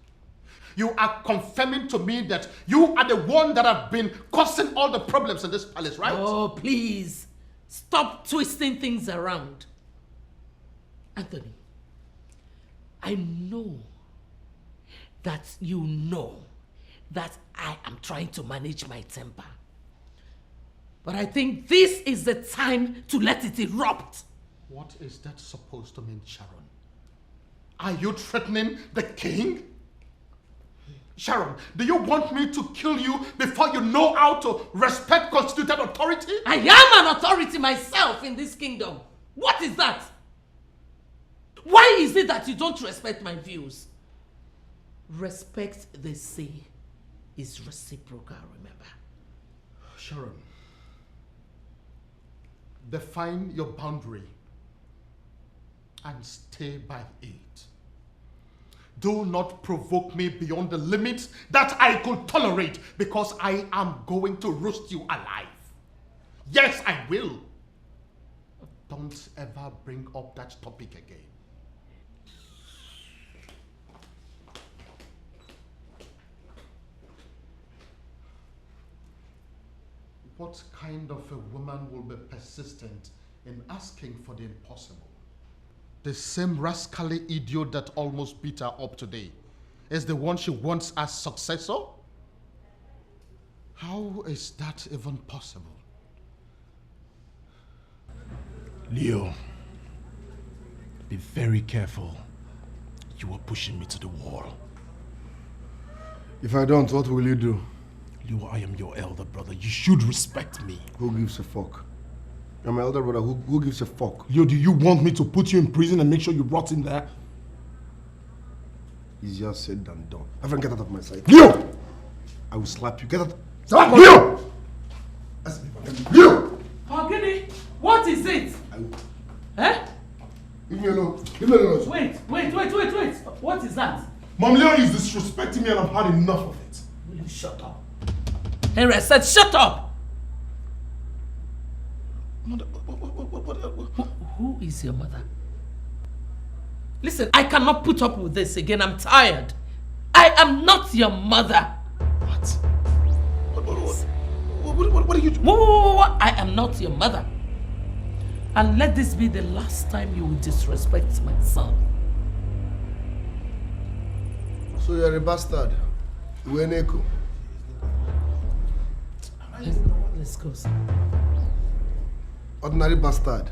you are confirming to me that you are the one that have been causing all the problems in this palace, right? Oh, please. Stop twisting things around. Anthony, I know that you know that I am trying to manage my temper. But I think this is the time to let it erupt. What is that supposed to mean, Sharon? Are you threatening the king? Sharon, do you want me to kill you before you know how to respect constituted authority? I am an authority myself in this kingdom. What is that? Why is it that you don't respect my views? Respect, they say, is reciprocal, remember? Sharon, define your boundary and stay by it. Do not provoke me beyond the limits that I could tolerate, because I am going to roast you alive. Yes, I will. Don't ever bring up that topic again. What kind of a woman will be persistent in asking for the impossible? The same rascally idiot that almost beat her up today is the one she wants as successor? How is that even possible? Leo, be very careful. You are pushing me to the wall. If I don't, what will you do? Leo, I am your elder brother. You should respect me. Who gives a fuck? I'm my elder brother. Who gives a fuck? Leo, do you want me to put you in prison and make sure you rot in there? Easier said than done. My friend, get out of my sight. Leo! I will slap you. Get out. Slap Leo! Leo! Ogini, what is it? Eh? Leave me alone. Leave me alone. Wait. What is that? Mom, Leo is disrespecting me and I've had enough of it. Will you shut up? Henry, I said shut up! Mother, Who is your mother? Listen, I cannot put up with this again. I'm tired. I am not your mother. What? What are you doing? What? I am not your mother. And let this be the last time you will disrespect my son. So you're a bastard. Ueneko. Let's go, sir. Ordinary bastard.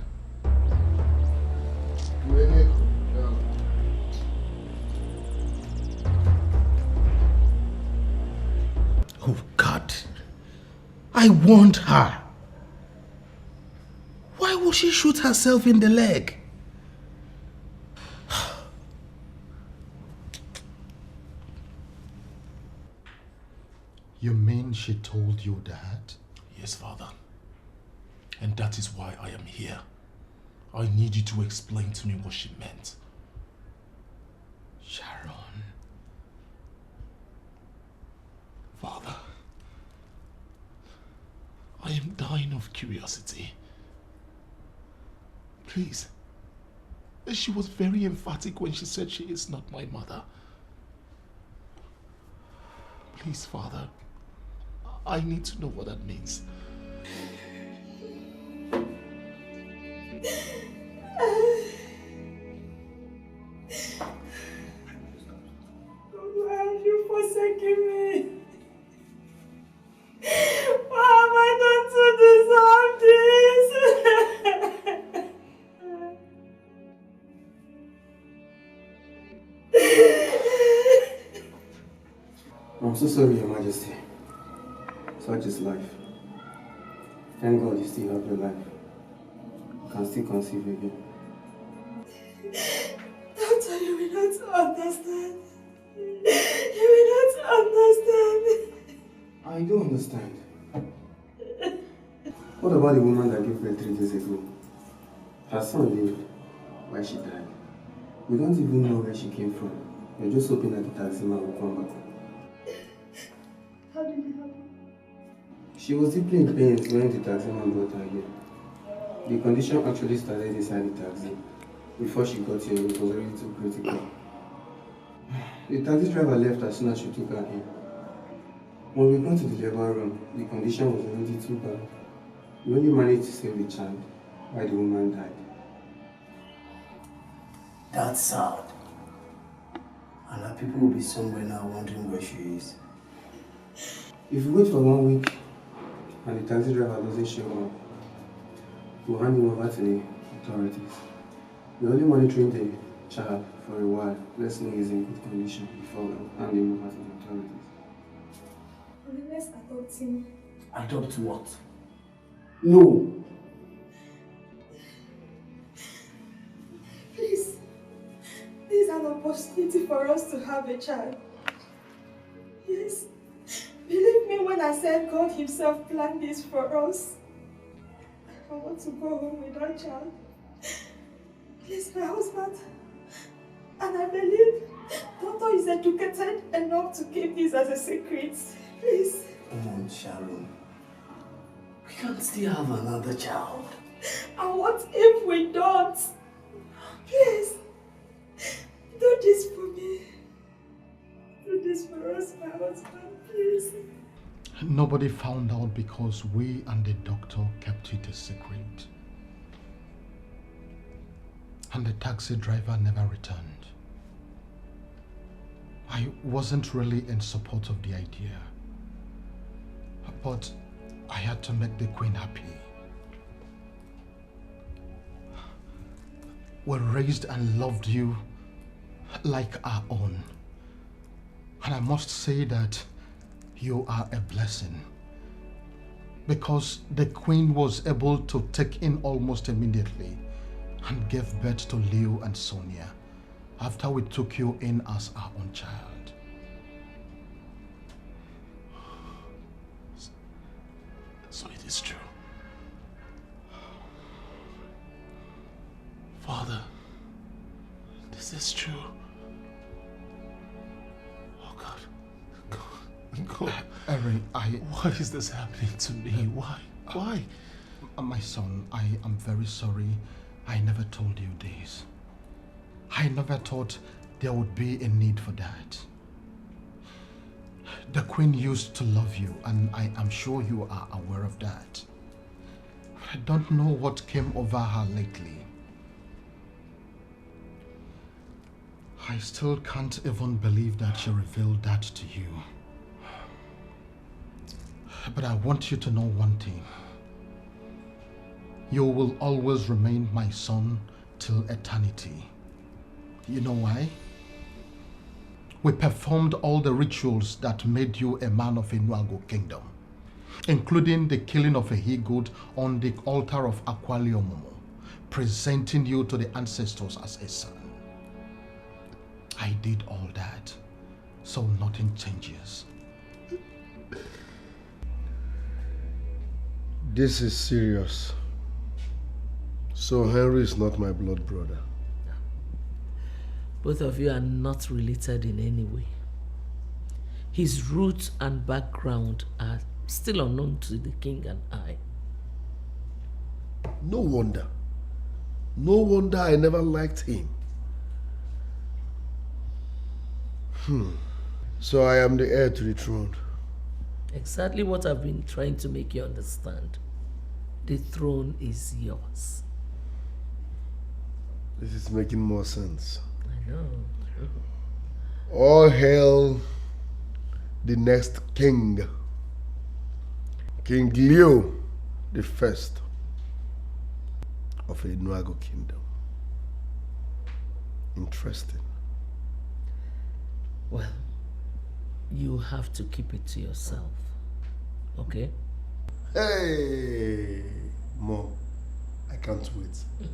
Ueneko. Oh God, I warned her. Why would she shoot herself in the leg? she told you that? Yes, Father. And that is why I am here. I need you to explain to me what she meant. Sharon. Father, I am dying of curiosity. Please. She was very emphatic when she said she is not my mother. Please, Father, I need to know what that means. Why have you forsaken me? Why have I done to deserve this? I'm so sorry, Your Majesty. Such is life. Thank God you still have your life. You can still conceive again. Doctor, you will not understand. You will not understand. I do understand. What about the woman that gave birth 3 days ago? Her son lived while she died. We don't even know where she came from. We're just hoping that the taxi man will come back. How did it happen? She was deeply in pain when the taxi man brought her here. The condition actually started inside the taxi. Before she got here, it was already too critical. The taxi driver left as soon as she took her in. When we got to the labor room, the condition was already too bad. We only managed to save the child while the woman died. That's sad. And our people will be somewhere now wondering where she is. If we wait for 1 week and the taxi driver doesn't show up, we'll hand him over to the authorities. We're only monitoring the child for a while. Let's know he's in good condition before we hand him over to the authorities. Let's adopt him. Adopt what? No! Please. This is an opportunity for us to have a child. Yes. Believe me when I said God himself planned this for us. I want to go home with our child. He's my husband. And I believe Doctor is educated enough to keep this as a secret. Please. Come on, Sharon. We can't still have another child. And what if we don't? Please. Do this for me. Do this for us, my husband, please. Nobody found out because we and the doctor kept it a secret. And the taxi driver never returned. I wasn't really in support of the idea. But I had to make the Queen happy. We raised and loved you like our own. And I must say that you are a blessing. Because the Queen was able to take in almost immediately and gave birth to Leo and Sonia after we took you in as our own child. So it is true. Father, this is true. Oh God. God. Erin, why is this happening to me? Why? Why? My son, I am very sorry. I never told you this. I never thought there would be a need for that. The Queen used to love you, and I am sure you are aware of that. I don't know what came over her lately. I still can't even believe that she revealed that to you. But I want you to know one thing. You will always remain my son till eternity. You know why? We performed all the rituals that made you a man of Enuago Kingdom, including the killing of a he-goat on the altar of Akwaliomomo, presenting you to the ancestors as a son. I did all that, so nothing changes. This is serious. So Henry is not my blood brother. Both of you are not related in any way. His roots and background are still unknown to the king and I. No wonder. No wonder I never liked him. So I am the heir to the throne. Exactly what I've been trying to make you understand. The throne is yours. This is making more sense. I know. All hail the next king. King Leo the first of Enuago Kingdom. Interesting. Well, you have to keep it to yourself. Okay? Hey, Mom, I can't wait.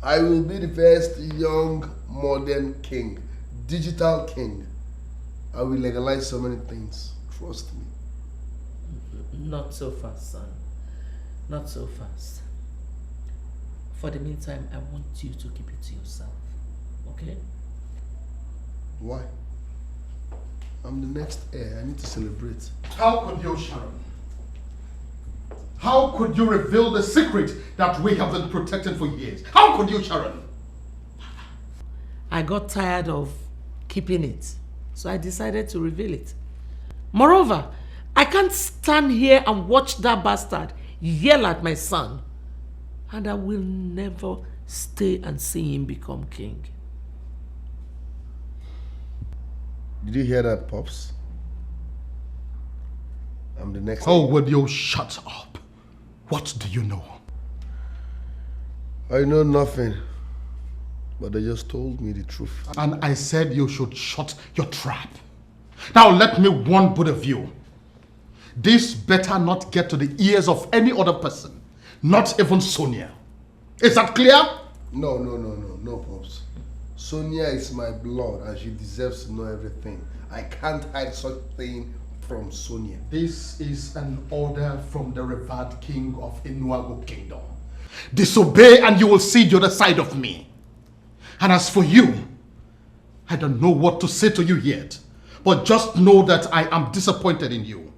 I will be the first young modern king, digital king. I will legalize so many things. Trust me. Not so fast, son. Not so fast. For the meantime, I want you to keep it to yourself. Okay? Why? I'm the next heir. I need to celebrate. How could you, Sharon? How could you reveal the secret that we have been protecting for years? How could you, Sharon? I got tired of keeping it, so I decided to reveal it. Moreover, I can't stand here and watch that bastard yell at my son, and I will never stay and see him become king. Did you hear that, Pops? I'm the next. Oh, would you shut up? What do you know? I know nothing, but they just told me the truth. And I said you should shut your trap. Now let me warn both of you. This better not get to the ears of any other person, not even Sonia. Is that clear? No, Pops. Sonia is my blood and she deserves to know everything. I can't hide such thing from Sonia. This is an order from the revered king of Enuago Kingdom. Disobey and you will see the other side of me. And as for you, I don't know what to say to you yet, but just know that I am disappointed in you.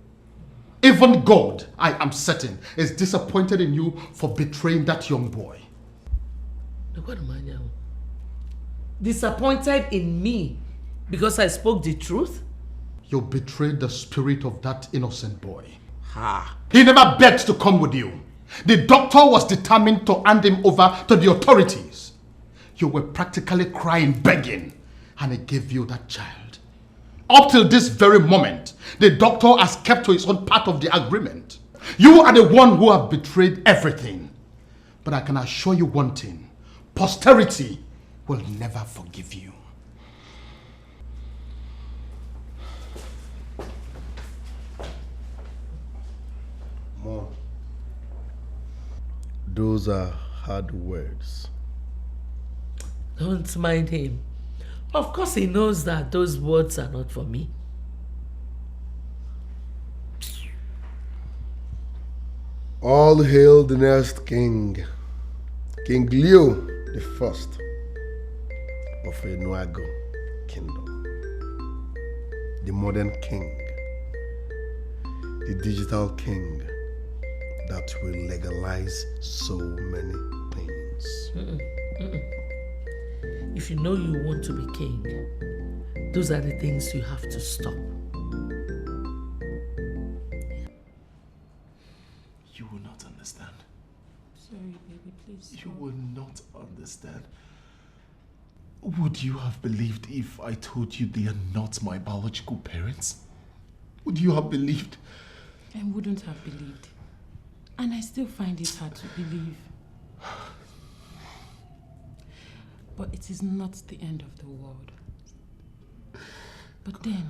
Even God, I am certain, is disappointed in you for betraying that young boy. Disappointed in me because I spoke the truth? You betrayed the spirit of that innocent boy. He never begged to come with you. The doctor was determined to hand him over to the authorities. You were practically crying, begging, and he gave you that child. Up till this very moment, the doctor has kept to his own part of the agreement. You are the one who have betrayed everything. But I can assure you one thing. Posterity will never forgive you. Mom, those are hard words. Don't mind him. Of course he knows that those words are not for me. All hail the next king, King Leo the first of Enuago Kingdom. The modern king, the digital king that will legalize so many things. If you know you want to be king, those are the things you have to stop. You will not understand. Sorry, baby, please. You will not understand. Would you have believed if I told you they are not my biological parents? Would you have believed? I wouldn't have believed. And I still find it hard to believe. But it is not the end of the world. But then,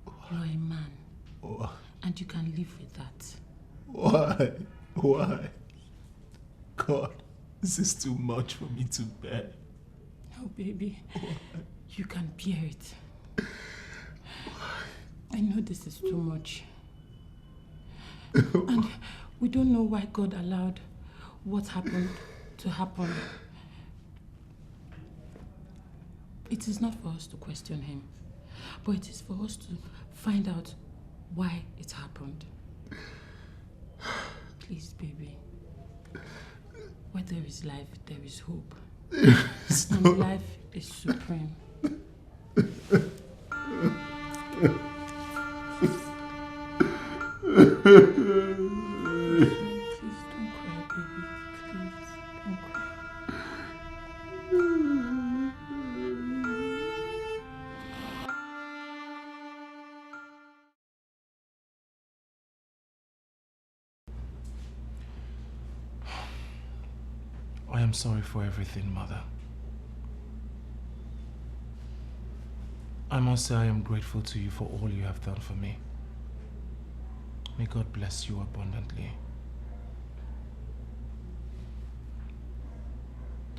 you are a man. What? And you can live with that. Why? Why? God, this is too much for me to bear. No, baby. You can bear it. I know this is too much. And We don't know why God allowed what happened to happen. It is not for us to question him, but it is for us to find out why it happened. Please, baby. Where there is life, there is hope. And life is supreme. I am sorry for everything, Mother. I must say I am grateful to you for all you have done for me. May God bless you abundantly.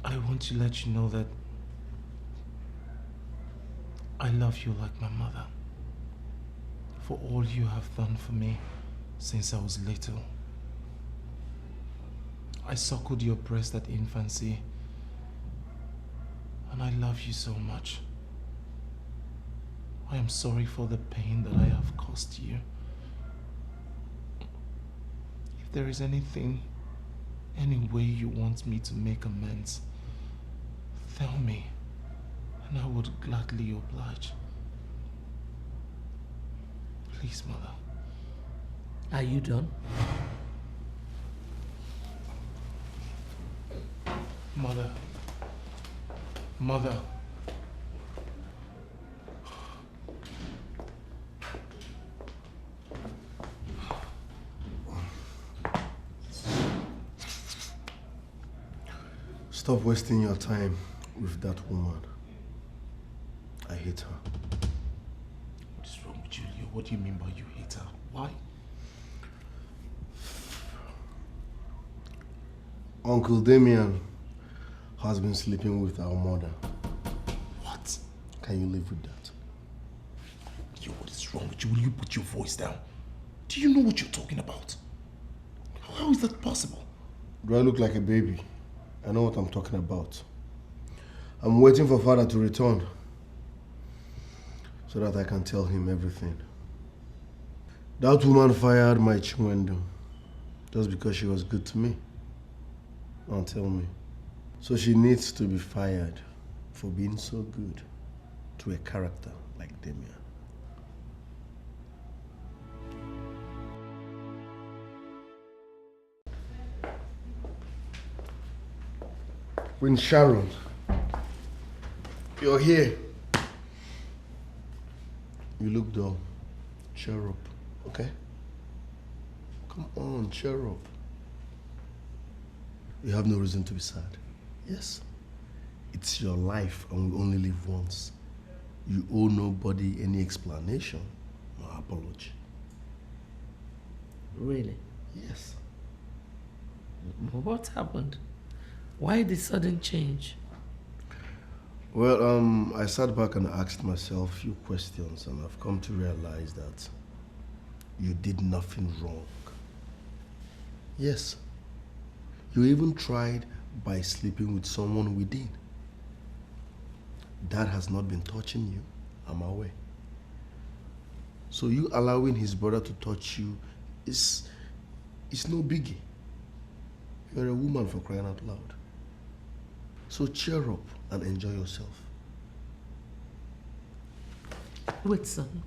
I want to let you know that I love you like my mother for all you have done for me since I was little. I suckled your breast at infancy, and I love you so much. I am sorry for the pain that I have caused you. If there is anything, any way you want me to make amends, tell me, and I would gladly oblige. Please, Mother. Are you done? Mother. Mother. Stop wasting your time with that woman. I hate her. What is wrong with you, Leo? What do you mean by you hate her? Why? Uncle Damien has been sleeping with our mother. What? Can you live with that? Leo, what is wrong with you? Will you put your voice down? Do you know what you're talking about? How is that possible? Do I look like a baby? I know what I'm talking about. I'm waiting for father to return so that I can tell him everything. That woman fired my Chinwendo just because she was good to me. Now tell me. So she needs to be fired for being so good to a character like Damien. Queen Sharon, you're here. You look dull. Cheer up, okay? Come on, cheer up. You have no reason to be sad. Yes. It's your life and we only live once. You owe nobody any explanation or apology. Really? Yes. What happened? Why the sudden change? Well, I sat back and asked myself a few questions and I've come to realize that you did nothing wrong. Yes. You even tried by sleeping with someone within. That has not been touching you, I'm aware. So you allowing his brother to touch you is no biggie. You're a woman, for crying out loud. So cheer up and enjoy yourself. Wait, son.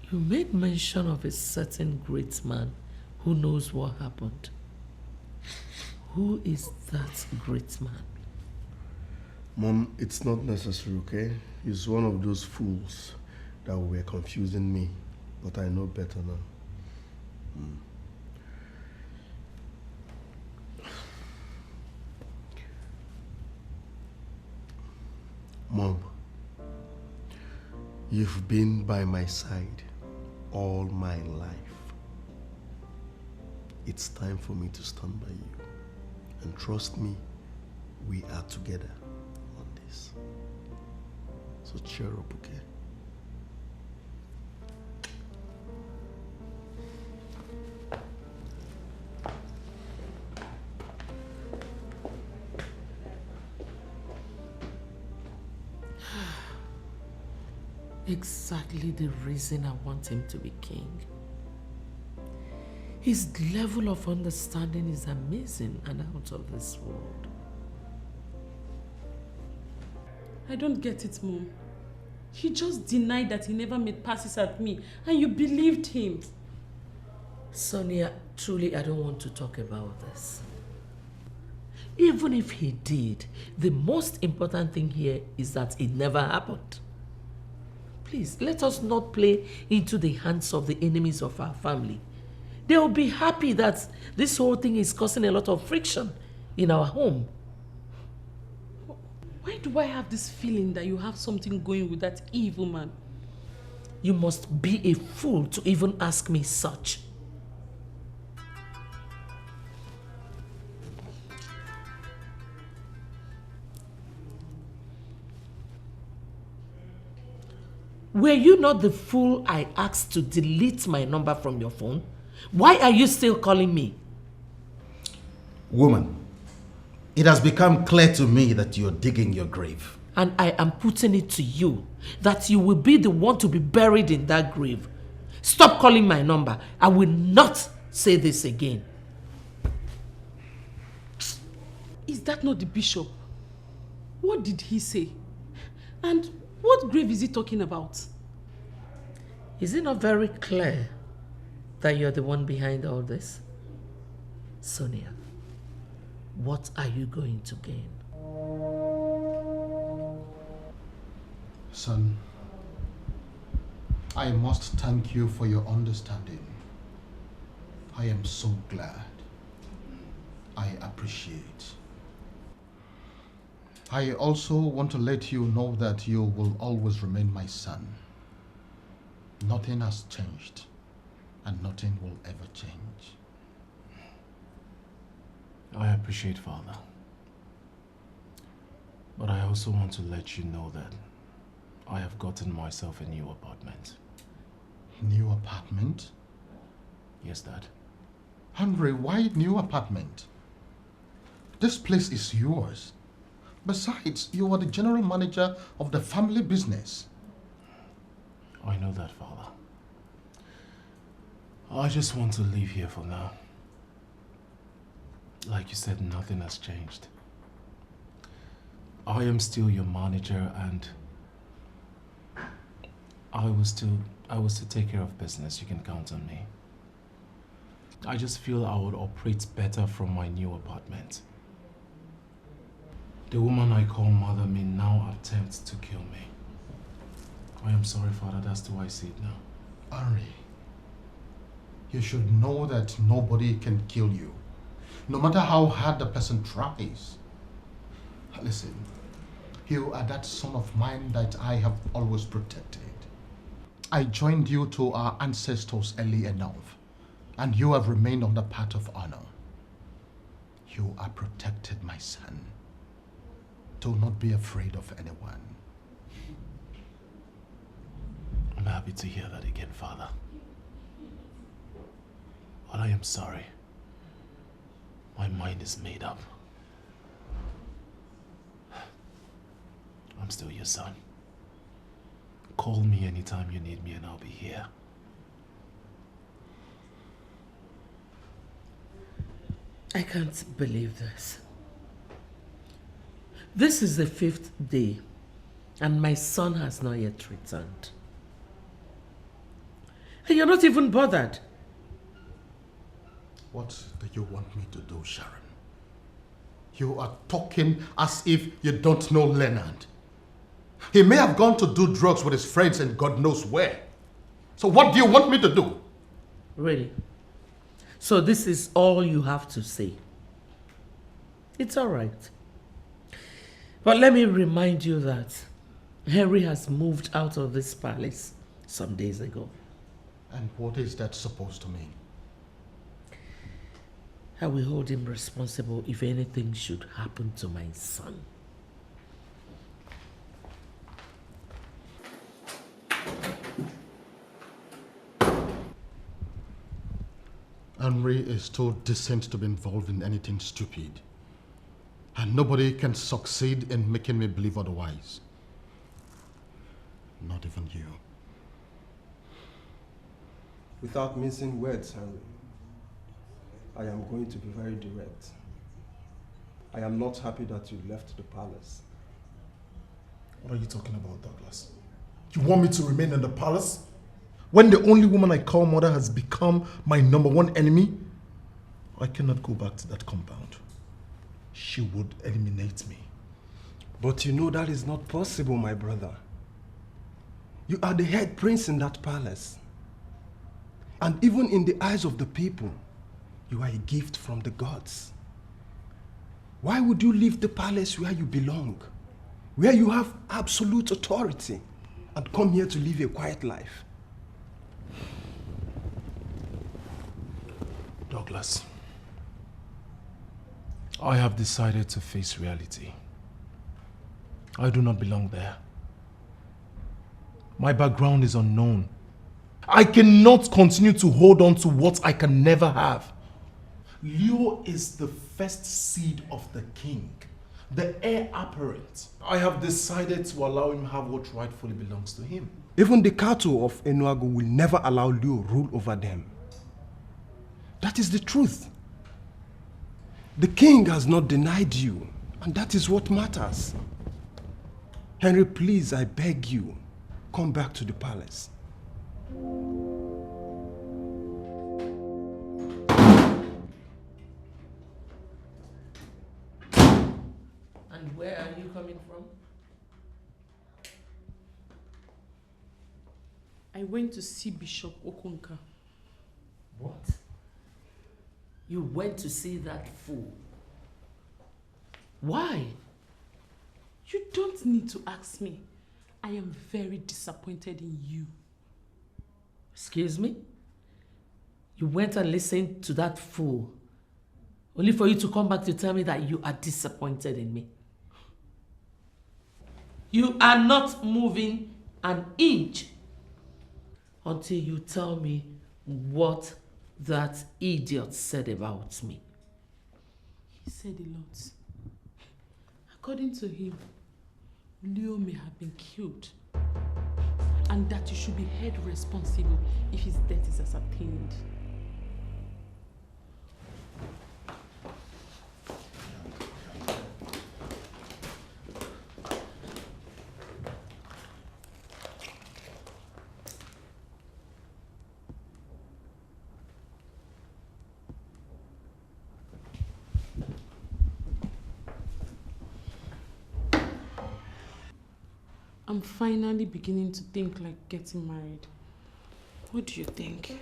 You made mention of a certain great man who knows what happened. Who is that great man? Mom, it's not necessary, okay? He's one of those fools that were confusing me, but I know better now. Mom, you've been by my side all my life. It's time for me to stand by you. And trust me, we are together on this. So cheer up, okay? exactly the reason I want him to be king. His level of understanding is amazing and out of this world. I don't get it, Mom. He just denied that he never made passes at me, and you believed him. Sonia, truly I don't want to talk about this. Even if he did, the most important thing here is that it never happened. Please, let us not play into the hands of the enemies of our family. They will be happy that this whole thing is causing a lot of friction in our home. Why do I have this feeling that you have something going with that evil man? You must be a fool to even ask me such. Were you not the fool I asked to delete my number from your phone? Why are you still calling me? Woman, it has become clear to me that you're digging your grave. And I am putting it to you that you will be the one to be buried in that grave. Stop calling my number. I will not say this again. Is that not the bishop? What did he say? And what grave is he talking about? Is it not very clear that you're the one behind all this? Sonia, what are you going to gain? Son, I must thank you for your understanding. I am so glad. I appreciate. I also want to let you know that you will always remain my son. Nothing has changed, and nothing will ever change. I appreciate, Father. But I also want to let you know that I have gotten myself a new apartment. New apartment? Yes, Dad. Henry, why new apartment? This place is yours. Besides, you are the general manager of the family business. I know that, Father. I just want to live here for now. Like you said, nothing has changed. I am still your manager, and I will still take care of business. You can count on me. I just feel I would operate better from my new apartment. The woman I call mother may now attempt to kill me. I am sorry, Father, that's the way I see it now. Henry, you should know that nobody can kill you, no matter how hard the person tries. Listen, you are that son of mine that I have always protected. I joined you to our ancestors early enough, and you have remained on the path of honor. You are protected, my son. Do not be afraid of anyone. I'm happy to hear that again, Father. But I am sorry. My mind is made up. I'm still your son. Call me anytime you need me and I'll be here. I can't believe this. This is the 5th day, and my son has not yet returned. And you're not even bothered. What do you want me to do, Sharon? You are talking as if you don't know Leonard. He may have gone to do drugs with his friends and God knows where. So what do you want me to do? Really? So this is all you have to say? It's all right. But let me remind you that Henry has moved out of this palace some days ago. And what is that supposed to mean? I will hold him responsible if anything should happen to my son. Henry is too decent to be involved in anything stupid. And nobody can succeed in making me believe otherwise. Not even you. Without mincing words, Henry, I am going to be very direct. I am not happy that you left the palace. What are you talking about, Douglas? You want me to remain in the palace? When the only woman I call mother has become my #1 enemy? I cannot go back to that compound. She would eliminate me. But you know that is not possible, my brother. You are the head prince in that palace. And even in the eyes of the people, you are a gift from the gods. Why would you leave the palace where you belong, where you have absolute authority, and come here to live a quiet life? Douglas, I have decided to face reality. I do not belong there. My background is unknown. I cannot continue to hold on to what I can never have. Leo is the first seed of the king, the heir apparent. I have decided to allow him have what rightfully belongs to him. Even the cattle of Enuago will never allow Leo rule over them. That is the truth. The king has not denied you, and that is what matters. Henry, please, I beg you, come back to the palace. And where are you coming from? I went to see Bishop Okonka. What? You went to see that fool? Why? You don't need to ask me. I am very disappointed in you. Excuse me? You went and listened to that fool, only for you to come back to tell me that you are disappointed in me. You are not moving an inch until you tell me what that idiot said about me. He said a lot. According to him, Leo may have been killed, and that you should be held responsible if his death is ascertained. I'm finally beginning to think like getting married. What do you think?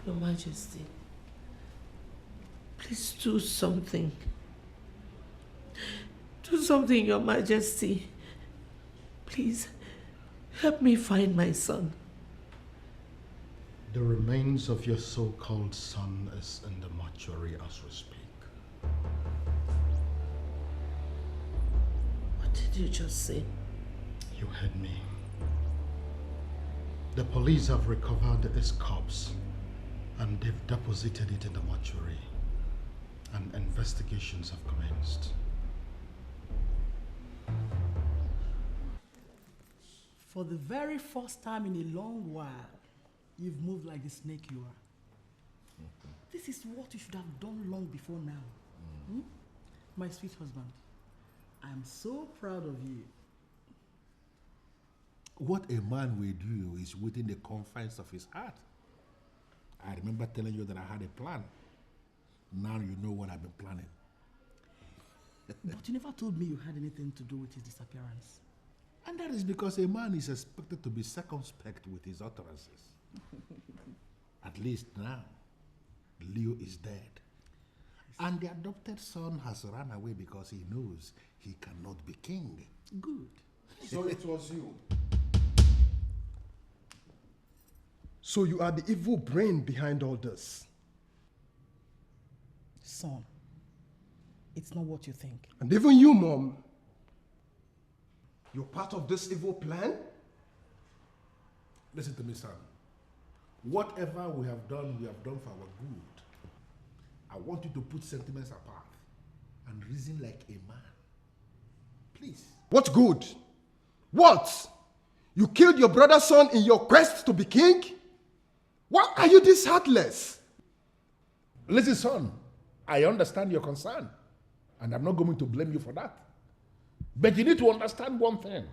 Your Majesty, please do something. Do something, Your Majesty. Please, help me find my son. The remains of your so-called son is in the mortuary as we speak. What did you just say? You heard me. The police have recovered his corpse and they've deposited it in the mortuary, and investigations have commenced. For the very first time in a long while, you've moved like the snake you are. This is what you should have done long before now. Hmm? My sweet husband, I'm so proud of you. What a man will do is within the confines of his heart. I remember telling you that I had a plan. Now you know what I've been planning. But you never told me you had anything to do with his disappearance. And that is because a man is expected to be circumspect with his utterances. At least now, Leo is dead. And the adopted son has run away because he knows he cannot be king. Good. So it was you. So you are the evil brain behind all this. Son, it's not what you think. And even you, Mom. You're part of this evil plan? Listen to me, son. Whatever we have done for our good. I want you to put sentiments apart and reason like a man. Please. What good? What? You killed your brother's son in your quest to be king? Why are you this heartless? Listen, son, I understand your concern, and I'm not going to blame you for that. But you need to understand one thing.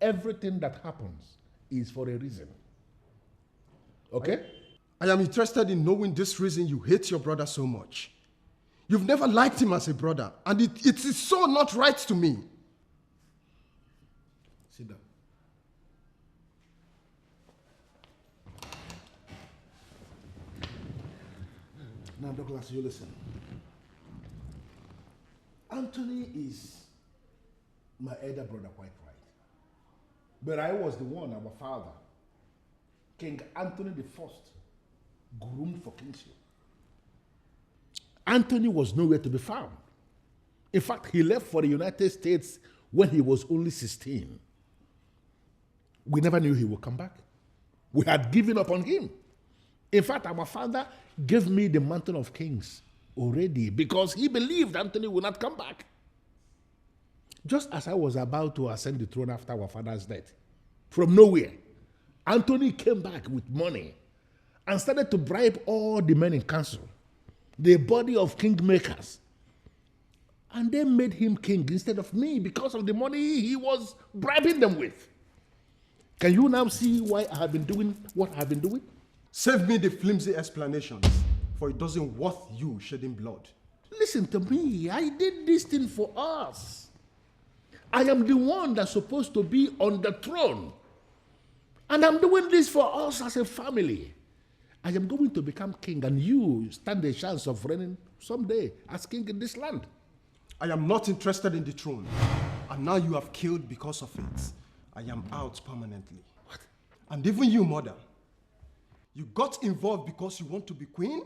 Everything that happens is for a reason. Okay? I am interested in knowing this reason you hate your brother so much. You've never liked him as a brother, and it is so not right to me. Sit down. Now, Douglas, you listen. Anthony is my elder brother, quite right. But I was the one, our father, King Anthony I, groomed for kingship. Anthony was nowhere to be found. In fact, he left for the United States when he was only 16. We never knew he would come back. We had given up on him. In fact, our father gave me the mantle of kings already because he believed Anthony would not come back. Just as I was about to ascend the throne after our father's death, from nowhere, Anthony came back with money and started to bribe all the men in council, the body of kingmakers. And they made him king instead of me because of the money he was bribing them with. Can you now see why I have been doing what I have been doing? Save me the flimsy explanations, for it doesn't worth you shedding blood. Listen to me. I did this thing for us. I am the one that's supposed to be on the throne. And I'm doing this for us as a family. I am going to become king, and you stand a chance of reigning someday as king in this land. I am not interested in the throne. And now you have killed because of it. I am out permanently. What? And even you, mother. You got involved because you want to be queen?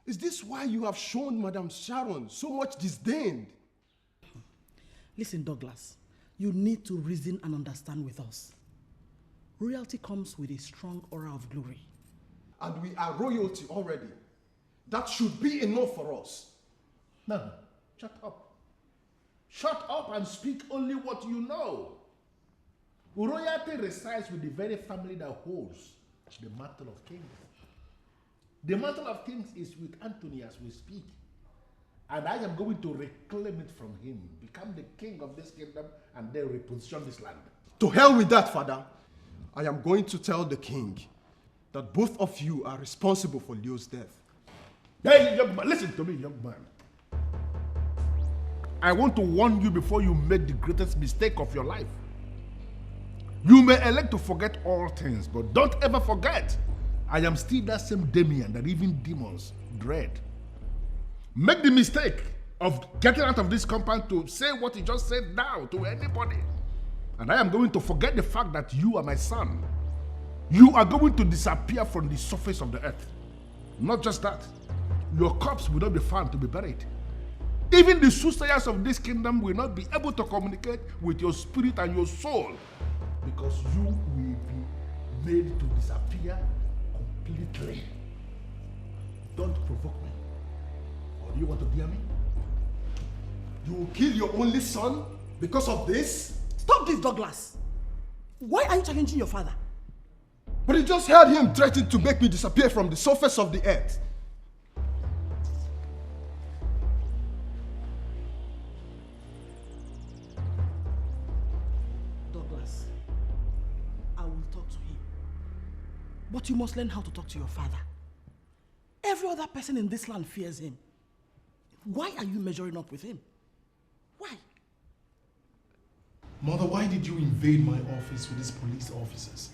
Is this why you have shown Madame Sharon so much disdain? Listen, Douglas, you need to reason and understand with us. Royalty comes with a strong aura of glory. And we are royalty already. That should be enough for us. No, shut up. Shut up and speak only what you know. Royalty resides with the very family that holds the mantle of kings. The mantle of kings is with Anthony as we speak. And I am going to reclaim it from him, become the king of this kingdom, and then reposition this land. To hell with that, Father. I am going to tell the king that both of you are responsible for Leo's death. Hey, young man, listen to me, young man. I want to warn you before you make the greatest mistake of your life. You may elect to forget all things, but don't ever forget, I am still that same Damien that even demons dread. Make the mistake of getting out of this compound to say what you just said now to anybody. And I am going to forget the fact that you are my son. You are going to disappear from the surface of the earth. Not just that, your corpse will not be found to be buried. Even the soothsayers of this kingdom will not be able to communicate with your spirit and your soul, because you will be made to disappear completely. Don't provoke me. Or do you want to dare me? You will kill your only son because of this? Stop this, Douglas. Why are you challenging your father? But you just heard him threaten to make me disappear from the surface of the earth. Douglas, I will talk to him. But you must learn how to talk to your father. Every other person in this land fears him. Why are you measuring up with him? Why? Mother, why did you invade my office with these police officers?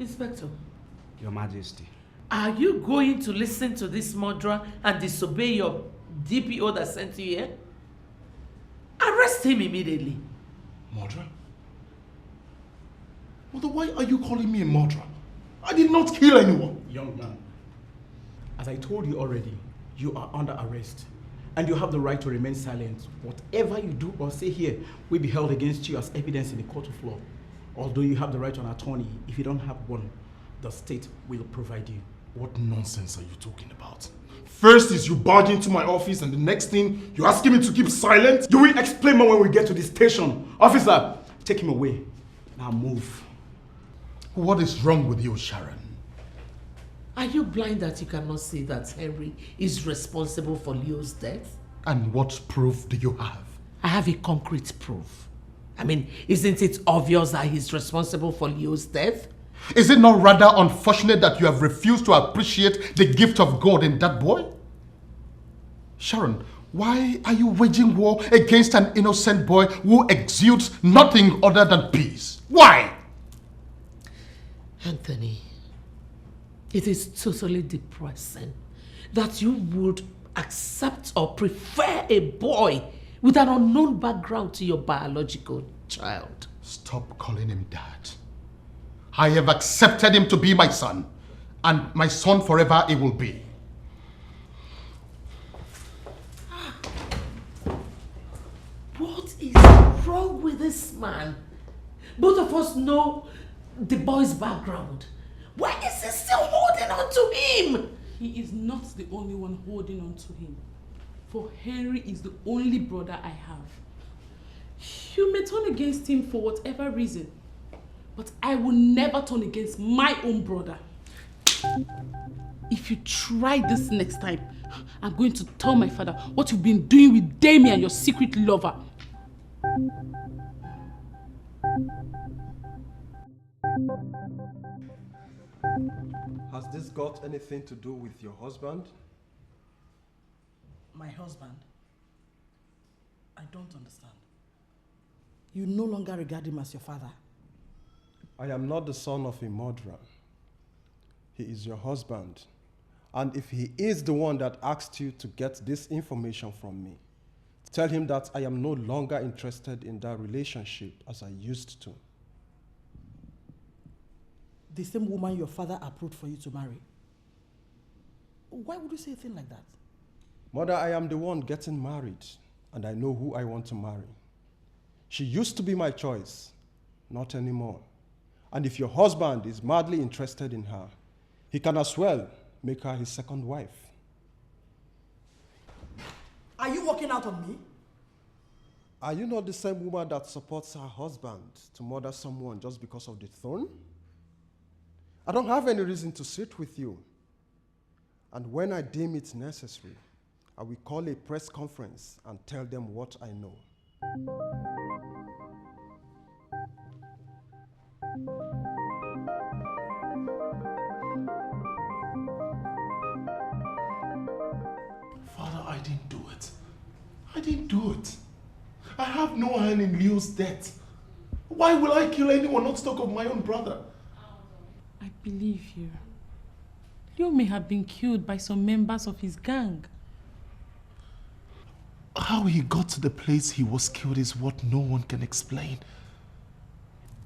Inspector. Your Majesty. Are you going to listen to this murderer and disobey your DPO that sent you here? Arrest him immediately. Murderer? Mother, why are you calling me a murderer? I did not kill anyone. Young man, as I told you already, you are under arrest. And you have the right to remain silent. Whatever you do or say here will be held against you as evidence in the court of law. Although you have the right to an attorney, if you don't have one, the state will provide you. What nonsense are you talking about? First is you barge into my office and the next thing you're asking me to keep silent? You will explain more when we get to the station. Officer, take him away. Now move. What is wrong with you, Sharon? Are you blind that you cannot see that Henry is responsible for Leo's death? And what proof do you have? I have a concrete proof. I mean, isn't it obvious that he's responsible for Leo's death? Is it not rather unfortunate that you have refused to appreciate the gift of God in that boy? Sharon, why are you waging war against an innocent boy who exudes nothing other than peace? Why? Anthony, it is totally depressing that you would accept or prefer a boy with an unknown background to your biological child. Stop calling him dad. I have accepted him to be my son, and my son forever he will be. What is wrong with this man? Both of us know the boy's background. Why is he still holding on to him? He is not the only one holding on to him. For Henry is the only brother I have. You may turn against him for whatever reason, but I will never turn against my own brother. If you try this next time, I'm going to tell my father what you've been doing with Damien, your secret lover. Has this got anything to do with your husband? My husband? I don't understand. You no longer regard him as your father. I am not the son of a murderer. He is your husband. And if he is the one that asked you to get this information from me, tell him that I am no longer interested in that relationship as I used to. The same woman your father approved for you to marry. Why would you say a thing like that? Mother, I am the one getting married, and I know who I want to marry. She used to be my choice, not anymore. And if your husband is madly interested in her, he can as well make her his second wife. Are you walking out on me? Are you not the same woman that supports her husband to murder someone just because of the throne? I don't have any reason to sit with you. And when I deem it necessary, I will call a press conference and tell them what I know. Father, I didn't do it. I didn't do it. I have no hand in Leo's death. Why will I kill anyone, not to talk of my own brother? I believe you. Leo may have been killed by some members of his gang. How he got to the place he was killed is what no one can explain.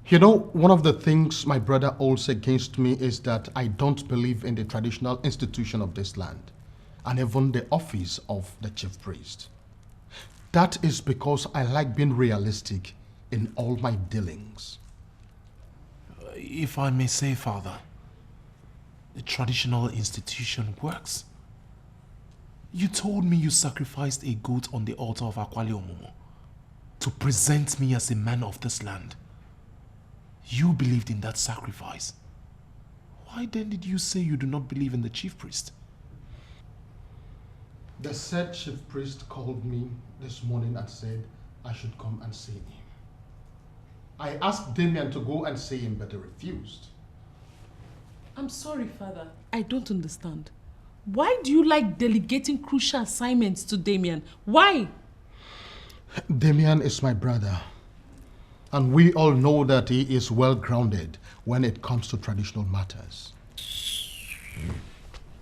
You know, one of the things my brother holds against me is that I don't believe in the traditional institution of this land, and even the office of the chief priest. That is because I like being realistic in all my dealings. If I may say, Father, the traditional institution works. You told me you sacrificed a goat on the altar of Akwali Omomo to present me as a man of this land. You believed in that sacrifice. Why then did you say you do not believe in the chief priest? The said chief priest called me this morning and said I should come and see him. I asked Damien to go and see him, but he refused. I'm sorry, Father. I don't understand. Why do you like delegating crucial assignments to Damien? Why? Damien is my brother. And we all know that he is well grounded when it comes to traditional matters.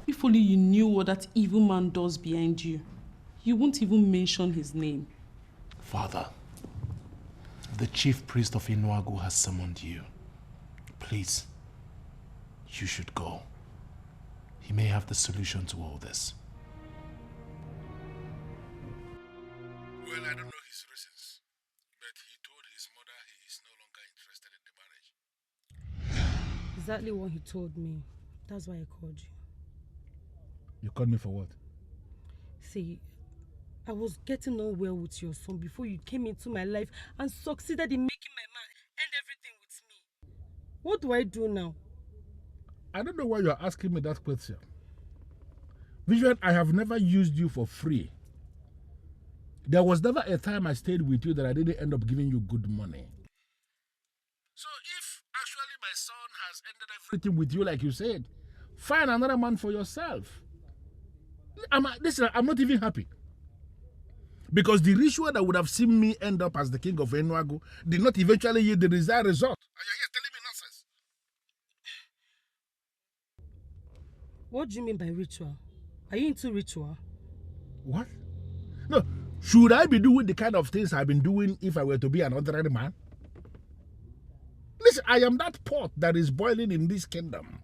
If only you knew what that evil man does behind you, you won't even mention his name. Father, the chief priest of Inuagu has summoned you. Please, you should go. He may have the solution to all this. Well, I don't know his reasons, but he told his mother he is no longer interested in the marriage. exactly what he told me. That's why I called you. You called me for what? See, I was getting on well with your son before you came into my life and succeeded in making my man end everything with me. What do I do now? I don't know why you're asking me that question. Vivian, I have never used you for free. There was never a time I stayed with you that I didn't end up giving you good money. So if actually my son has ended everything with you like you said, find another man for yourself. Listen, I'm not even happy. Because the ritual that would have seen me end up as the king of Enuago did not eventually yield the desired result. And you're here telling me nonsense. What do you mean by ritual? Are you into ritual? What? No, should I be doing the kind of things I've been doing if I were to be an ordinary man? Listen, I am that pot that is boiling in this kingdom.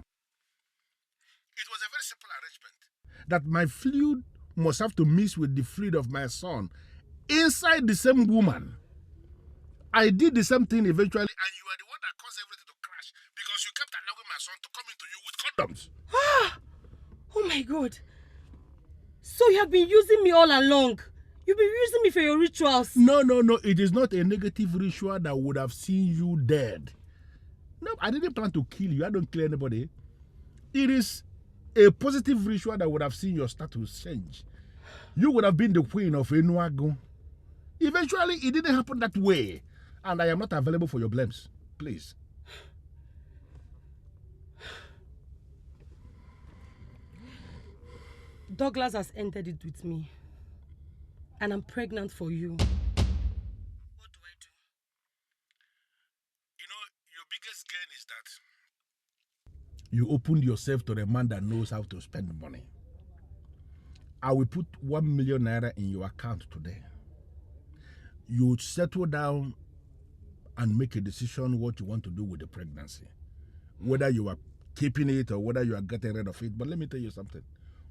It was a very simple arrangement that my fluid must have to mix with the fluid of my son inside the same woman. I did the same thing eventually, and you are the one that caused everything to crash because you kept allowing my son to come into you with condoms. Oh my God. So you have been using me all along. You've been using me for your rituals. No. It is not a negative ritual that would have seen you dead. No, I didn't plan to kill you. I don't kill anybody. It is a positive ritual that would have seen your status change. You would have been the queen of Enuago. Eventually, it didn't happen that way. And I am not available for your blames. Please. Douglas has ended it with me. And I'm pregnant for you. What do I do? You know, your biggest gain is that you opened yourself to a man that knows how to spend money. I will put 1 million naira in your account today. You settle down and make a decision what you want to do with the pregnancy. Whether you are keeping it or whether you are getting rid of it. But let me tell you something.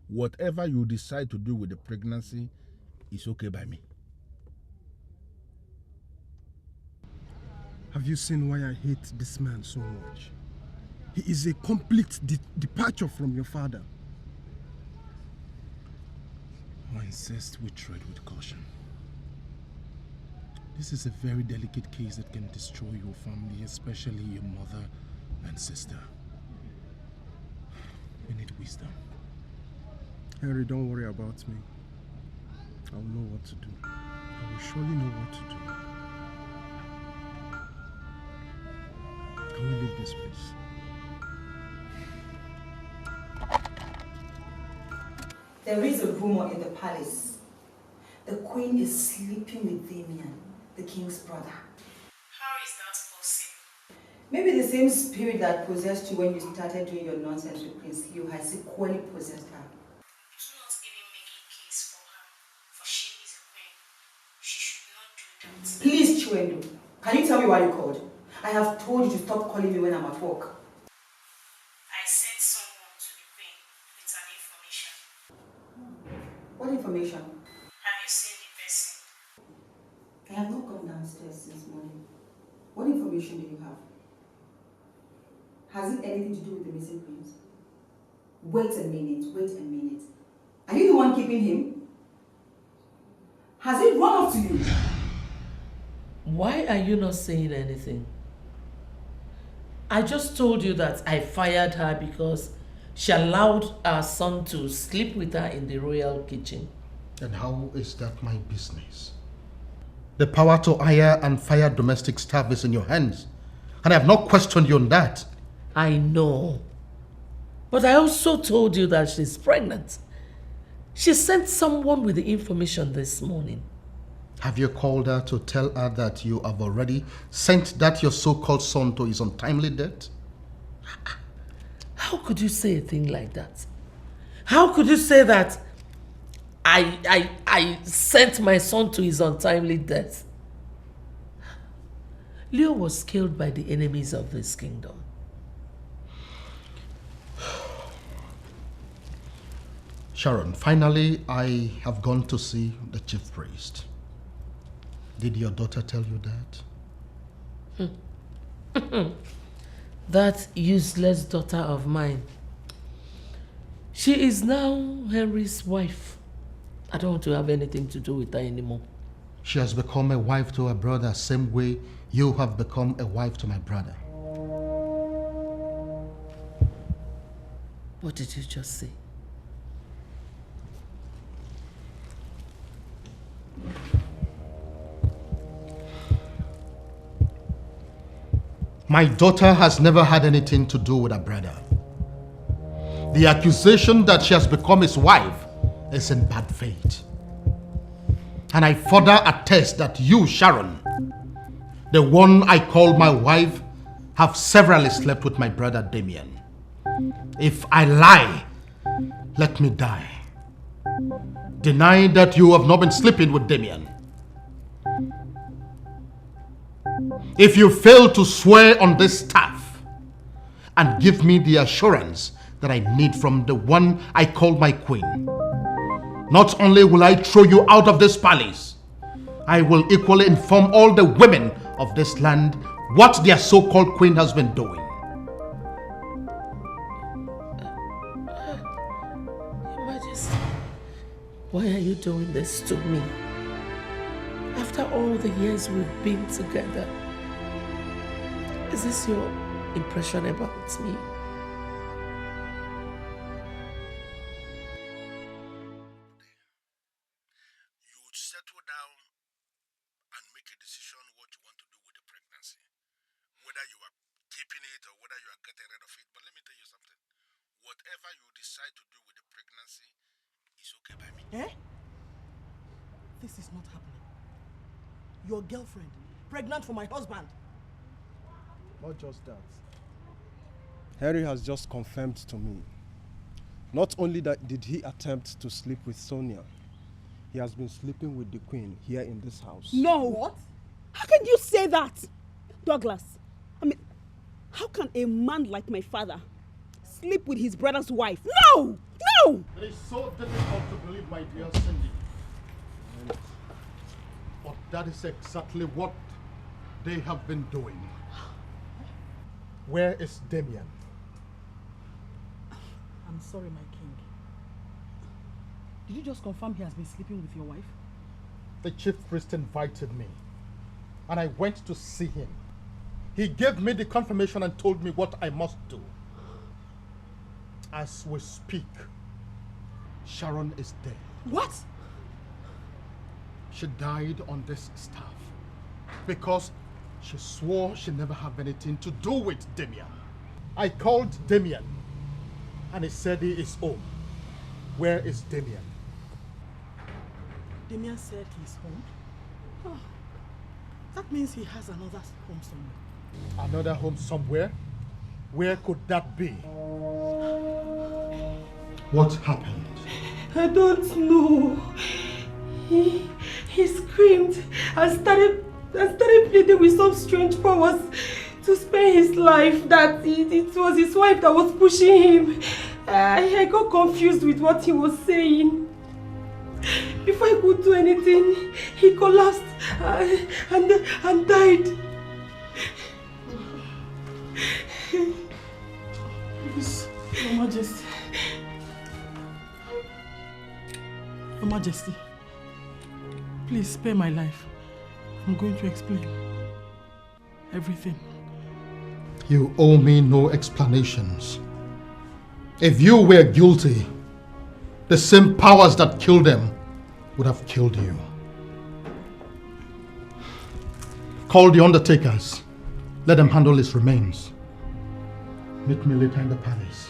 Whatever you decide to do with the pregnancy is okay by me. Have you seen why I hate this man so much? He is a complete departure from your father. I insist we tread with caution. This is a very delicate case that can destroy your family, especially your mother and sister. We need wisdom. Henry, don't worry about me. I will know what to do. I will surely know what to do. Can we leave this place? There is a rumor in the palace. The queen is sleeping with Damien, the king's brother. How is that possible? Maybe the same spirit that possessed you when you started doing your nonsense with Prince Leo has equally possessed her. Do not even make a case for her, for she is a queen. She should not do that. Please, Chiwendo, can you tell me why you called? I have told you to stop calling me when I'm at work. I sent someone to the queen with an information. What information? Have you seen the person? I have not gone downstairs since morning. What information do you have? Has it anything to do with the missing prince? Wait a minute. Are you the one keeping him? Has it run off to you? Why are you not saying anything? I just told you that I fired her because she allowed our son to sleep with her in the royal kitchen. And how is that my business? The power to hire and fire domestic staff is in your hands. And I have not questioned you on that. I know. But I also told you that she's pregnant. She sent someone with the information this morning. Have you called her to tell her that you have already sent that your so-called son to his untimely death? How could you say a thing like that? How could you say that I sent my son to his untimely death? Leo was killed by the enemies of this kingdom. Sharon, finally I have gone to see the chief priest. Did your daughter tell you that? That useless daughter of mine. She is now Henry's wife. I don't want to have anything to do with her anymore. She has become a wife to her brother, same way you have become a wife to my brother. What did you just say? My daughter has never had anything to do with her brother. The accusation that she has become his wife is in bad faith. And I further attest that you, Sharon, the one I call my wife, have severally slept with my brother Damien. If I lie, let me die. Deny that you have not been sleeping with Damien. If you fail to swear on this staff and give me the assurance that I need from the one I call my queen, not only will I throw you out of this palace, I will equally inform all the women of this land what their so-called queen has been doing. Your Majesty, why are you doing this to me? After all the years we've been together, is this your impression about me? You would settle down and make a decision what you want to do with the pregnancy. Whether you are keeping it or whether you are getting rid of it. But let me tell you something. Whatever you decide to do with the pregnancy is okay by me. Eh? This is not happening. Your girlfriend, pregnant for my husband. Not just that. Harry has just confirmed to me. Not only that did he attempt to sleep with Sonia, he has been sleeping with the queen here in this house. No! What? How can you say that? Douglas, I mean, how can a man like my father sleep with his brother's wife? No! No! It is so difficult to believe, my dear Cindy. But that is exactly what they have been doing. Where is Damien? I'm sorry, my king. Did you just confirm he has been sleeping with your wife? The chief priest invited me, and I went to see him. He gave me the confirmation and told me what I must do. As we speak, Sharon is dead. What? She died on this staff because she swore she never had anything to do with Damien. I called Damien and he said he is home. Where is Damien? Damien said he's home. Oh, that means he has another home somewhere. Another home somewhere? Where could that be? What happened? I don't know. He screamed and started pleading with some strange powers to spare his life, that it was his wife that was pushing him. I got confused with what he was saying. Before I could do anything, he collapsed and died. Please, Your Majesty. Your Majesty, please spare my life. I'm going to explain everything. You owe me no explanations. If you were guilty, the same powers that killed them would have killed you. Call the undertakers. Let them handle his remains. Meet me later in the palace.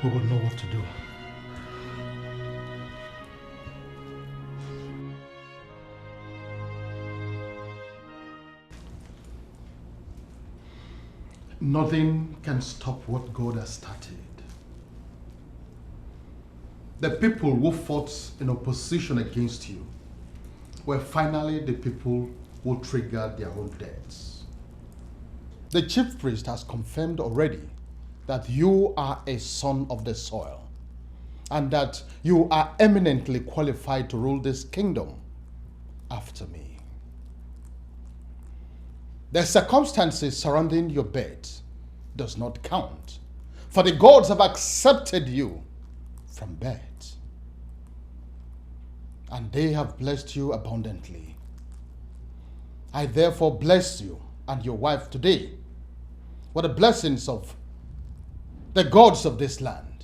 We will know what to do. Nothing can stop what God has started. The people who fought in opposition against you were finally the people who triggered their own deaths. The chief priest has confirmed already that you are a son of the soil and that you are eminently qualified to rule this kingdom after me. The circumstances surrounding your birth does not count, for the gods have accepted you from birth, and they have blessed you abundantly. I therefore bless you and your wife today with the blessings of the gods of this land,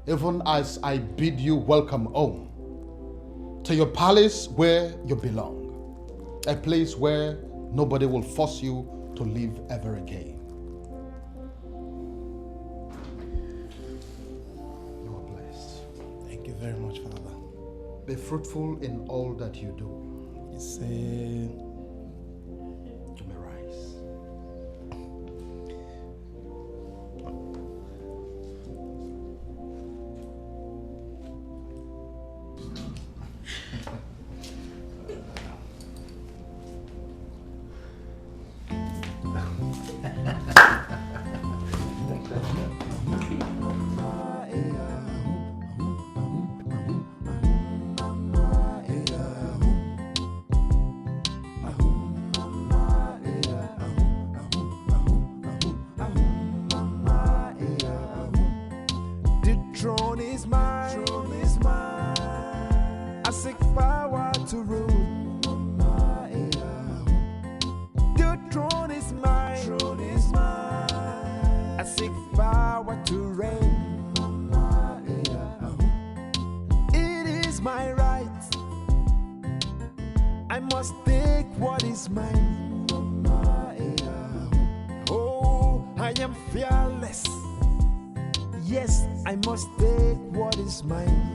even as I bid you welcome home to your palace where you belong, a place where nobody will force you to live ever again. You are blessed. Thank you very much, Father. Be fruitful in all that you do. You say... You may rise. Yes, I must take what is mine.